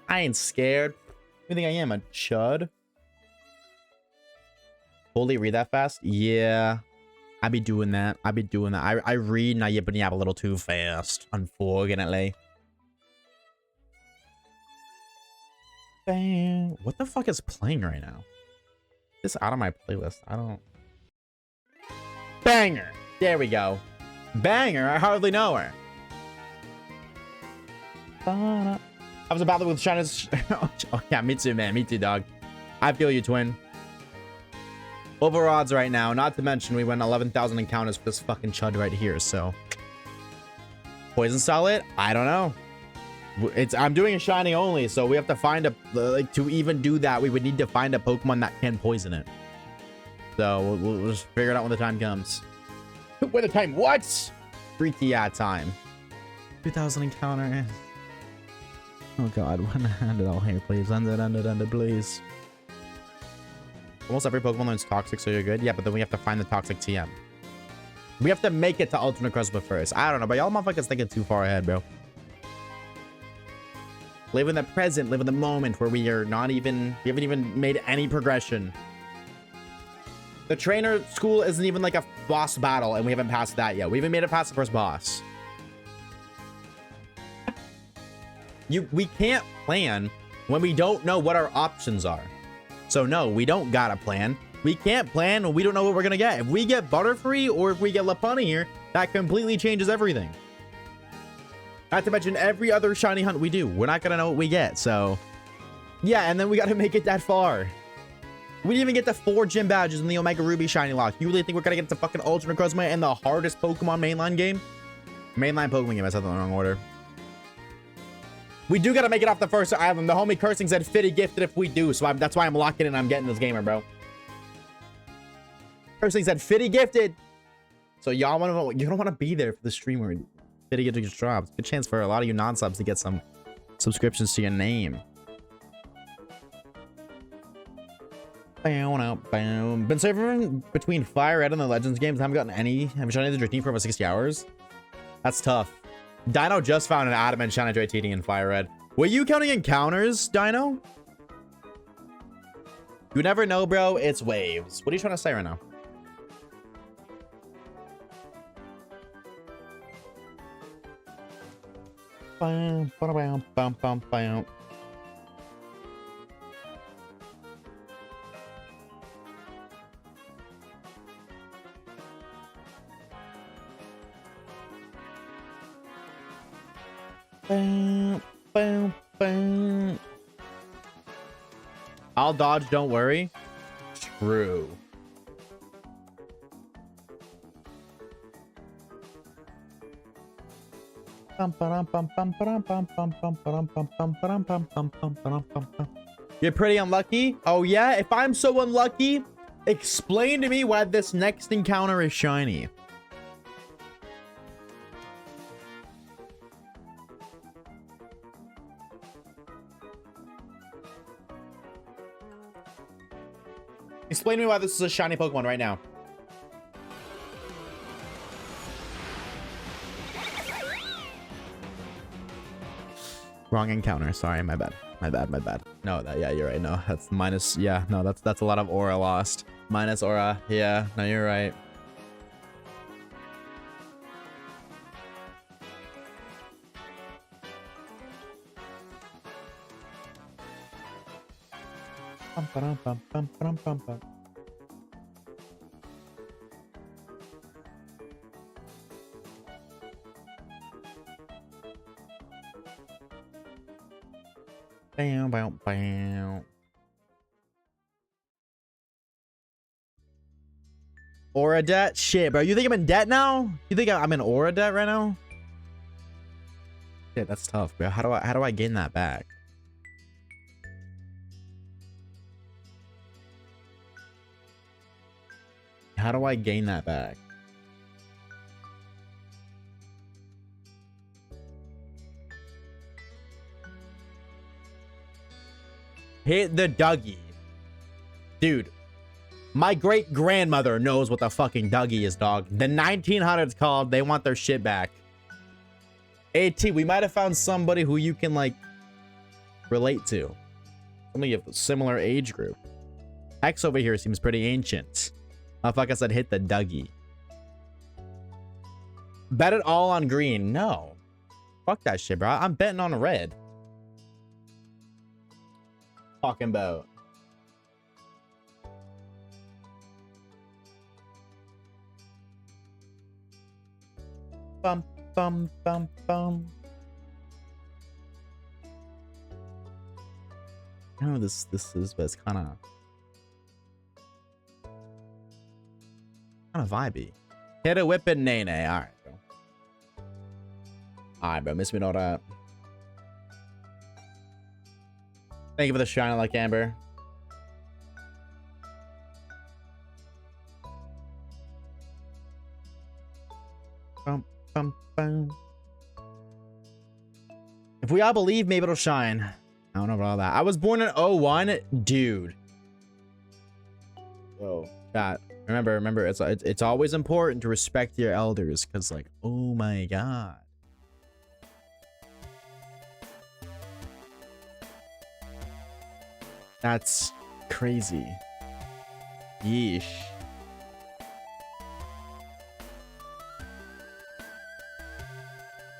I ain't scared. You think I am, a chud? Holy, read that fast? Yeah. I be doing that. I be doing that. I read and I yip and yap a little too fast, unfortunately. Bang. What the fuck is playing right now? This out of my playlist. I don't. Banger. There we go. Banger. I hardly know her. I was about to with China's. Oh yeah, me too, man. Me too, dog. I feel you, twin. Over odds right now. Not to mention we went 11,000 encounters for this fucking chud right here. So poison style it? I don't know. I'm doing a shiny only, so we have to find a to even do that. We would need to find a Pokemon that can poison it. So we'll just figure it out when the time comes. When the time what? Freaky time. 2,000 encounter. Oh god, end it all here, please. End it, please. Almost every Pokemon learns Toxic, so you're good. Yeah, but then we have to find the Toxic TM. We have to make it to Ultimate Cruspa first. I don't know, but y'all motherfuckers thinking too far ahead, bro. Live in the present, live in the moment where we are not even, we haven't even made any progression. The trainer school isn't even like a boss battle, and we haven't passed that yet. We haven't made it past the first boss. We can't plan when we don't know what our options are. So no, we don't got a plan. We can't plan when we don't know what we're gonna get. If we get Butterfree or if we get Lapana here, that completely changes everything. Not to mention every other shiny hunt we do. We're not gonna know what we get, so yeah, and then we gotta make it that far. We didn't even get the 4 gym badges in the Omega Ruby shiny lock. You really think we're gonna get to fucking Ultimate Crusma in the hardest Pokemon mainline game? Mainline Pokemon game, I said that in the wrong order. We do gotta make it off the first island. The homie cursing said Fitty gifted if we do, so that's why I'm locking in and I'm getting this gamer, bro. Cursing said Fitty gifted. So y'all wanna, you don't wanna be there for the stream where video gets dropped. Good chance for a lot of you non-subs to get some subscriptions to your name. Been serving between Fire Red and the Legends games. Haven't gotten any. I've been trying to do for over 60 hours. That's tough. Dino just found an adamant Shiny Dratini in Fire Red. Were you counting encounters, Dino? You never know, bro. It's waves. What are you trying to say right now? Bam, bam, bam, bam, bam. Bam, bam, bam. I'll dodge, don't worry. True. You're pretty unlucky? Oh yeah? If I'm so unlucky, explain to me why this next encounter is shiny. Explain to me why this is a shiny Pokemon right now. Wrong encounter. Sorry, my bad. My bad, my bad. No, yeah, you're right. No, that's minus. Yeah, no, that's a lot of aura lost. Minus aura. Yeah, no, you're right. Bam, bam, bam. Aura debt? Shit, bro. You think I'm in debt now? You think I'm in aura debt right now? Shit, that's tough, bro. How do I gain that back? How do I gain that back? Hit the Dougie. Dude, my great-grandmother knows what the fucking Dougie is, dog. The 1900s called. They want their shit back. AT, we might have found somebody who you can, like, relate to. Somebody of a similar age group. X over here seems pretty ancient. Like I said, hit the Dougie. Bet it all on green. No. Fuck that shit, bro. I'm betting on red. Talking about. Bum, bum, bum, bum. I don't know this is, but it's kind of vibey. Hit a whip and nay. All right, bro. All right, bro. Miss me know that. Thank you for the shine like Amber. Bum, bum, bum. If we all believe, maybe it'll shine. I don't know about all that. I was born in 01, dude. Whoa, chat. Remember, it's always important to respect your elders, cause like, oh my god. That's crazy. Yeesh.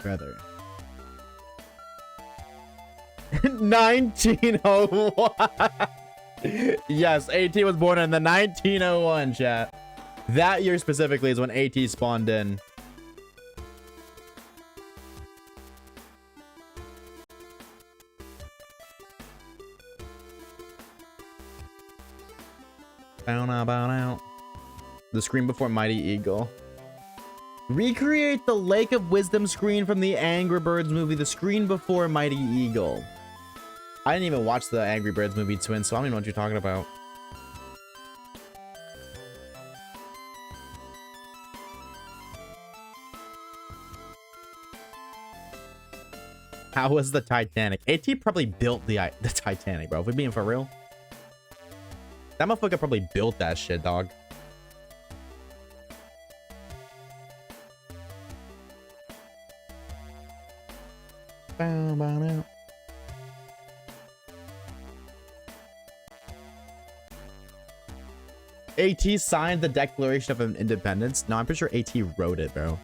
Brother. 1901. Yes, AT was born in the 1901, chat. That year specifically is when AT spawned in. The screen before Mighty Eagle. Recreate the Lake of Wisdom screen from the Angry Birds movie, the screen before Mighty Eagle. I didn't even watch the Angry Birds movie, Twin, so I don't even know what you're talking about. How was the Titanic? AT probably built the Titanic, bro. If we're being for real. That motherfucker probably built that shit, dog. Bow, bow, bow. AT signed the Declaration of Independence. No, I'm pretty sure AT wrote it, bro.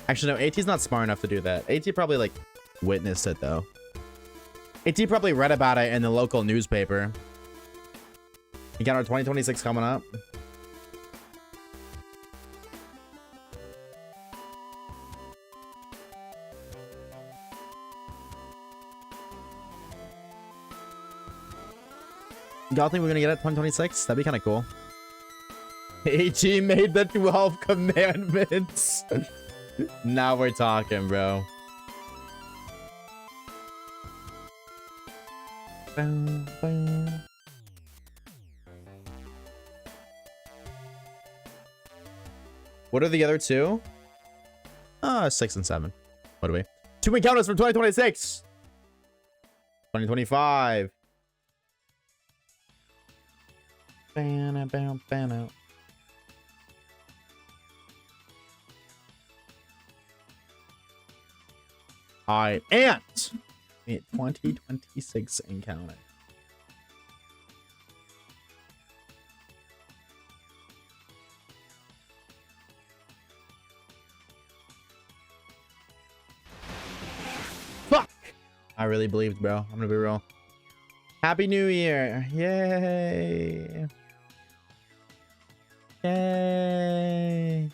Actually, no, AT's not smart enough to do that. AT probably, like, witnessed it, though. AT probably read about it in the local newspaper. You got our 2026 coming up. Y'all think we're gonna get it 2026? That'd be kind of cool. AT made the 12 commandments. Now we're talking, bro. Bow, bow. What are the other two? 6 and 7. What are we? 2 encounters from 2026. 2025. Bam, bam, bam. Alright, and 2026 encounter. Fuck! I really believed, bro. I'm gonna be real. Happy New Year! Yay! Yay!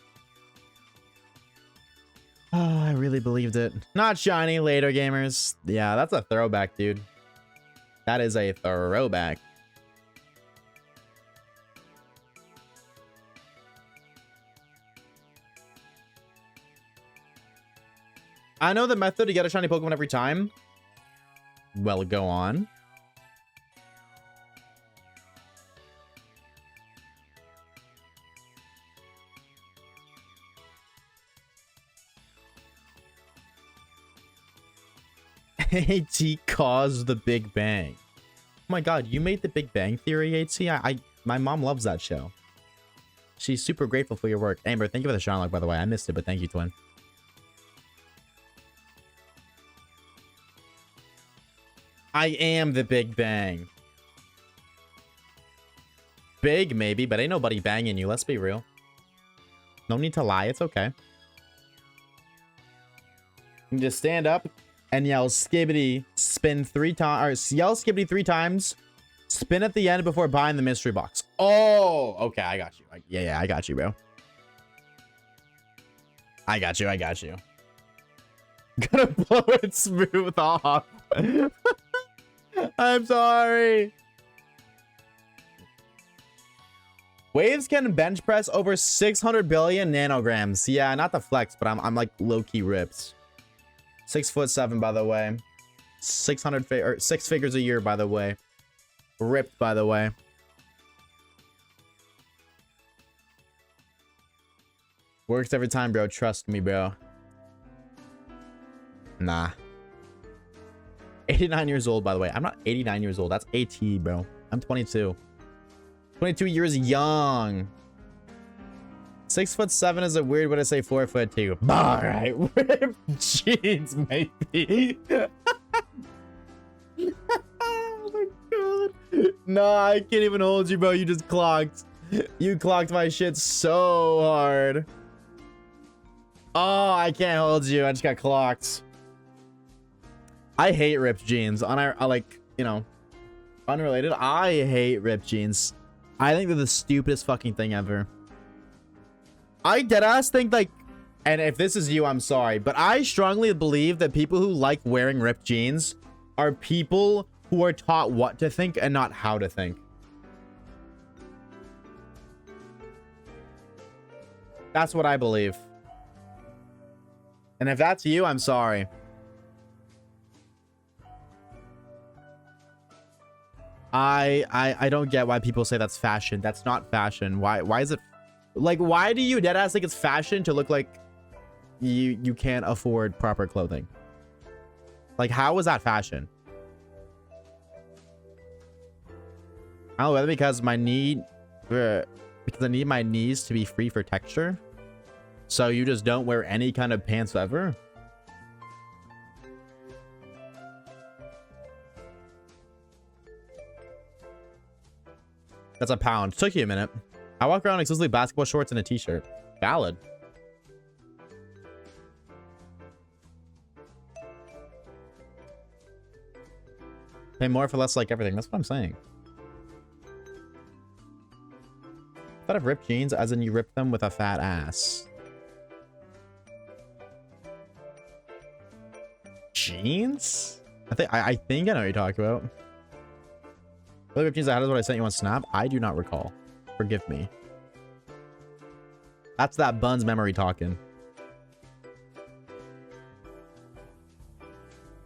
Oh, I really believed it. Not shiny later, gamers. Yeah, that's a throwback, dude. That is a throwback. I know the method to get a shiny Pokemon every time. Well, go on. AT caused the Big Bang. Oh my god, you made the Big Bang Theory, AT? My mom loves that show. She's super grateful for your work. Amber, thank you for the shine lock, by the way. I missed it, but thank you, twin. I am the Big Bang. Big, maybe, but ain't nobody banging you. Let's be real. No need to lie. It's okay. You can just stand up and yell skibbity, spin 3 times, or yell skibbity 3 times, spin at the end before buying the mystery box. Oh, okay, I got you. Yeah, I got you, bro. I got you. Gonna blow it smooth off. I'm sorry. Waves can bench press over 600 billion nanograms. Yeah, not the flex, but I'm like low-key ripped. 6'7", by the way. 6 figures a year, by the way. Ripped, by the way. Works every time, bro. Trust me, bro. Nah. 89 years old, by the way. I'm not 89 years old. That's AT, bro. I'm 22. 22 years young. 6'7" is a weird way to say 4'2". All right. Jeans, maybe. Oh my god. Nah, I can't even hold you, bro. You just clocked. You clocked my shit so hard. Oh, I can't hold you. I just got clocked. I hate ripped jeans. I like, you know, unrelated. I hate ripped jeans. I think they're the stupidest fucking thing ever. I deadass think, like, and if this is you, I'm sorry, but I strongly believe that people who like wearing ripped jeans are people who are taught what to think and not how to think. That's what I believe. And if that's you, I'm sorry. I don't get why people say that's fashion. That's not fashion. Why is it like, why do you deadass think it's fashion to look like you can't afford proper clothing? Like, how was that fashion? I don't know, whether because my need, because I need my knees to be free for texture. So you just don't wear any kind of pants ever? That's a pound. Took you a minute. I walk around exclusively basketball shorts and a t-shirt. Valid. Pay more for less, like everything. That's what I'm saying. I thought of ripped jeans as in you rip them with a fat ass. Jeans? I think I know what you're talking about. The ripped jeans I had is what I sent you on Snap. I do not recall. Forgive me. That's that Buns memory talking.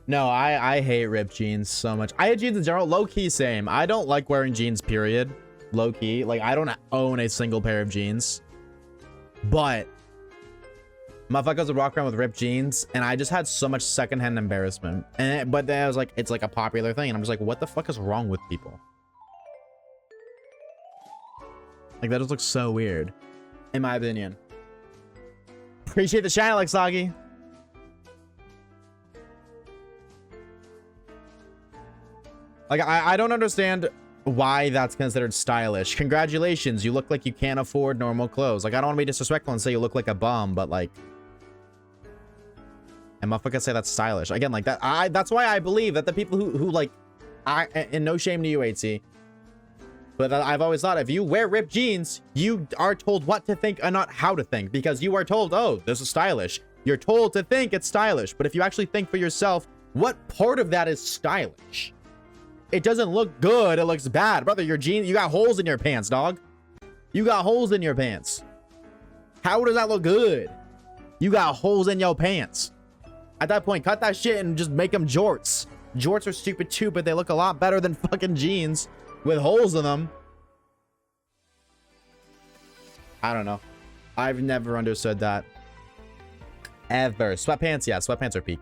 No, I hate ripped jeans so much. I hate jeans in general. Low-key same. I don't like wearing jeans, period. Low-key. Like, I don't own a single pair of jeans. But motherfuckers would walk around with ripped jeans, and I just had so much secondhand embarrassment. But then I was like, it's like a popular thing, and I'm just like, what the fuck is wrong with people? Like, that just looks so weird, in my opinion. Appreciate the shine, Alex Soggy. Like, I don't understand why that's considered stylish. Congratulations, you look like you can't afford normal clothes. Like, I don't want to be disrespectful and say you look like a bum, but like, and motherfuckers say that's stylish. Again, like that, that's why I believe that the people who like, and no shame to you, 8C, but I've always thought if you wear ripped jeans, you are told what to think and not how to think, because you are told, oh, this is stylish. You're told to think it's stylish, but if you actually think for yourself, what part of that is stylish? It doesn't look good. It looks bad. Brother, your jeans, you got holes in your pants, dog. You got holes in your pants. How does that look good? You got holes in your pants. At that point, cut that shit and just make them jorts. Jorts are stupid too, but they look a lot better than fucking jeans with holes in them. I don't know. I've never understood that. Ever. Sweatpants, yeah, sweatpants are peak.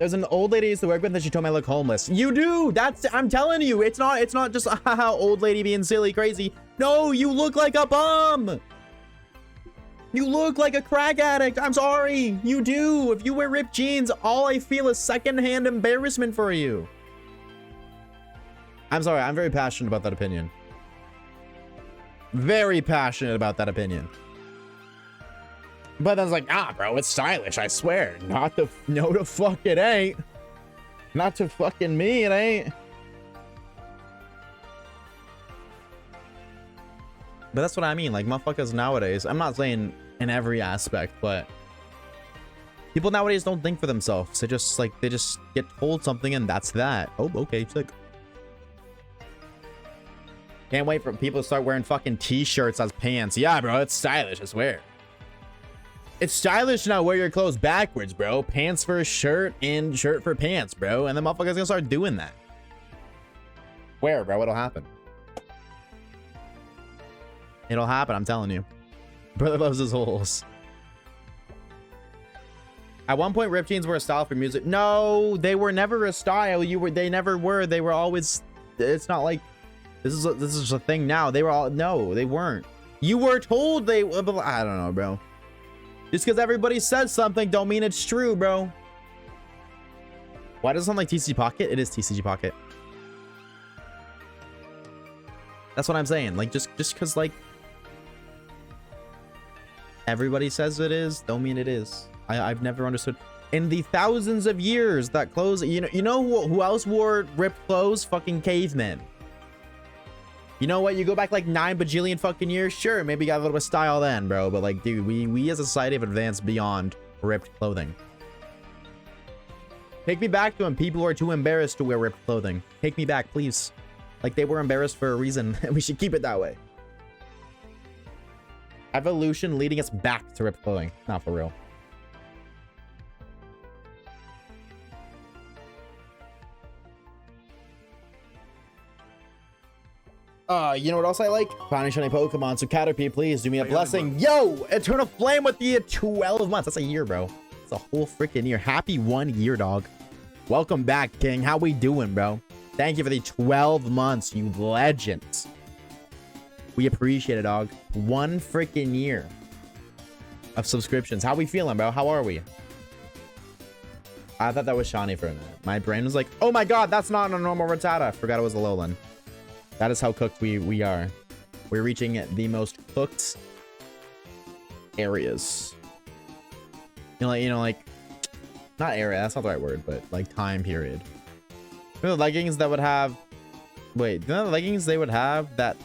There's an old lady I used to work with that she told me I look homeless. You do. That's, I'm telling you, it's not just haha, old lady being silly crazy. No, you look like a bum. You look like a crack addict. I'm sorry. You do. If you wear ripped jeans, all I feel is secondhand embarrassment for you. I'm sorry. I'm very passionate about that opinion. Very passionate about that opinion. But then it's like, bro, it's stylish, I swear. No the fuck it ain't. Not to fucking me, it ain't. But that's what I mean, like, motherfuckers nowadays, I'm not saying in every aspect, but people nowadays don't think for themselves. They just get told something and that's that. Oh, okay, sick. Can't wait for people to start wearing fucking t-shirts as pants. Yeah, bro, it's stylish, I swear. It's stylish now. Wear your clothes backwards, bro. Pants for a shirt and shirt for pants, bro. And the motherfuckers gonna start doing that. Where, bro? What'll happen? It'll happen, I'm telling you. Brother loves his holes. At one point, ripped jeans were a style for music. No, they were never a style. They never were. They were always. It's not like this is a thing now. They were all, no, they weren't. You were told they. I don't know, bro. Just because everybody says something don't mean it's true, bro. Why does it sound like TCG Pocket? It is TCG Pocket. That's what I'm saying. Like, just because, like, everybody says it is, don't mean it is. I've never understood. In the thousands of years that clothes, you know who else wore ripped clothes? Fucking cavemen. You know what? You go back like 9 bajillion fucking years. Sure, maybe you got a little bit of style then, bro. But like, dude, we as a society have advanced beyond ripped clothing. Take me back to when people were too embarrassed to wear ripped clothing. Take me back, please. Like, they were embarrassed for a reason, and we should keep it that way. Evolution leading us back to ripped clothing. Not for real. You know what else I like? Finding shiny Pokemon. So Caterpie, please do me a blessing. Yo, Eternal Flame with the 12 months. That's a year, bro. It's a whole freaking year. Happy 1 year, dog. Welcome back, King. How we doing, bro? Thank you for the 12 months, you legends. We appreciate it, dog. 1 freaking year of subscriptions. How we feeling, bro? How are we? I thought that was Shawnee for a minute. My brain was like, oh my god, that's not a normal Rattata. I forgot it was a Alolan. That is how cooked we are. We're reaching the most cooked areas. You know, like, not area, that's not the right word, but like time period. You know the leggings that would have, wait, you know the leggings they would have that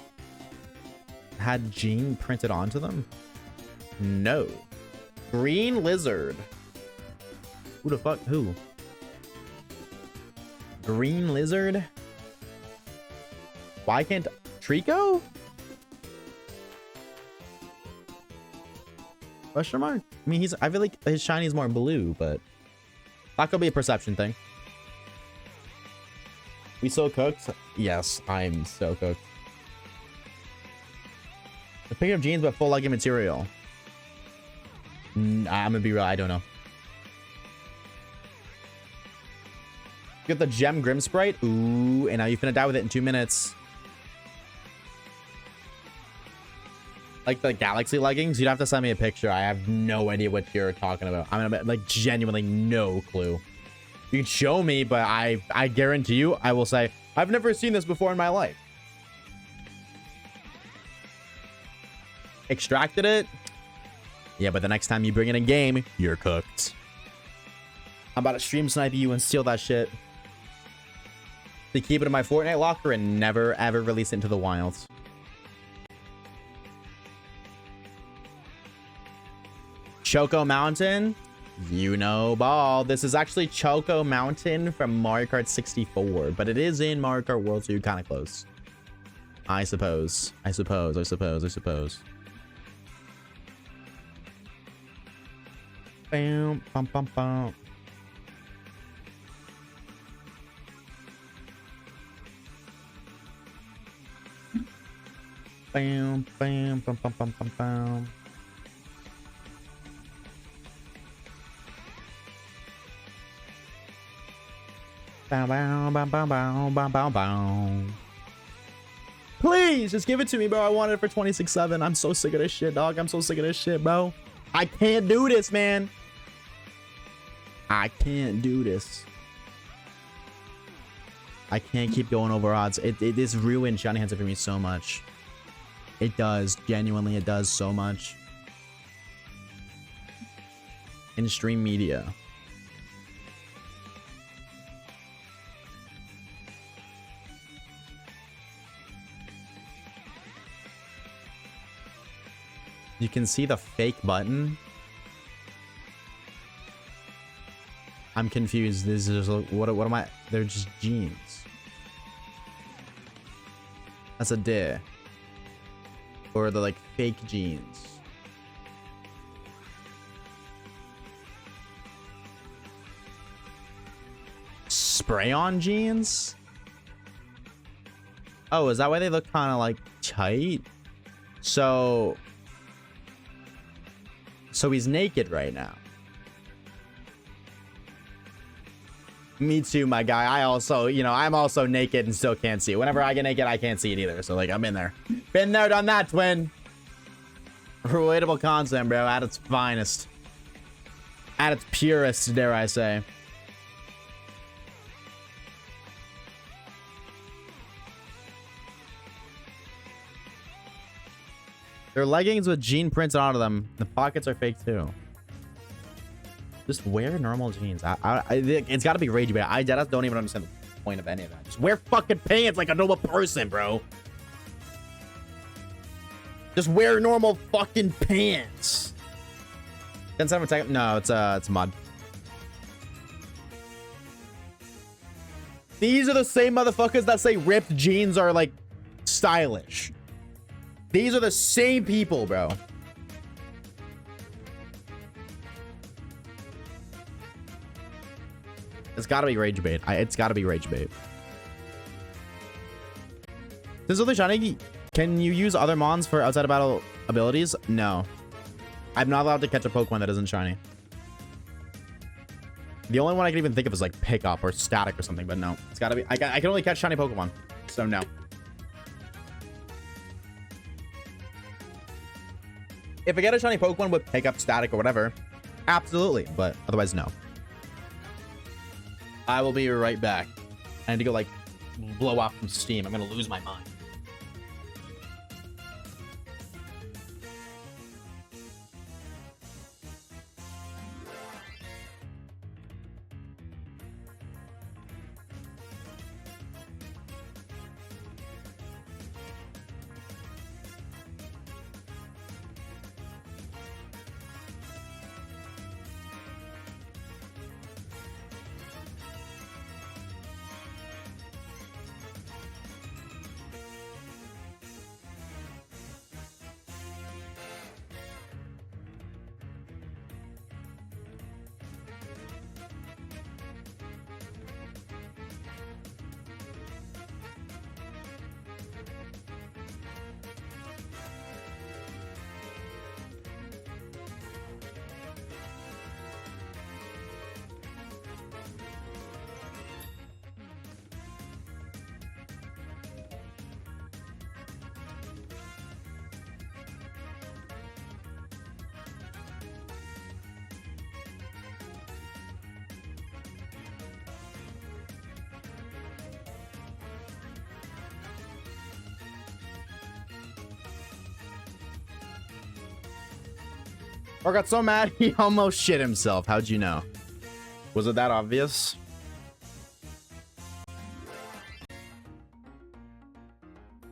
had Gene printed onto them? No. Green Lizard. Who the fuck? Who? Green Lizard? Why can't Trico? Question mark? I mean, I feel like his shiny is more blue, but that could be a perception thing. We so cooked? Yes, I'm so cooked. A pair of jeans, but full legging material. I'm gonna be real, I don't know. Get the Gem Grim Sprite. Ooh, and now you finna die with it in 2 minutes. Like the Galaxy leggings, you'd have to send me a picture. I have no idea what you're talking about. I'm gonna like genuinely no clue. You can show me, but I guarantee you, I will say, I've never seen this before in my life. Extracted it? Yeah, but the next time you bring it in game, you're cooked. I'm about to stream snipe you and steal that shit. To keep it in my Fortnite locker and never ever release it into the wilds. Choco Mountain, you know ball. This is actually Choco Mountain from Mario Kart 64, but it is in Mario Kart World, so you're kind of close. I suppose. Bam, bum, bum, bum. Bam, bam, bum, bum, bum, bum, bum. Bow, bow, bow, bow, bow, bow, bow, bow. Please, just give it to me, bro. I wanted it for 26.7. I'm so sick of this shit, dog. I'm so sick of this shit, bro. I can't do this, man. I can't do this. I can't keep going over odds. It is ruined Shiny Hands for me so much. It does. Genuinely, it does so much. In stream media. You can see the fake button. I'm confused. This is what am I? They're just jeans. That's a dare. Or the like fake jeans. Spray on jeans? Oh, is that why they look kind of like tight? So he's naked right now. Me too, my guy. I also, you know, I'm also naked and still can't see it. Whenever I get naked, I can't see it either. So, like, I'm in there. Been there, done that, twin. Relatable content, bro. At its finest. At its purest, dare I say. They're leggings with jean prints onto them. The pockets are fake too. Just wear normal jeans. It's got to be rage bait. I just don't even understand the point of any of that. Just wear fucking pants like a normal person, bro. Just wear normal fucking pants. 10-7 attack. No, it's mud. These are the same motherfuckers that say ripped jeans are like stylish. These are the same people, bro. It's gotta be rage bait. It's gotta be rage bait. This other shiny, can you use other mons for outside of battle abilities? No. I'm not allowed to catch a Pokemon that isn't shiny. The only one I can even think of is like pickup or static or something, but no. It's gotta be, I can only catch shiny Pokemon. So no. If I get a shiny Pokemon with pickup, static, or whatever, absolutely. But otherwise, no. I will be right back. I need to go like blow off some steam. I'm gonna lose my mind. Or got so mad he almost shit himself. How'd you know? Was it that obvious?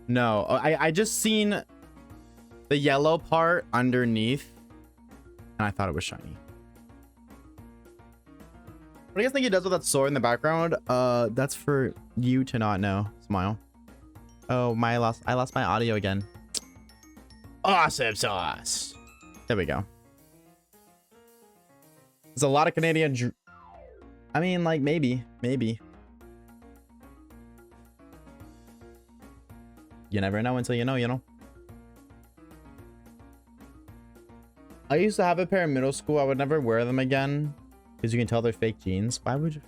No, I just seen the yellow part underneath and I thought it was shiny. What do you guys think he does with that sword in the background? That's for you to not know. Smile. Oh, I lost my audio again. Awesome sauce. There we go. There's a lot of Canadian. I mean, like, maybe. You never know until you know, you know? I used to have a pair in middle school. I would never wear them again because you can tell they're fake jeans. Why would you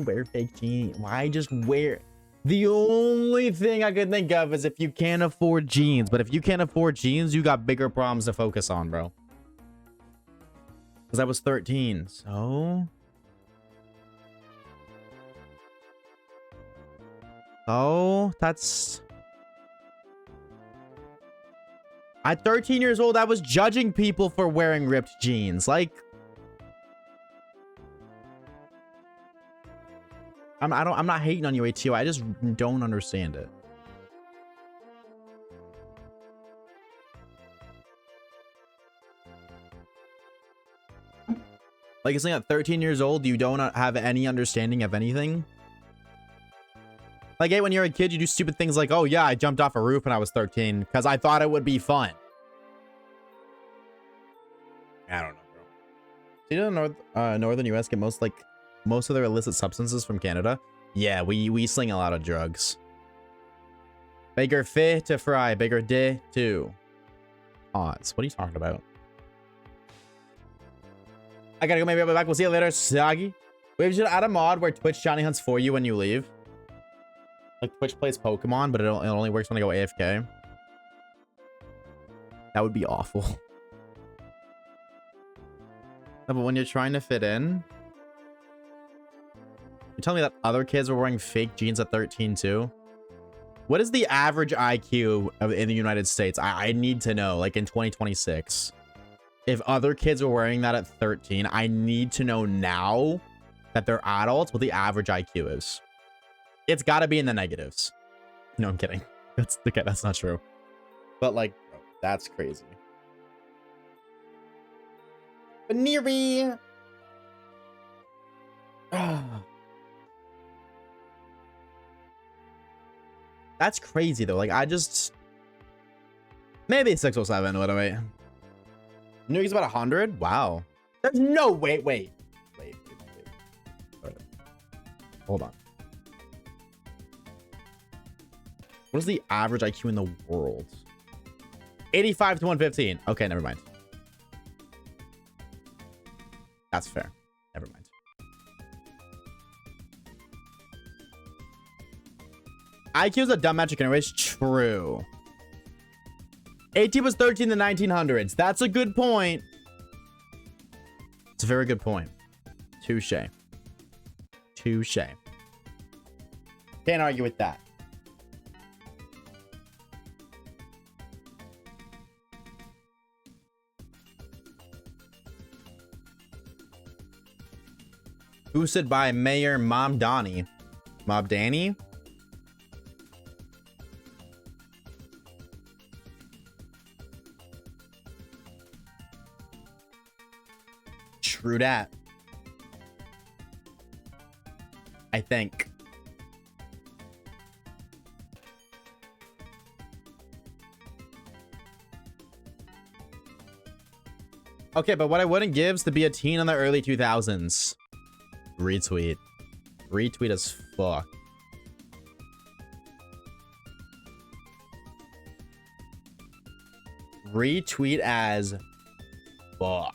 wear fake jeans? Why just wear? The only thing I could think of is if you can't afford jeans. But if you can't afford jeans, you got bigger problems to focus on, bro. Because I was 13, so... Oh, that's... At 13 years old, I was judging people for wearing ripped jeans. Like... I'm not hating on you, ATO. I just don't understand it. Like, you're saying at 13 years old, you don't have any understanding of anything? Like, hey, when you're a kid, you do stupid things like, oh, yeah, I jumped off a roof when I was 13 because I thought it would be fun. I don't know, bro. Do you know northern US get most of their illicit substances from Canada? Yeah, we sling a lot of drugs. Bigger fish to fry, bigger day too. Odds. What are you talking about? I gotta go, maybe I'll be back. We'll see you later, Sagi. We should add a mod where Twitch Johnny hunts for you when you leave. Like Twitch plays Pokemon, but it only works when I go AFK. That would be awful. No, but when you're trying to fit in... You're telling me that other kids were wearing fake jeans at 13 too? What is the average IQ in the United States? I need to know, like in 2026. If other kids were wearing that at 13, I need to know now that they're adults what the average IQ is. It's got to be in the negatives. No, I'm kidding. That's not true. But like, bro, that's crazy. Baneri. That's crazy though. Like, I just maybe 607. What am I? New York's about 100. Wow. There's no wait. Hold on. What is the average IQ in the world? 85 to 115. Okay, never mind. That's fair. Never mind. IQ is a dumb metric anyways. True. 18 was 13 in the 1900s. That's a good point. It's a very good point. Touche. Touche. Can't argue with that. Boosted by Mayor Mom Donnie. Mob Danny? True that. I think. Okay, but what I wouldn't give is to be a teen in the early 2000s. Retweet. Retweet as fuck. Retweet as fuck.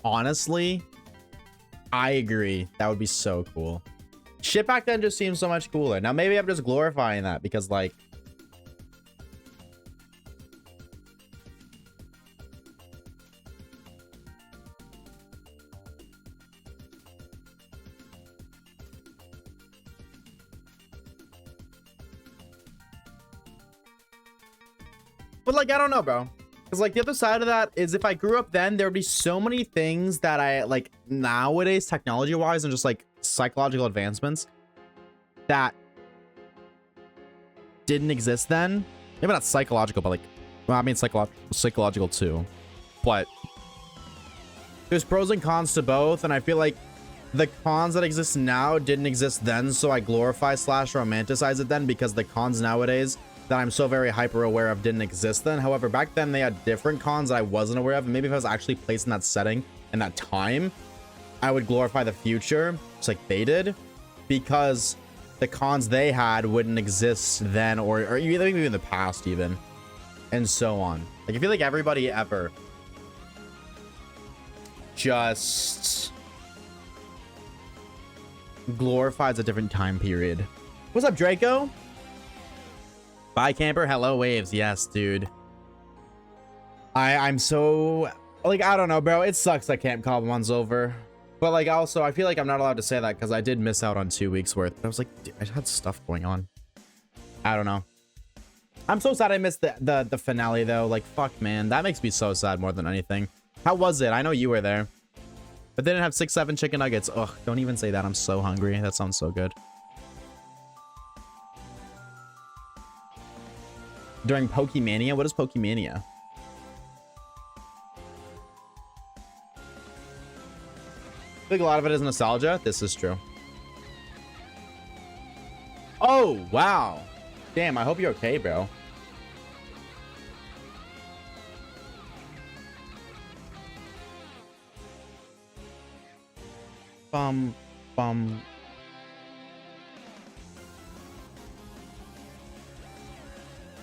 Honestly, I agree. That would be so cool. Shit back then just seems so much cooler. Now, maybe I'm just glorifying that because, like, but like, I don't know, bro. Because like the other side of that is if I grew up then, there would be so many things that I like nowadays, technology wise, and just like psychological advancements that didn't exist then. Maybe not psychological, but like, well, I mean, psychological too. But there's pros and cons to both. And I feel like the cons that exist now didn't exist then. So I glorify / romanticize it then because the cons nowadays that I'm so very hyper aware of didn't exist then. However, back then they had different cons that I wasn't aware of. And maybe if I was actually placed in that setting and that time, I would glorify the future just like they did, because the cons they had wouldn't exist then, or even in the past even, and so on. Like I feel like everybody ever just glorifies a different time period. What's up, Draco? Bye, camper. Hello, waves. Yes, dude. I'm so like, I don't know, bro. It sucks that Camp Cobblemon's over, but like also I feel like I'm not allowed to say that because I did miss out on 2 weeks worth. I was like, dude, I had stuff going on. I don't know. I'm so sad I missed the finale though. Like, fuck, man, that makes me so sad more than anything. How was it? I know you were there, but they didn't have 6-7 chicken nuggets. Ugh, don't even say that. I'm so hungry. That sounds so good. During Pokemania? What is Pokemania? I think a lot of it is nostalgia. This is true. Oh, wow. Damn, I hope you're okay, bro. Bum.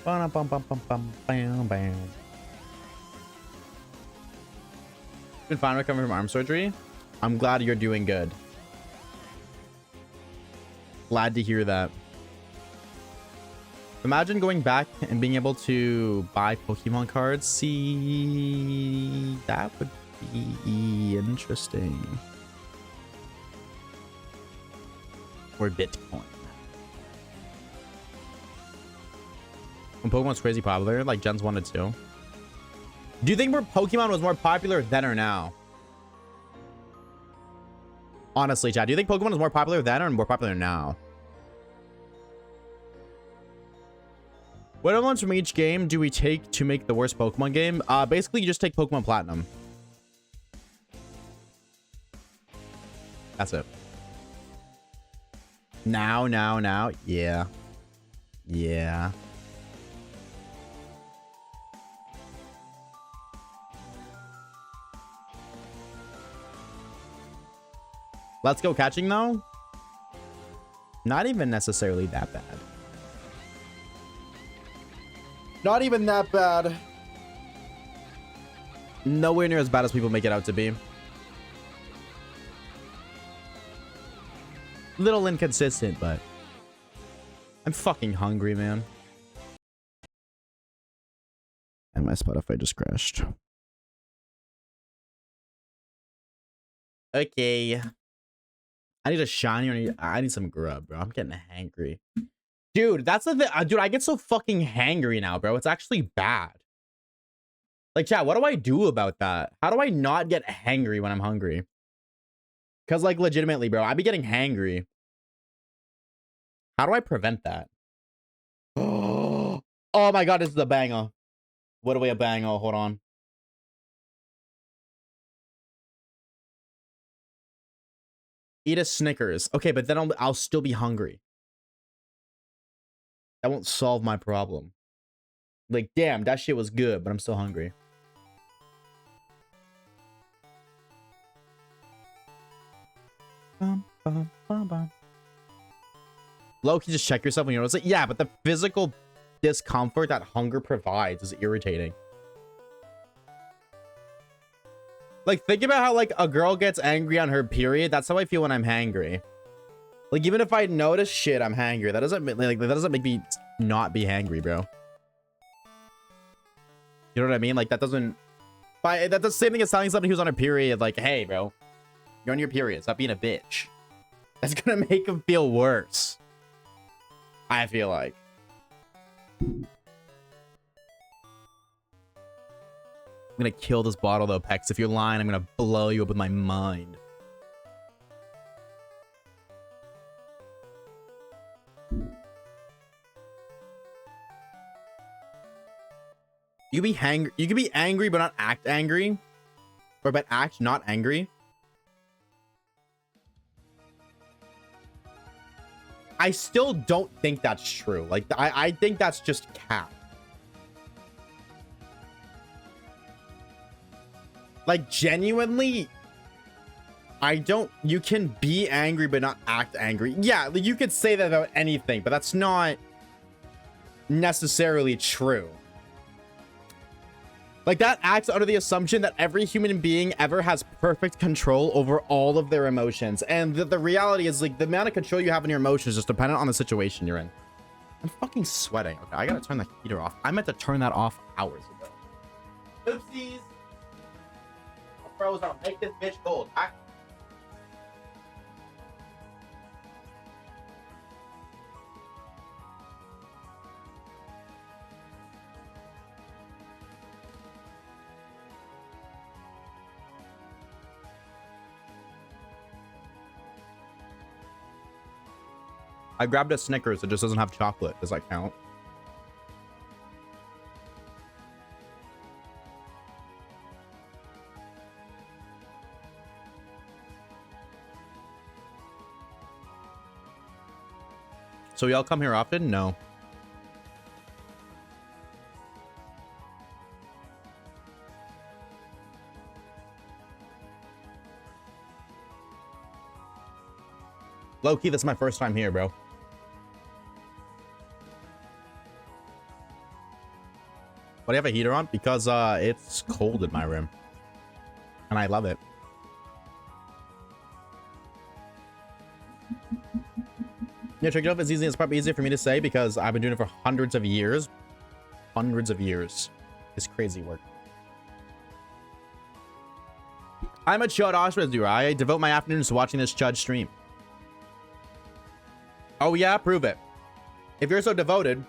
Bum, bum, bum, bum, bum, bam, bam. Been fine recovering from arm surgery. I'm glad you're doing good. Glad to hear that. Imagine going back and being able to buy Pokemon cards. See, that would be interesting. Or Bitcoin. When Pokemon's crazy popular, like Gens 1 to 2. Do you think Pokemon was more popular then or now? Honestly, Chad, do you think Pokemon is more popular then or more popular now? What elements from each game do we take to make the worst Pokemon game? Basically, you just take Pokemon Platinum. That's it. Now. Yeah. Yeah. Let's go catching though. Not even necessarily that bad. Not even that bad. Nowhere near as bad as people make it out to be. Little inconsistent, but I'm fucking hungry, man. And my Spotify just crashed. Okay. I need a shiny or I need some grub, bro. I'm getting hangry. Dude, that's the thing. Dude, I get so fucking hangry now, bro. It's actually bad. Like, chat, what do I do about that? How do I not get hangry when I'm hungry? Because, like, legitimately, bro, I be getting hangry. How do I prevent that? Oh my god, this is a banger. What are we a banger? Hold on. Eat a Snickers. Okay, but then I'll still be hungry. That won't solve my problem. Like, damn, that shit was good, but I'm still hungry. Low-key, just check yourself when you notice it. Yeah, but the physical discomfort that hunger provides is irritating. Like, think about how, like, a girl gets angry on her period. That's how I feel when I'm hangry. Like, even if I notice shit, I'm hangry. That doesn't make me not be hangry, bro. You know what I mean? Like, that doesn't... That's the same thing as telling somebody who's on a period, like, hey, bro, you're on your period. Stop being a bitch. That's gonna make him feel worse. I feel like. I'm gonna kill this bottle, though, Pex. If you're lying, I'm gonna blow you up with my mind. You can be angry but not act angry, or but act not angry. I still don't think that's true. Like, I think that's just cap. Like, genuinely, I don't... You can be angry but not act angry. Yeah, like, you could say that about anything, but that's not necessarily true. Like, that acts under the assumption that every human being ever has perfect control over all of their emotions. And the reality is, like, the amount of control you have in your emotions is just dependent on the situation you're in. I'm fucking sweating. Okay, I gotta turn the heater off. I meant to turn that off hours ago. Oopsies. Frozen. Make this bitch gold. I grabbed a Snickers. It just doesn't have chocolate. Does that count? So y'all come here often? No. Low-key, that's my first time here, bro. Why do you have a heater on? Because it's cold in my room. And I love it. Yeah, check it out. It's easy. It's probably easier for me to say because I've been doing it for hundreds of years. Hundreds of years. It's crazy work. I'm a Chud Oshawaves viewer. I devote my afternoons to watching this Chud stream. Oh yeah, prove it. If you're so devoted,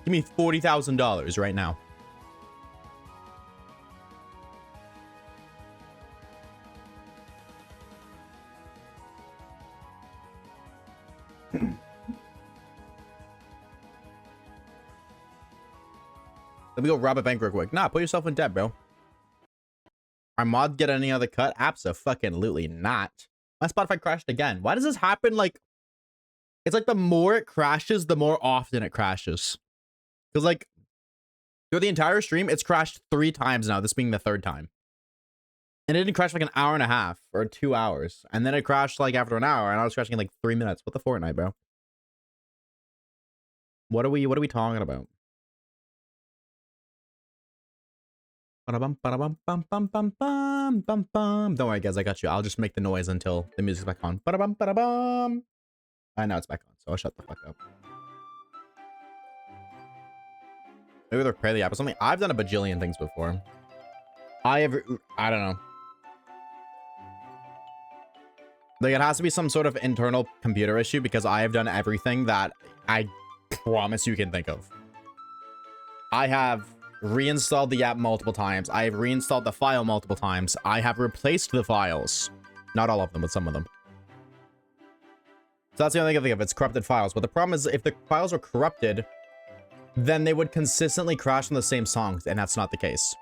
give me $40,000 right now. Let me go rob a bank real quick. Nah, put yourself in debt, bro. Our mods get any other cut? Abso-fucking-lutely not. My Spotify crashed again. Why does this happen? Like, it's like the more it crashes, the more often it crashes. Because, like, through the entire stream, it's crashed 3 times now, this being the 3rd time. And it didn't crash like an hour and a half or 2 hours. And then it crashed like after an hour and I was crashing in like 3 minutes. What the Fortnite, bro? What are we talking about? Ba-da-bum, ba-da-bum, bum, bum, bum, bum, bum, bum. Don't worry, guys. I got you. I'll just make the noise until the music's back on. Ba-da-bum, ba-da-bum. I know it's back on, so I'll shut the fuck up. Maybe they'll repair the app or something. I've done a bajillion things before. I don't know. Like, it has to be some sort of internal computer issue because I have done everything that I promise you can think of. I have reinstalled the app multiple times. I have reinstalled the file multiple times. I have replaced the files. Not all of them, but some of them. So that's the only thing I can think of. It's corrupted files. But the problem is if the files are corrupted, then they would consistently crash on the same songs, and that's not the case.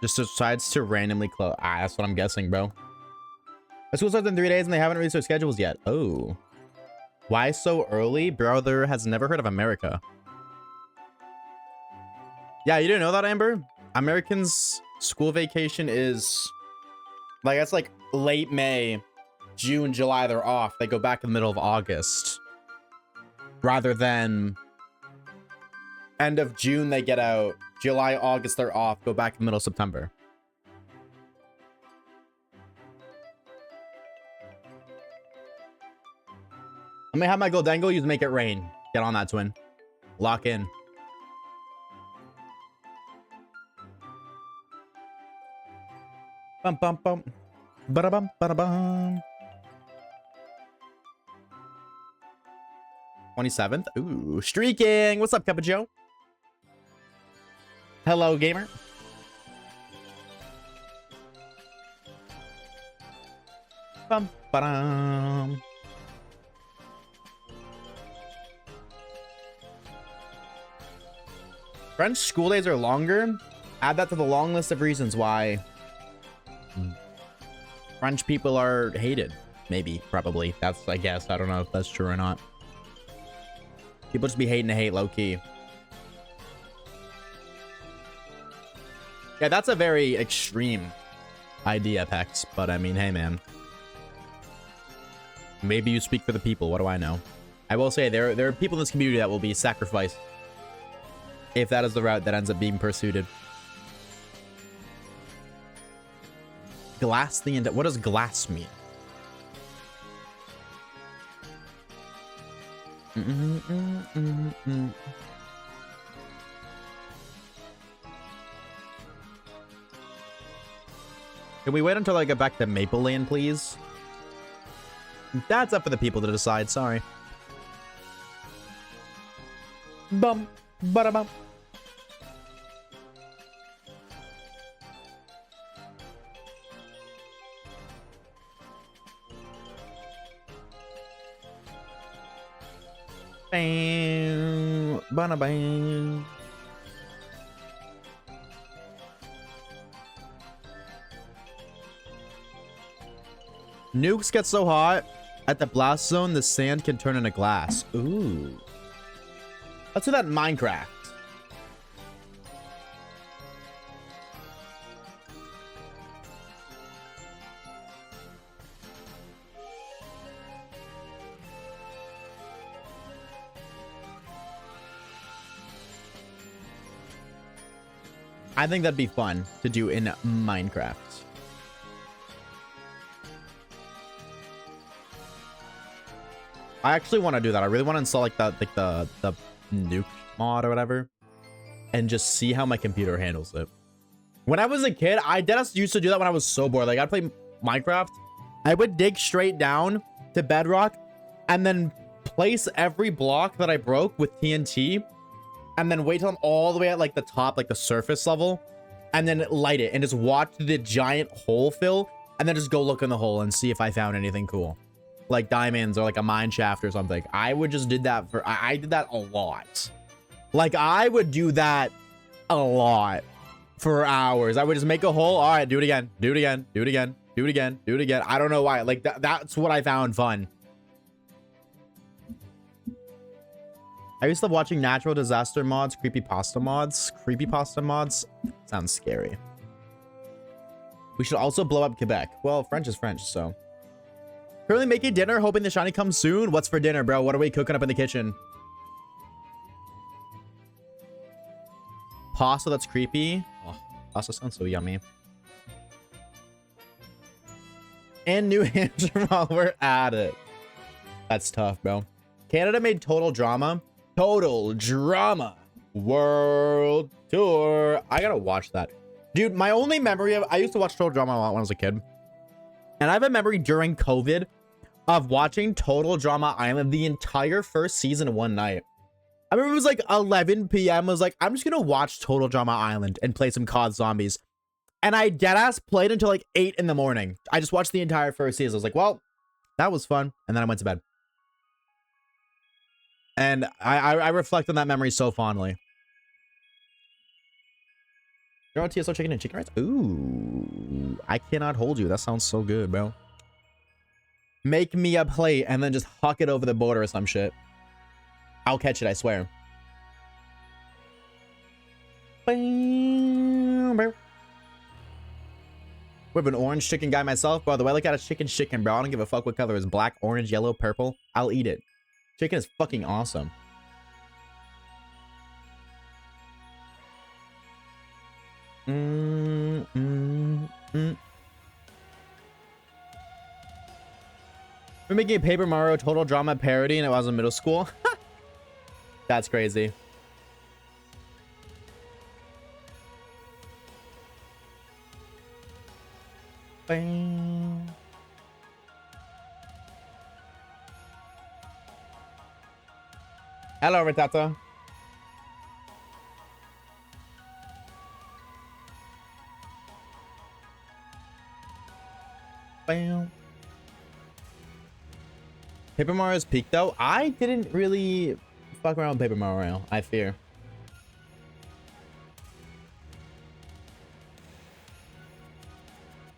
Just decides to randomly close. That's what I'm guessing, bro. The school starts in 3 days, and they haven't released their schedules yet. Oh. Why so early? Brother has never heard of America. Yeah, you didn't know that, Amber? Americans' school vacation is... like, that's like late May, June, July, they're off. They go back in the middle of August. Rather than end of June, they get out. July, August, they're off. Go back in the middle of September. Let me have my Goldango. Use Make It Rain. Get on that, twin. Lock in. Bum, bum, bum. Ba-da-bum, ba-da-bum. 27th. Ooh, streaking. What's up, Cup of Joe? Hello, gamer. Bum, ba-dum. French school days are longer. Add that to the long list of reasons why French people are hated. Maybe, probably. That's, I guess. I don't know if that's true or not. People just be hating to hate low-key. Yeah, that's a very extreme idea, Pex. But I mean, hey, man. Maybe you speak for the people. What do I know? I will say there are people in this community that will be sacrificed if that is the route that ends up being pursued. Glass the... what does glass mean? Can we wait until I get back to Maple Lane, please? That's up for the people to decide. Sorry. Bum. Ba-da-bum. Bam. Ba-da-bam. Nukes get so hot at the blast zone, the sand can turn into glass. Ooh. Let's do that in Minecraft. I think that'd be fun to do in Minecraft. I actually want to do that. I really want to install like the nuke mod or whatever and just see how my computer handles it. When I was a kid, I just used to do that when I was so bored. Like, I'd play Minecraft. I would dig straight down to bedrock and then place every block that I broke with TNT and then wait till I'm all the way at like the top, like the surface level, and then light it and just watch the giant hole fill and then just go look in the hole and see if I found anything cool. Like diamonds or like a mine shaft or something. I would just did that for... I did that a lot. Like, I would do that a lot for hours. I would just make a hole. All right, do it again. Do it again. Do it again. Do it again. Do it again. I don't know why. Like, that's what I found fun. I used to love watching natural disaster mods, creepypasta mods. Creepypasta mods sounds scary. We should also blow up Quebec. Well, French is French, so. Currently making dinner, hoping the shiny comes soon. What's for dinner, bro? What are we cooking up in the kitchen? Pasta that's creepy. Oh, pasta sounds so yummy. And New Hampshire while we're at it. That's tough, bro. Canada made Total Drama. Total Drama World Tour. I gotta watch that. Dude, my only memory of... I used to watch Total Drama a lot when I was a kid. And I have a memory during COVID of watching Total Drama Island the entire first season in one night. I remember it was like 11 p.m. I was like, I'm just gonna watch Total Drama Island and play some COD Zombies. And I deadass played until like 8 in the morning. I just watched the entire first season. I was like, well, that was fun. And then I went to bed. And I reflect on that memory so fondly. You're on TSO chicken and chicken rice? Ooh, I cannot hold you. That sounds so good, bro. Make me a plate and then just huck it over the border or some shit. I'll catch it, I swear. With an orange chicken guy myself, bro. The way I look at a chicken, bro. I don't give a fuck what color is. Black, orange, yellow, purple. I'll eat it. Chicken is fucking awesome. We're making a Paper Mario Total Drama parody and it was in middle school. That's crazy. Bang. Hello, Ritata. Bam. Paper Mario's peak though. I didn't really fuck around with Paper Mario, I fear.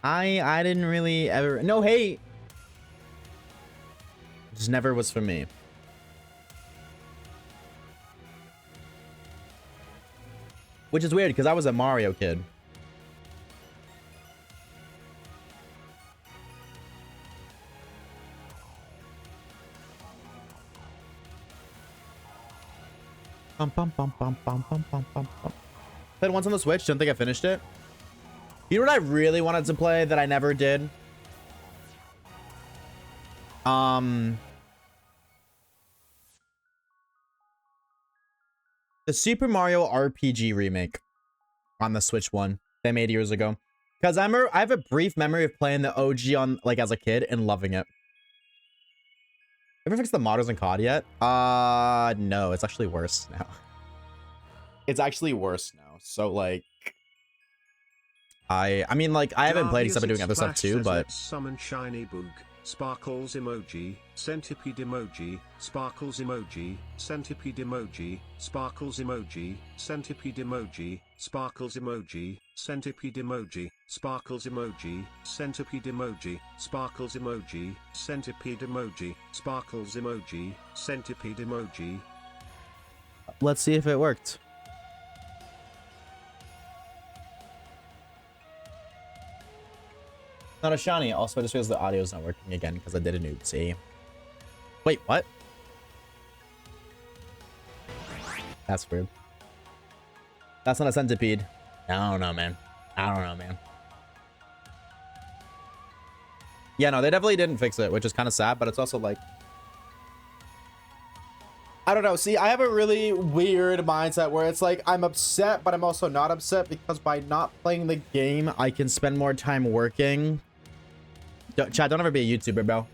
I didn't really ever, no hate. Just never was for me. Which is weird because I was a Mario kid. Played once on the Switch. Don't think I finished it. You know what I really wanted to play that I never did? The Super Mario RPG remake on the Switch one they made years ago. Because I have a brief memory of playing the OG on like as a kid and loving it. Ever fixed the modders in COD yet? No, it's actually worse now. It's actually worse now. So like, I mean like I haven't played except for doing other stuff too, but summon shiny boog. Sparkles emoji, centipede emoji, sparkles emoji, centipede emoji, sparkles emoji, centipede emoji, sparkles emoji, centipede emoji, sparkles emoji, centipede emoji, sparkles emoji, centipede emoji, sparkles emoji, centipede emoji. Let's see if it worked. Not a shiny. Also, I just realized the audio is not working again because I did a noob. See? Wait, what? That's weird. That's not a centipede. I don't know, man. I don't know, man. Yeah, no, they definitely didn't fix it, which is kind of sad, but it's also like, I don't know. See, I have a really weird mindset where it's like I'm upset, but I'm also not upset because by not playing the game, I can spend more time working. Chad, don't ever be a YouTuber, bro. I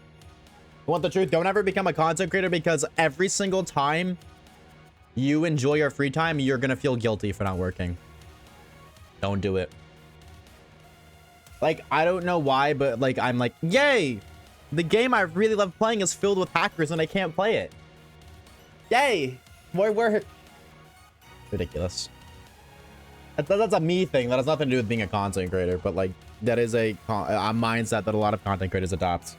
want the truth. Don't ever become a content creator because every single time you enjoy your free time, you're going to feel guilty for not working. Don't do it. Like, I don't know why, but like, I'm like, yay! The game I really love playing is filled with hackers and I can't play it. Yay! We're ridiculous. That's a me thing. That has nothing to do with being a content creator, but like, that is a mindset that a lot of content creators adapt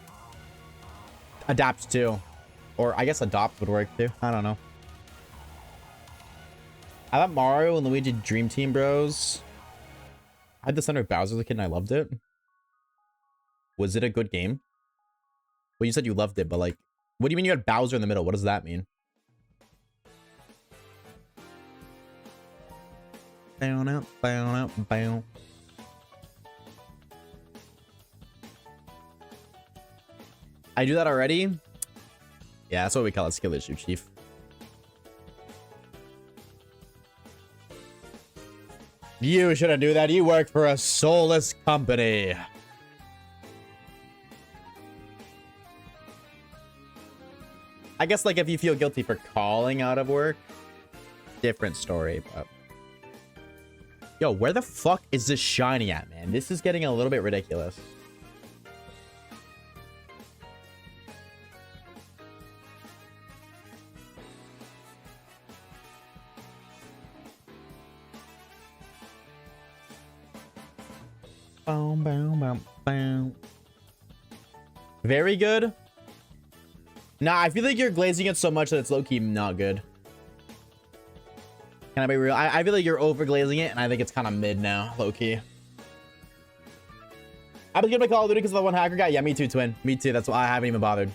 to. Or I guess adopt would work too. I don't know. I thought Mario and Luigi Dream Team Bros. I had this under Bowser as a kid and I loved it. Was it a good game? Well, you said you loved it, but like, what do you mean you had Bowser in the middle? What does that mean? Bow out, bow out, bow. I do that already? Yeah, that's what we call it, skill issue, Chief. You shouldn't do that. You work for a soulless company. I guess, like, if you feel guilty for calling out of work, different story, but... Yo, where the fuck is this shiny at, man? This is getting a little bit ridiculous. Boom, boom, boom, boom. Very good. Nah, I feel like you're glazing it so much that it's low-key not good. Can I be real? I feel like you're over-glazing it, and I think it's kind of mid now, low-key. I was gonna Call of Duty because of the one hacker guy. Yeah, me too, twin. Me too. That's why I haven't even bothered.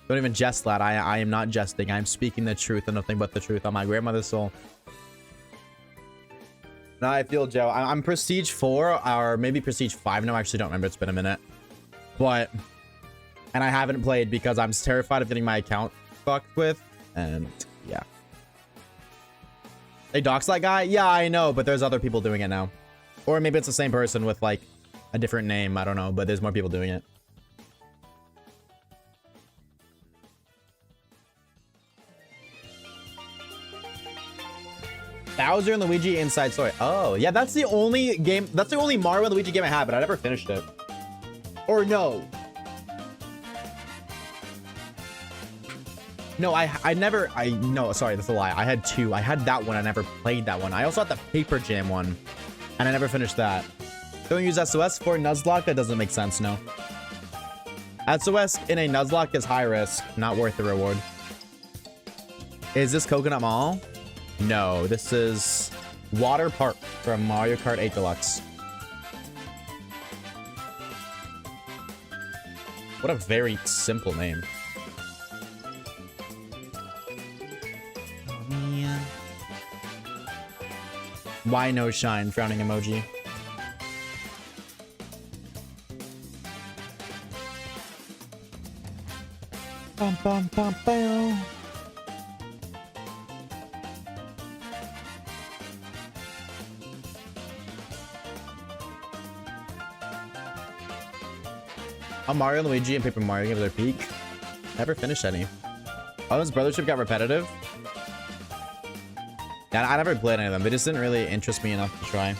Don't even jest, lad. I am not jesting. I'm speaking the truth and nothing but the truth on my grandmother's soul. No, I feel Joe. I'm Prestige 4 or maybe Prestige 5 now. I actually don't remember. It's been a minute. But... And I haven't played because I'm terrified of getting my account fucked with. And yeah. They dox that guy? Yeah, I know, but there's other people doing it now. Or maybe it's the same person with like a different name. I don't know, but there's more people doing it. Bowser and Luigi Inside Story. Oh, yeah, that's the only game. That's the only Mario and Luigi game I had, but I never finished it. Or no. No, no, sorry, that's a lie. I had 2. I had that one. I never played that one. I also had the Paper Jam one, and I never finished that. Don't use SOS for Nuzlocke. That doesn't make sense, no. SOS in a Nuzlocke is high risk, not worth the reward. Is this Coconut Mall? No, this is Water Park from Mario Kart 8 Deluxe. What a very simple name. Why no shine? Frowning emoji. Bum, bum, bum, bum. Mario, Luigi, and Paper Mario give their peak. Never finished any. Oh, this Brothership got repetitive. Yeah, I never played any of them. They just didn't really interest me enough to try.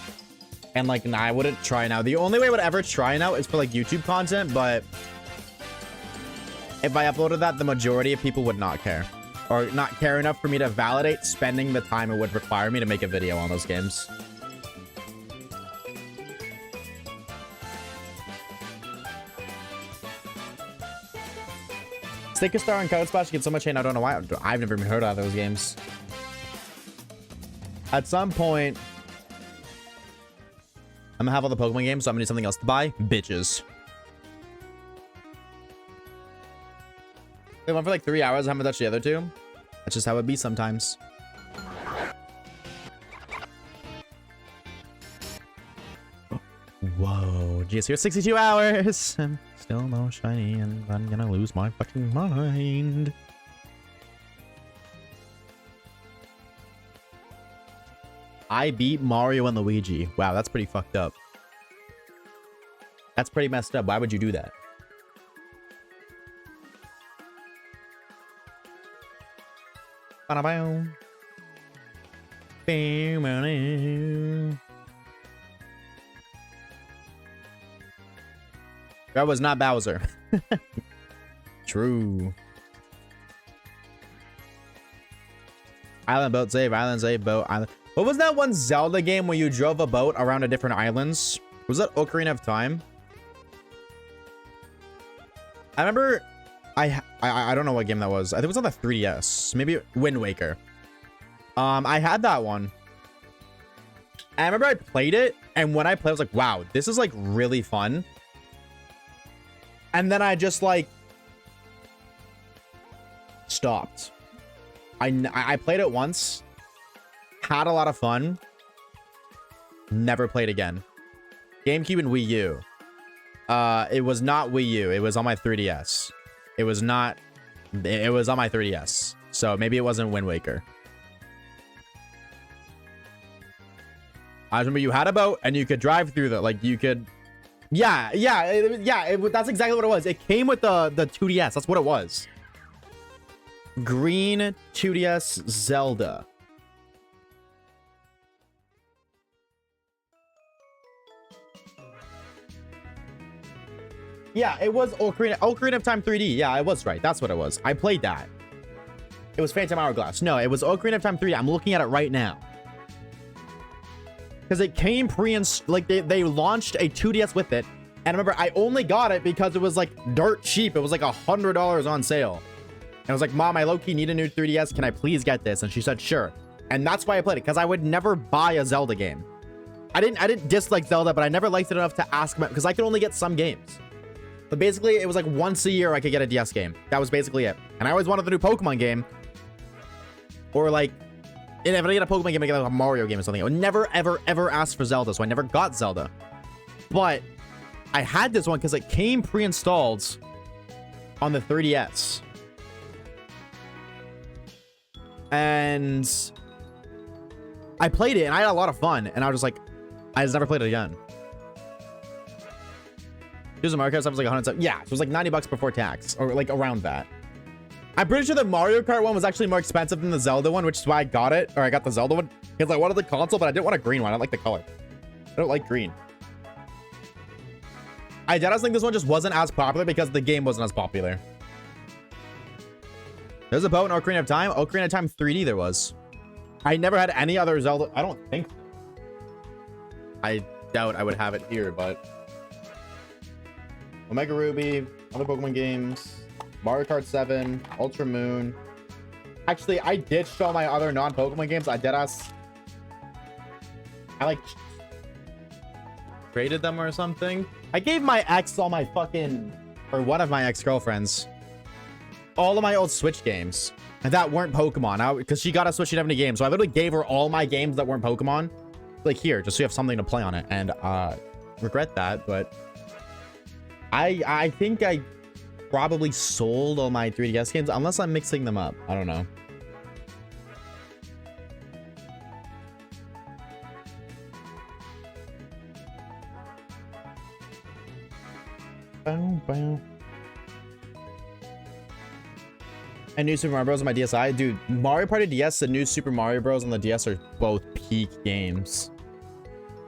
And like, nah, I wouldn't try now. The only way I would ever try now is for like YouTube content, but if I uploaded that, the majority of people would not care. Or not care enough for me to validate spending the time it would require me to make a video on those games. Stick a Star and Code Splash get so much hate. I don't know why. I've never even heard of those games. At some point, I'm gonna have all the Pokemon games, so I'm gonna need something else to buy. Bitches. They went for like 3 hours. I haven't touched the other 2. That's just how it be sometimes. Whoa. GS here 62 hours. I'm still no shiny, and I'm gonna lose my fucking mind. I beat Mario and Luigi. Wow, that's pretty fucked up. That's pretty messed up. Why would you do that? That was not Bowser. True. Island boat save, boat, island. What was that one Zelda game where you drove a boat around to different islands? Was that Ocarina of Time? I remember... I don't know what game that was. I think it was on the 3DS. Maybe Wind Waker. I had that one. And I remember I played it, and when I played, I was like, wow, this is like really fun. And then I just like stopped. I played it once, had a lot of fun, never played again. GameCube and Wii U. It was not Wii U. It was on my 3DS. It was not. It was on my 3DS. So maybe it wasn't Wind Waker. I remember you had a boat and you could drive through the, like, you could. Yeah. That's exactly what it was. It came with the 2DS. That's what it was. Green 2DS Zelda. Yeah, it was Ocarina of Time 3D. Yeah, I was right. That's what it was. I played that. It was Phantom Hourglass. No, it was Ocarina of Time 3D. I'm looking at it right now. Because it came like they launched a 2DS with it. And remember, I only got it because it was like dirt cheap. It was like $100 on sale. And I was like, Mom, I low-key need a new 3DS. Can I please get this? And she said, sure. And that's why I played it, because I would never buy a Zelda game. I didn't dislike Zelda, but I never liked it enough to ask about, because I could only get some games. But basically, it was like once a year I could get a DS game. That was basically it. And I always wanted the new Pokemon game. Or like, if I get a Pokemon game, I get like a Mario game or something. I would never, ever, ever ask for Zelda, so I never got Zelda. But I had this one because it came pre-installed on the 3DS. And I played it, and I had a lot of fun. And I was just like, I just never played it again. Here's a Mario Kart stuff was like 100. Yeah, so it was like $90 before tax, or like around that. I'm pretty sure the Mario Kart one was actually more expensive than the Zelda one, which is why I got it, or I got the Zelda one, because I wanted the console, but I didn't want a green one. I like the color. I don't like green. I just think this one just wasn't as popular because the game wasn't as popular. There's a boat in Ocarina of Time. Ocarina of Time 3D there was. I never had any other Zelda. I don't think. I doubt I would have it here, but. Omega Ruby, other Pokemon games, Mario Kart 7, Ultra Moon. Actually, I did show my other non-Pokemon games. I like traded them or something. I gave my ex all my fucking, or one of my ex-girlfriends, all of my old Switch games that weren't Pokemon. Because she got a Switch, she didn't have any games. So I literally gave her all my games that weren't Pokemon. Like, here, just so you have something to play on it. And regret that, but I think I probably sold all my 3DS games, unless I'm mixing them up. I don't know. And New Super Mario Bros. On my DSi. Dude, Mario Party DS and New Super Mario Bros. On the DS are both peak games.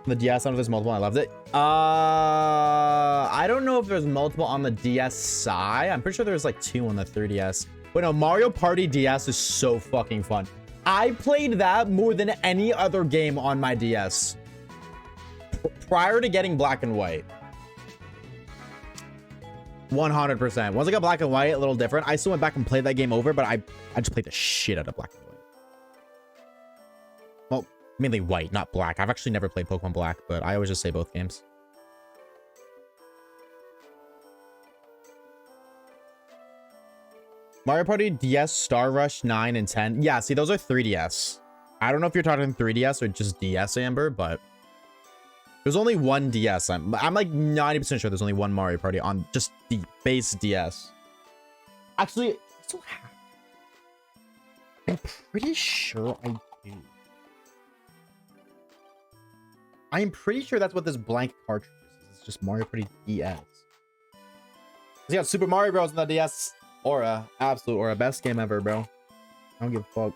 The DS, I don't know if there's multiple. I loved it. I don't know if there's multiple on the DSi. I'm pretty sure there's like 2 on the 3DS. But no, Mario Party DS is so fucking fun. I played that more than any other game on my DS. Prior to getting Black and White. 100%. Once I got Black and White, a little different. I still went back and played that game over, but I just played the shit out of Black and White. Well, mainly White, not Black. I've actually never played Pokemon Black, but I always just say both games. Mario Party DS, Star Rush 9 and 10. Yeah, see, those are 3DS. I don't know if you're talking 3DS or just DS, Amber, but there's only one DS. I'm like 90% sure there's only one Mario Party on just the base DS. Actually, I'm pretty sure I do. I'm pretty sure that's what this blank cartridge is. It's just Mario Party DS. You got Super Mario Bros. On the DS. Aura. Absolute Aura. Best game ever, bro. I don't give a fuck.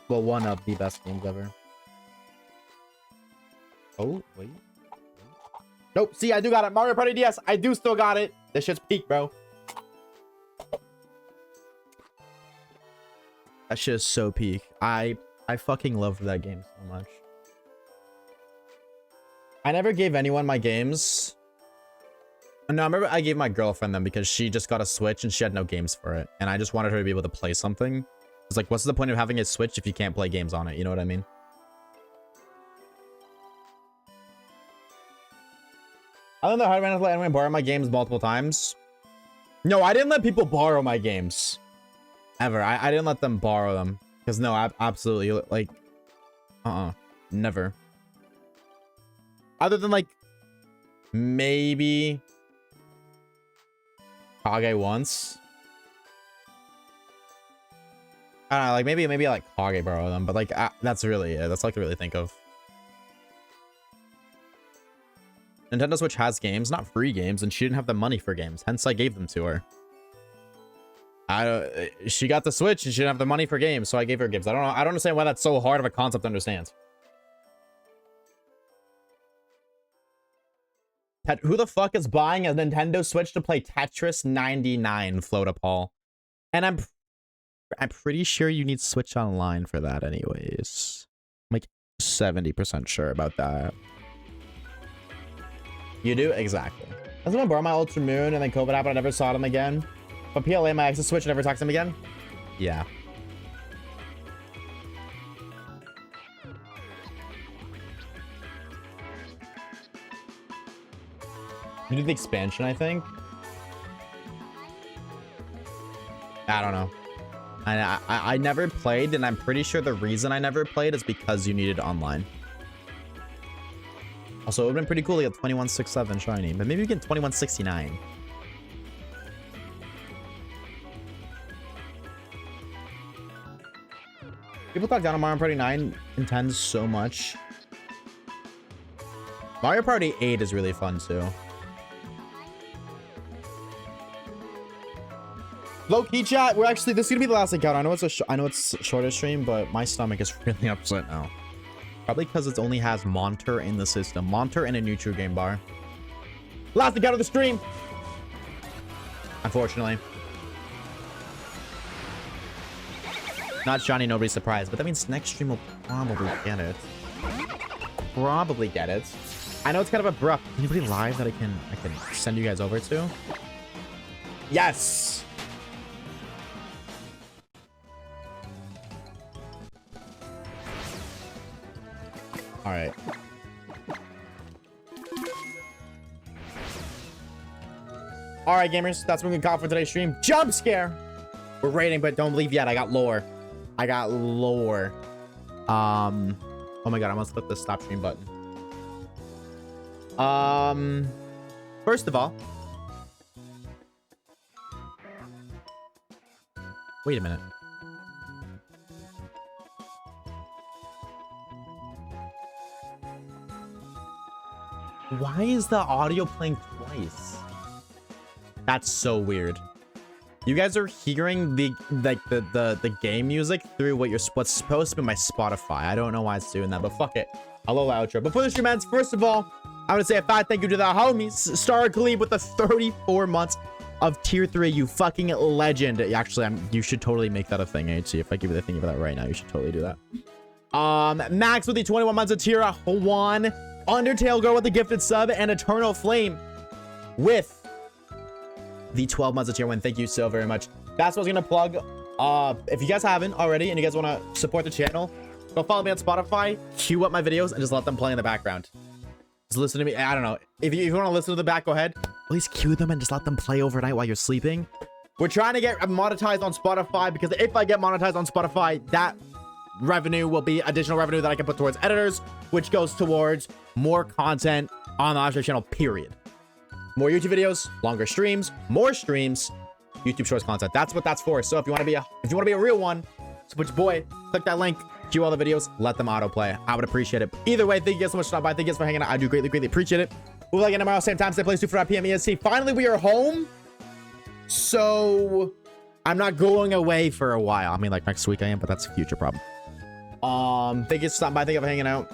Well, one of the best games ever. Oh, wait. Nope. See, I do got it. Mario Party DS. I do still got it. This shit's peak, bro. That shit is so peak. I fucking loved that game so much. I never gave anyone my games. No, I remember I gave my girlfriend them because she just got a Switch and she had no games for it. And I just wanted her to be able to play something. It's like, what's the point of having a Switch if you can't play games on it? You know what I mean? I don't know how I ran to let anyone borrow my games multiple times. No, I didn't let people borrow my games. Ever. I didn't let them borrow them. Because no, absolutely. Like, never. Other than like, maybe Kage once. I don't know, like maybe like Kage borrow them, but like that's really it. That's all I can really think of. Nintendo Switch has games, not free games, and she didn't have the money for games. Hence, I gave them to her. She got the Switch and she didn't have the money for games, so I gave her games. I don't know. I don't understand why that's so hard of a concept to understand. Who the fuck is buying a Nintendo Switch to play Tetris 99? Float up Paul. And I'm pretty sure you need Switch Online for that, anyways. I'm like 70% sure about that. You do? Exactly. I was gonna borrow my Ultra Moon and then COVID happened. I never saw them again. But PLA, my ex's Switch, never talked to him again? Yeah. You did the expansion, I think. I don't know. I never played, and I'm pretty sure the reason I never played is because you needed online. Also, it would have been pretty cool to get 2167 shiny, but maybe we get 2169. People talk down on Mario Party 9 and 10 so much. Mario Party 8 is really fun too. Low key chat. We're actually, this is gonna be the last account. I know it's a shorter stream, but my stomach is really upset now. Probably because it only has Monter in the system. Monter and a new true game bar. Last account of the stream. Unfortunately. Not shiny, nobody's surprised, but that means next stream will probably get it. Probably get it. I know it's kind of abrupt. Anybody live that I can send you guys over to? Yes. All right. All right, gamers. That's what we got for today's stream. Jump scare. We're rating, but don't leave yet. I got lore. I got lore. Oh my god, I must click the stop stream button. First of all, wait a minute. Why is the audio playing twice? That's so weird. You guys are hearing the game music through what's supposed to be my Spotify. I don't know why it's doing that, but fuck it. I'll allow outro. Before the stream ends, first of all, I want to say a fat thank you to the homies. Star Glee with the 34 months of tier 3. You fucking legend. Actually, you should totally make that a thing, HC. If I give you the thing for that right now, you should totally do that. Max with the 21 months of tier 1. Undertale Girl with the gifted sub, and Eternal Flame with the 12 months of tier 1. Thank you so very much. That's what I was gonna plug. If you guys haven't already and you guys want to support the channel, go follow me on Spotify, queue up my videos, and just let them play in the background. Just listen to me. I don't know. If you want to listen to the back, go ahead. Please queue them and just let them play overnight while you're sleeping. We're trying to get monetized on Spotify, because if I get monetized on Spotify, that revenue will be additional revenue that I can put towards editors, which goes towards more content on the Oshawaves channel, period. More YouTube videos, longer streams, more streams, YouTube Shorts content. That's what that's for. So if you want to be a real one, support your boy, click that link, queue all the videos, let them autoplay. I would appreciate it. Either way, thank you guys so much for stopping by. Thank you guys for hanging out. I do greatly appreciate it. We'll be again tomorrow, same time, same place, 2 for PM EST. Finally, we are home. So I'm not going away for a while. I mean, like next week I am, but that's a future problem. Thank you for stopping by. Thank you for hanging out.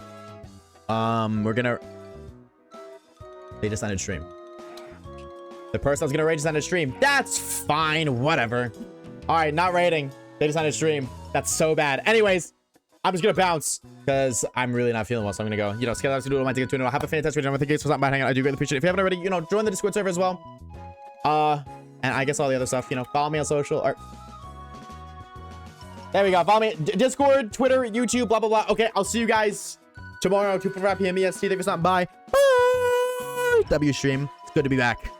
They just ended stream. The person I was gonna rate just ended stream. That's fine, whatever. All right, not rating. They just ended stream. That's so bad. Anyways, I'm just gonna bounce because I'm really not feeling well, so I'm gonna go. You know, scale out to do it. Might take it to have a fantastic video. Thank you for stopping by, hanging out. I do greatly appreciate it. If you haven't already, you know, join the Discord server as well. And I guess all the other stuff. You know, follow me on social. Or There we go. Follow me. Discord, Twitter, YouTube, blah, blah, blah. Okay, I'll see you guys tomorrow, 2:45 PM EST. Thank you for stopping by. Bye. W stream. It's good to be back.